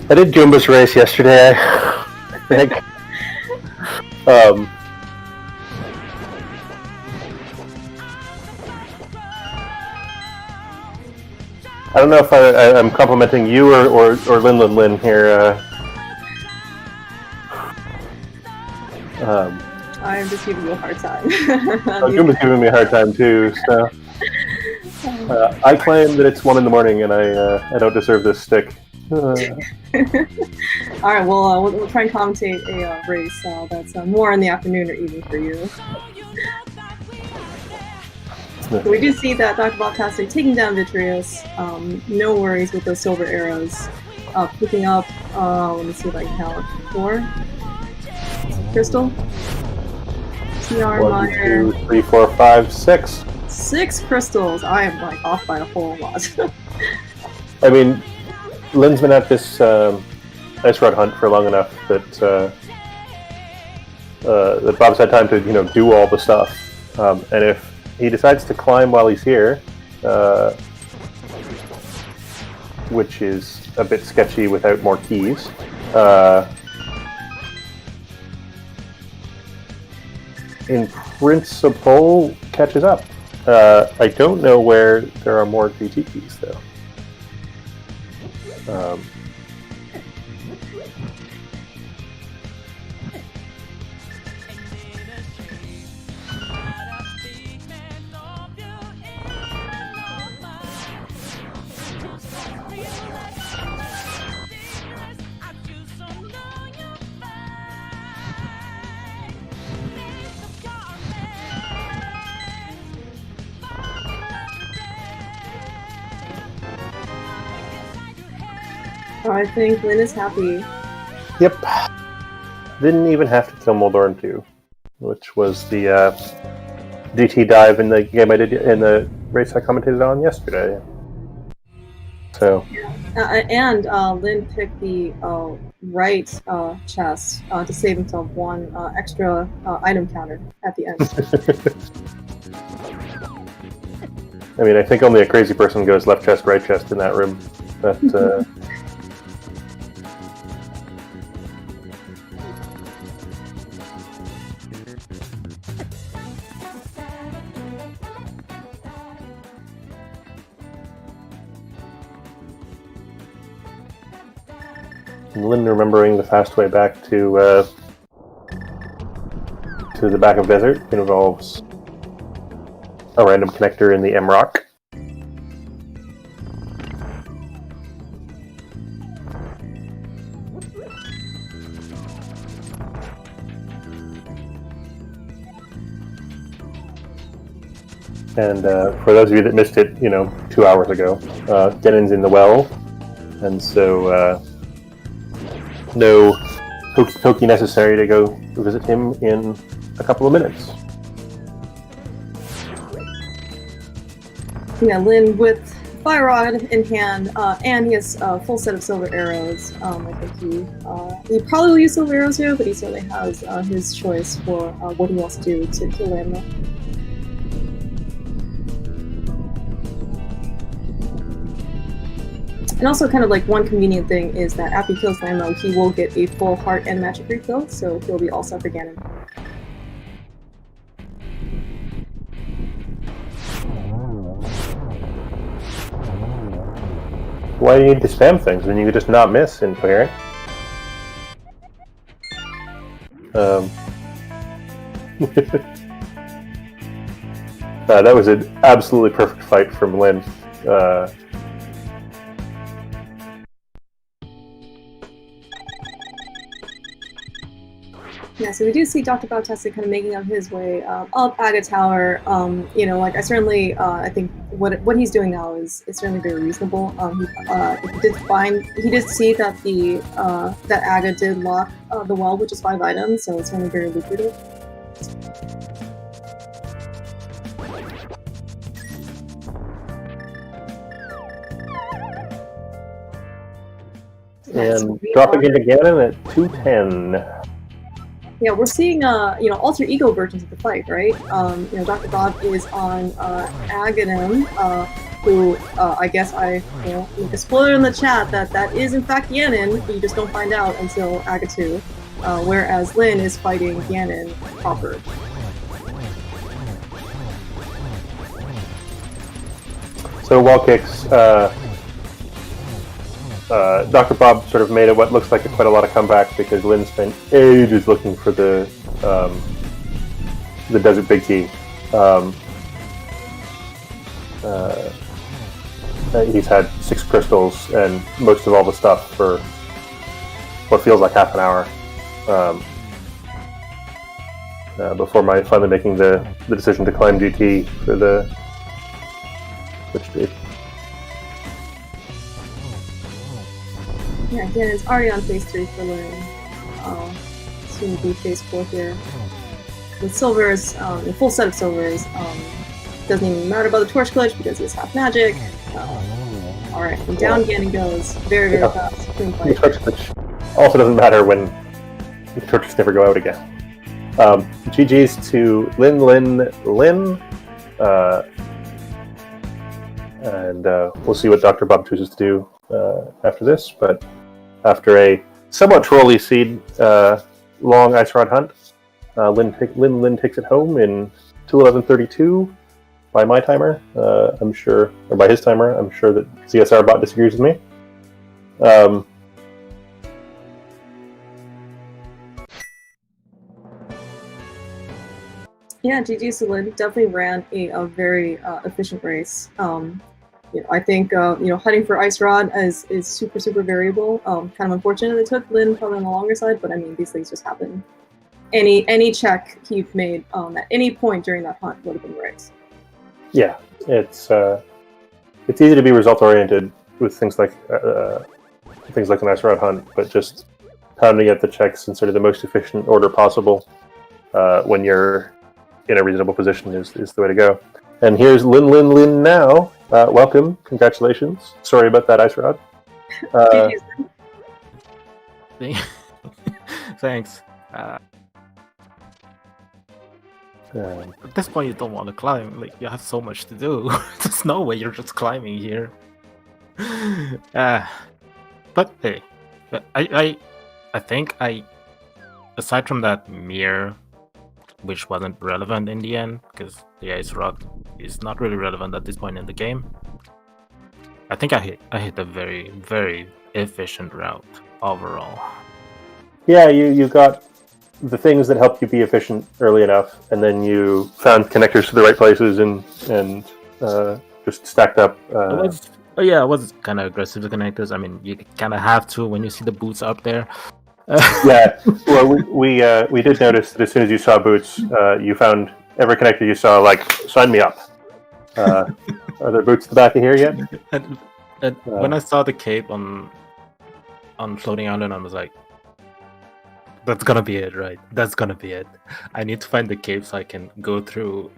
I did Goomba's race yesterday, I think. I don't know if I'm complimenting you or Linlinlin here. I'm just giving you a hard time. Goomba's giving me a hard time too, so... I claim that it's 1 in the morning and I don't deserve this stick. Alright, well, we'll try and commentate a race that's more in the afternoon or evening for you. So we do see that DoctorBobtastic taking down Vitreous. No worries with those silver arrows. Picking up, let me see if I can count. 4? Crystal? TR, 1, 2, 3, 4, 5, 6. 6 crystals! I am like off by a whole lot. I mean, Lynn's been at this ice rod hunt for long enough that that Bob's had time to do all the stuff. And if he decides to climb while he's here, which is a bit sketchy without more keys, in principle catches up. I don't know where there are more GT keys, though. I think Lynn is happy. Yep. Didn't even have to kill Moldorn 2, which was the DT dive in the game I did in the race I commentated on yesterday. So. And Lynn picked the right chest to save himself 1 extra item counter at the end. I mean, I think only a crazy person goes left chest, right chest in that room. But Lynn remembering the fast way back to the back of desert involves a random connector in the M-Rock. And for those of you that missed it, 2 hours ago, Genen's in the well, and so no hokey necessary to go visit him in a couple of minutes. Yeah, Lin with fire rod in hand, and he has a full set of silver arrows. I think he probably will use silver arrows here, but he certainly has his choice for what he wants to do to land them. And also, kind of like one convenient thing is that after he kills Lamo, he will get a full heart and magic refill, so he'll be all set for Ganon. Why do you need to spam things when you could just not miss in Coherent? That was an absolutely perfect fight from Lin. Yeah, so we do see DoctorBobtastic kind of making up his way up Aga Tower. I certainly, I think what he's doing now is certainly very reasonable. He did see that that Aga did lock the well, which is 5 items, so it's certainly very lucrative. And dropping into Ganon at 210. Yeah, we're seeing alter ego versions of the fight, right? Dr. Bob is on Aghanim, who I guess make a spoiler in the chat that is in fact Ganon, but you just don't find out until Aga 2. Whereas Lin is fighting Ganon proper. So wall kicks. Dr. Bob sort of made what looks like quite a lot of comeback because Lin spent ages looking for the Desert Big Key. He's had 6 crystals and most of all the stuff for what feels like half an hour before finally making the decision to climb GT for the Switch Street. Yeah, again, it's already on phase 3 for Lin. Soon to be phase 4 here. With silvers, a full set of silvers. Doesn't even matter about the torch glitch because it's half magic. Alright, and down Ganon goes. Very, very fast. Clean The fight. torch glitch also doesn't matter when the torches never go out again. GG's to Linlinlin. And we'll see what Dr. Bob chooses to do after this, but after a somewhat trolly seed long ice rod hunt, Lin takes it home in 2:11:32 by my timer. I'm sure, or by his timer. I'm sure that CSR bot disagrees with me. Yeah, GG Lin definitely ran a very efficient race. I think hunting for Ice Rod is super, super variable. Kind of unfortunate it took Lin probably on the longer side, but I mean, these things just happen. Any check he made at any point during that hunt would have been right. Yeah, it's easy to be result oriented with things like an ice rod hunt, but just how to get the checks in sort of the most efficient order possible when you're in a reasonable position is the way to go. And here's Linlinlin now. Welcome, congratulations. Sorry about that ice rod. Thanks. At this point, you don't want to climb. Like, you have so much to do. There's no way you're just climbing here. But hey, I think aside from that mirror, which wasn't relevant in the end, because the ice rod is not really relevant at this point in the game, I think I hit a very, very efficient route overall. Yeah, you got the things that helped you be efficient early enough, and then you found connectors to the right places and just stacked up. I was kind of aggressive with connectors. I mean, you kind of have to when you see the boots up there. Yeah, well, we did notice that as soon as you saw boots, you found every connector you saw, like, sign me up. Are there boots at the back of here yet? And when I saw the cape on floating island, I was like, that's gonna be it, right? That's gonna be it. I need to find the cave so I can go through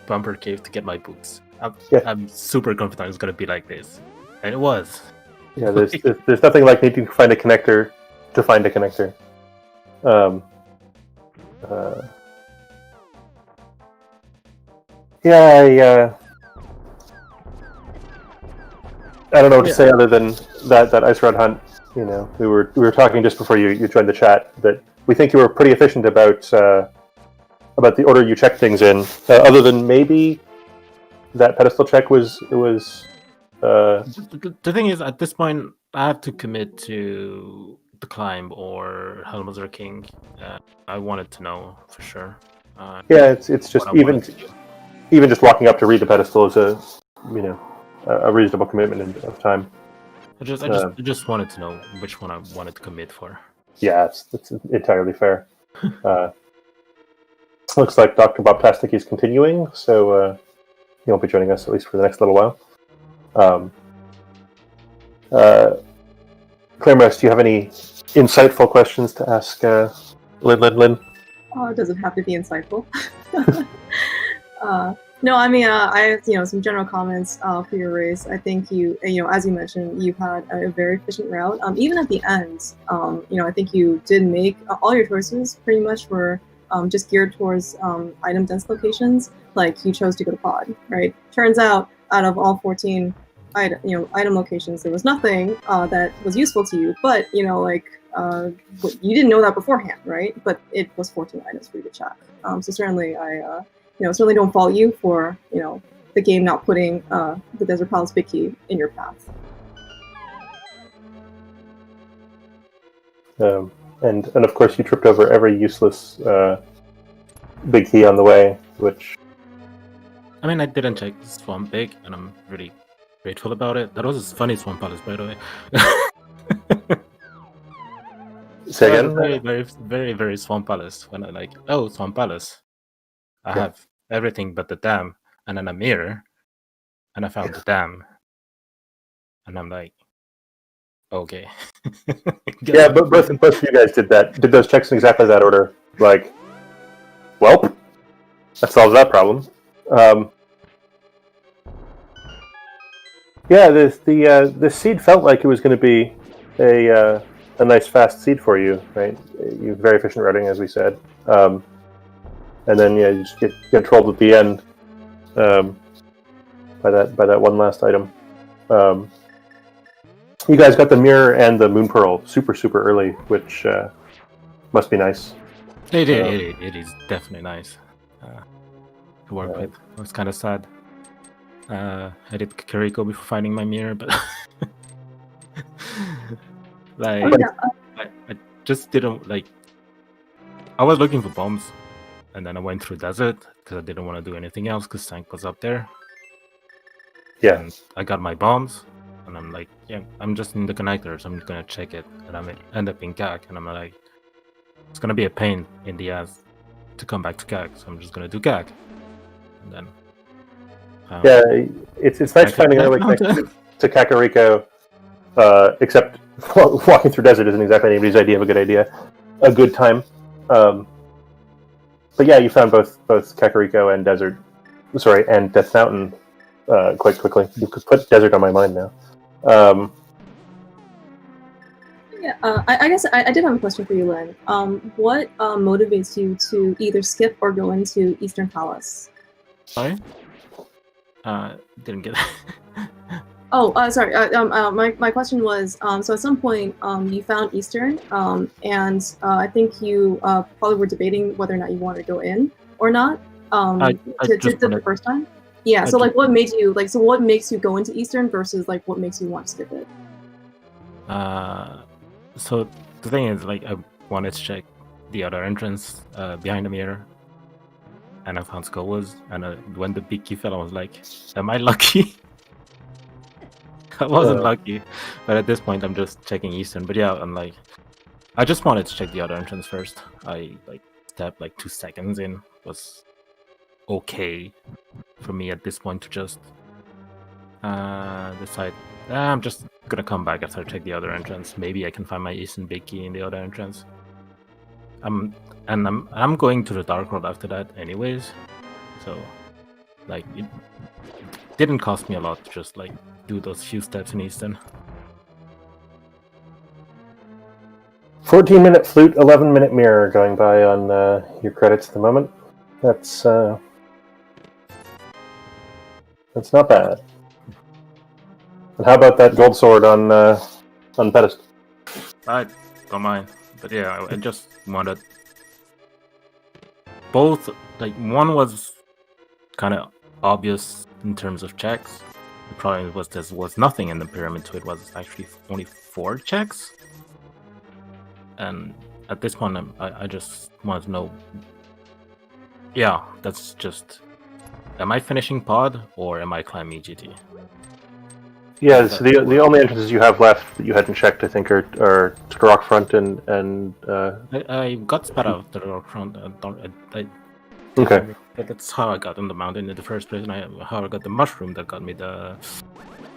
Bumper Cave to get my boots. I'm super confident it's gonna be like this, and it was. Yeah, there's nothing like needing to find a connector to find a connector. I don't know what to say other than that ice rod hunt. You know, we were talking just before you joined the chat that we think you were pretty efficient about the order you checked things in. Other than maybe that pedestal check was. The thing is, at this point, I have to commit to the climb or Helmazar King. I wanted to know for sure. It's just even just walking up to read the pedestal is a reasonable commitment of time. I just wanted to know which one I wanted to commit for. Yeah, it's entirely fair. Looks like DoctorBobtastic is continuing, so he won't be joining us at least for the next little while. Claire Mouse, do you have any insightful questions to ask Linlinlin? Oh, does it have to be insightful? No, I mean, I have some general comments for your race. I think you as you mentioned, you had a very efficient route. Even at the end, I think you did make all your choices pretty much were just geared towards item dense locations. Like you chose to go to pod, right? Turns out, out of all 14 item locations, there was nothing that was useful to you. But you didn't know that beforehand, right? But it was 14 items for you to check. So certainly, I certainly don't fault you for the game not putting the Desert Palace Big Key in your path. And of course, you tripped over every useless Big Key on the way, which. I mean, I didn't check Swamp Big, and I'm really grateful about it. That was a funny Swamp Palace, by the way. Say again? Very, very, very, very Swamp Palace. When I Swamp Palace. I have everything but the dam, and then a mirror, and I found the dam. And I'm like, okay. Yeah, but both of you guys did those checks in exactly that order. Like, well, that solves that problem. The seed felt like it was going to be a nice fast seed for you, right? You very efficient routing, as we said, and then you just get trolled at the end by that one last item. You guys got the mirror and the moon pearl super early, which must be nice. It is definitely nice to work with. I was kind of sad. I did Kakariko before finding my mirror, but I just didn't I was looking for bombs, and then I went through desert because I didn't want to do anything else because Tank was up there. Yeah, and I got my bombs, and I'm like, I'm just in the connectors. I'm gonna check it, and I end up in Gag, and I'm like, it's gonna be a pain in the ass to come back to Gag, so I'm just gonna do Gag, and then. It's nice finding an early connection to Kakariko, except walking through desert isn't exactly anybody's idea of a good time. But yeah, you found both Kakariko and and Death Mountain quite quickly. You could put desert on my mind now. I guess I did have a question for you, Lynn. What motivates you to either skip or go into Eastern Palace? Sorry? Didn't get it. Sorry. My question was, so at some point, you found Eastern, and I think you probably were debating whether or not you wanted to go in or not. The first time. Yeah. So what made you what makes you go into Eastern versus what makes you want to skip it? So the thing is, I wanted to check the other entrance behind the mirror. And I found Skullwoods, and when the big key fell, I was like, am I lucky? I wasn't lucky, but at this point, I'm just checking Eastern. But yeah, I'm I just wanted to check the other entrance first. I stepped 2 seconds in, was okay for me at this point to just decide. I'm just gonna come back after I take the other entrance. Maybe I can find my Eastern Big Key in the other entrance. I'm going to the Dark World after that anyways, so like it didn't cost me a lot to just like do those few steps in Eastern. 14-minute flute, 11-minute mirror going by on your credits at the moment. That's not bad. And how about that gold sword on pedestal? I don't mind, but yeah, I just wanted both. Like one was kind of obvious in terms of checks. The problem was there was nothing in the pyramid, so it was actually only 4 checks. And at this point, I just want to know. Yeah, that's just. Am I finishing pod or am I climbing GT? Yeah, so the only entrances you have left that you hadn't checked, I think, are to the Rockfront and. I got spat out of the Rockfront. Okay. That's how I got on the mountain in the first place, and how I got the mushroom that got me the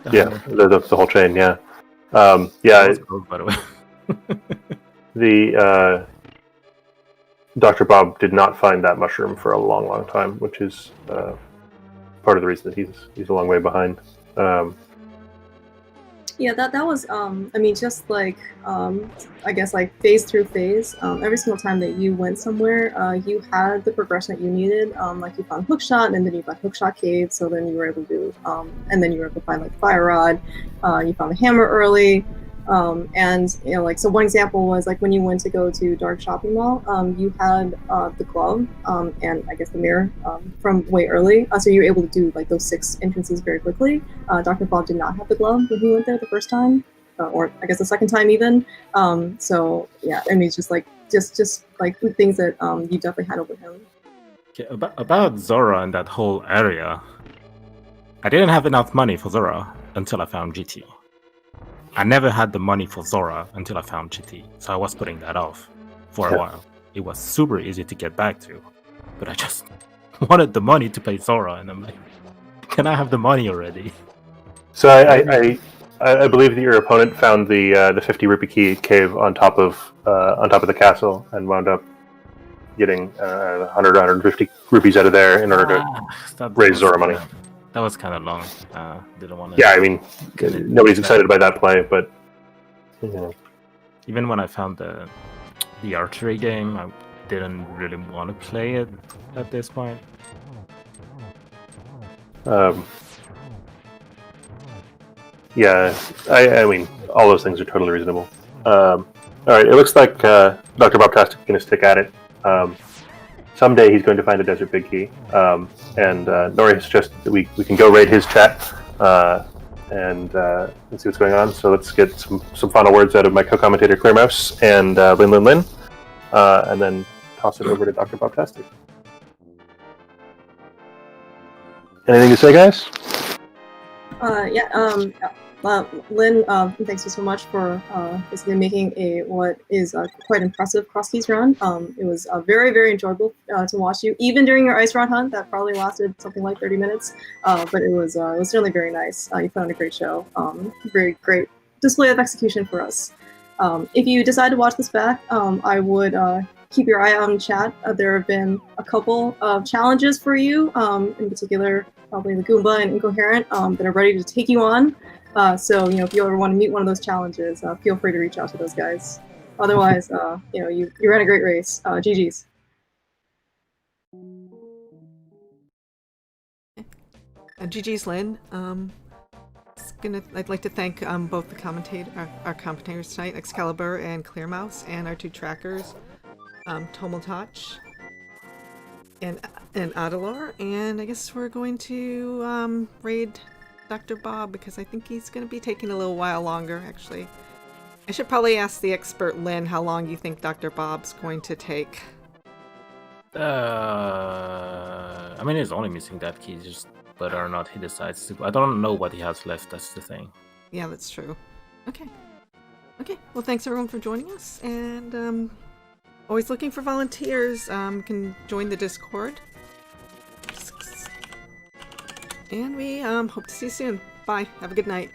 the whole chain. Yeah. Cool, by the way. The Dr. Bob did not find that mushroom for a long, long time, which is part of the reason that he's a long way behind. Yeah, that was I mean, just like I guess like phase through phase. Every single time that you went somewhere, you had the progression that you needed. Like you found hookshot, and then you found hookshot cave. So then you were able to and then you were able to find like fire rod. You found the hammer early. And you know, like, so one example was like when you went to go to Dark Shopping Mall, you had the glove and I guess the mirror from way early, so you were able to do like those 6 entrances very quickly. Dr. Bob did not have the glove when he went there the first time, or I guess the second time even. So yeah, I mean, it's just like just like things that you definitely had over him. Okay, about Zora and that whole area, I didn't have enough money for Zora until I found GT. I never had the money for Zora until I found GT, so I was putting that off for a while. It was super easy to get back to, but I just wanted the money to pay Zora, and I'm like, can I have the money already? So I believe that your opponent found the 50 rupee key cave on top of the castle and wound up getting 100 150 rupees out of there in order to raise Zora money. That was kind of long. Didn't want to. Yeah, I mean, nobody's excited by that play, but you know. Even when I found the archery game, I didn't really want to play it at this point. Yeah, I mean, all those things are totally reasonable. All right, it looks like DoctorBobtastic is going to stick at it. Someday he's going to find a Desert Big Key, and Nori has suggested that we can go raid his chat and see what's going on. So let's get some final words out of my co-commentator Clearmouse and Linlinlin, and then toss it over to DoctorBobtastic. Anything to say, guys? Lynn, thanks you so much for basically making what is quite impressive cross keys run. It was very, very enjoyable to watch you, even during your ice rod hunt that probably lasted something like 30 minutes. But it was certainly very nice. You put on a great show. Very great display of execution for us. If you decide to watch this back, I would keep your eye out in chat. There have been a couple of challenges for you, in particular, probably the Goomba and Incoherent, that are ready to take you on. So, you know, if you ever want to meet one of those challenges, feel free to reach out to those guys. Otherwise, you know, you ran a great race. GG's. GG's, Lynn. I'd like to thank both the our commentators tonight, Excalibur and Clearmouse, and our 2 trackers, Tomotach and Adelor. And I guess we're going to raid Dr. Bob, because I think he's going to be taking a little while longer, actually. I should probably ask the expert Lynn how long you think Dr. Bob's going to take. I mean, he's only missing that key, just whether or not he decides to. I don't know what he has left, that's the thing. Yeah, that's true. Okay. Well, thanks everyone for joining us, and always looking for volunteers. Can join the Discord. Just And we hope to see you soon. Bye. Have a good night.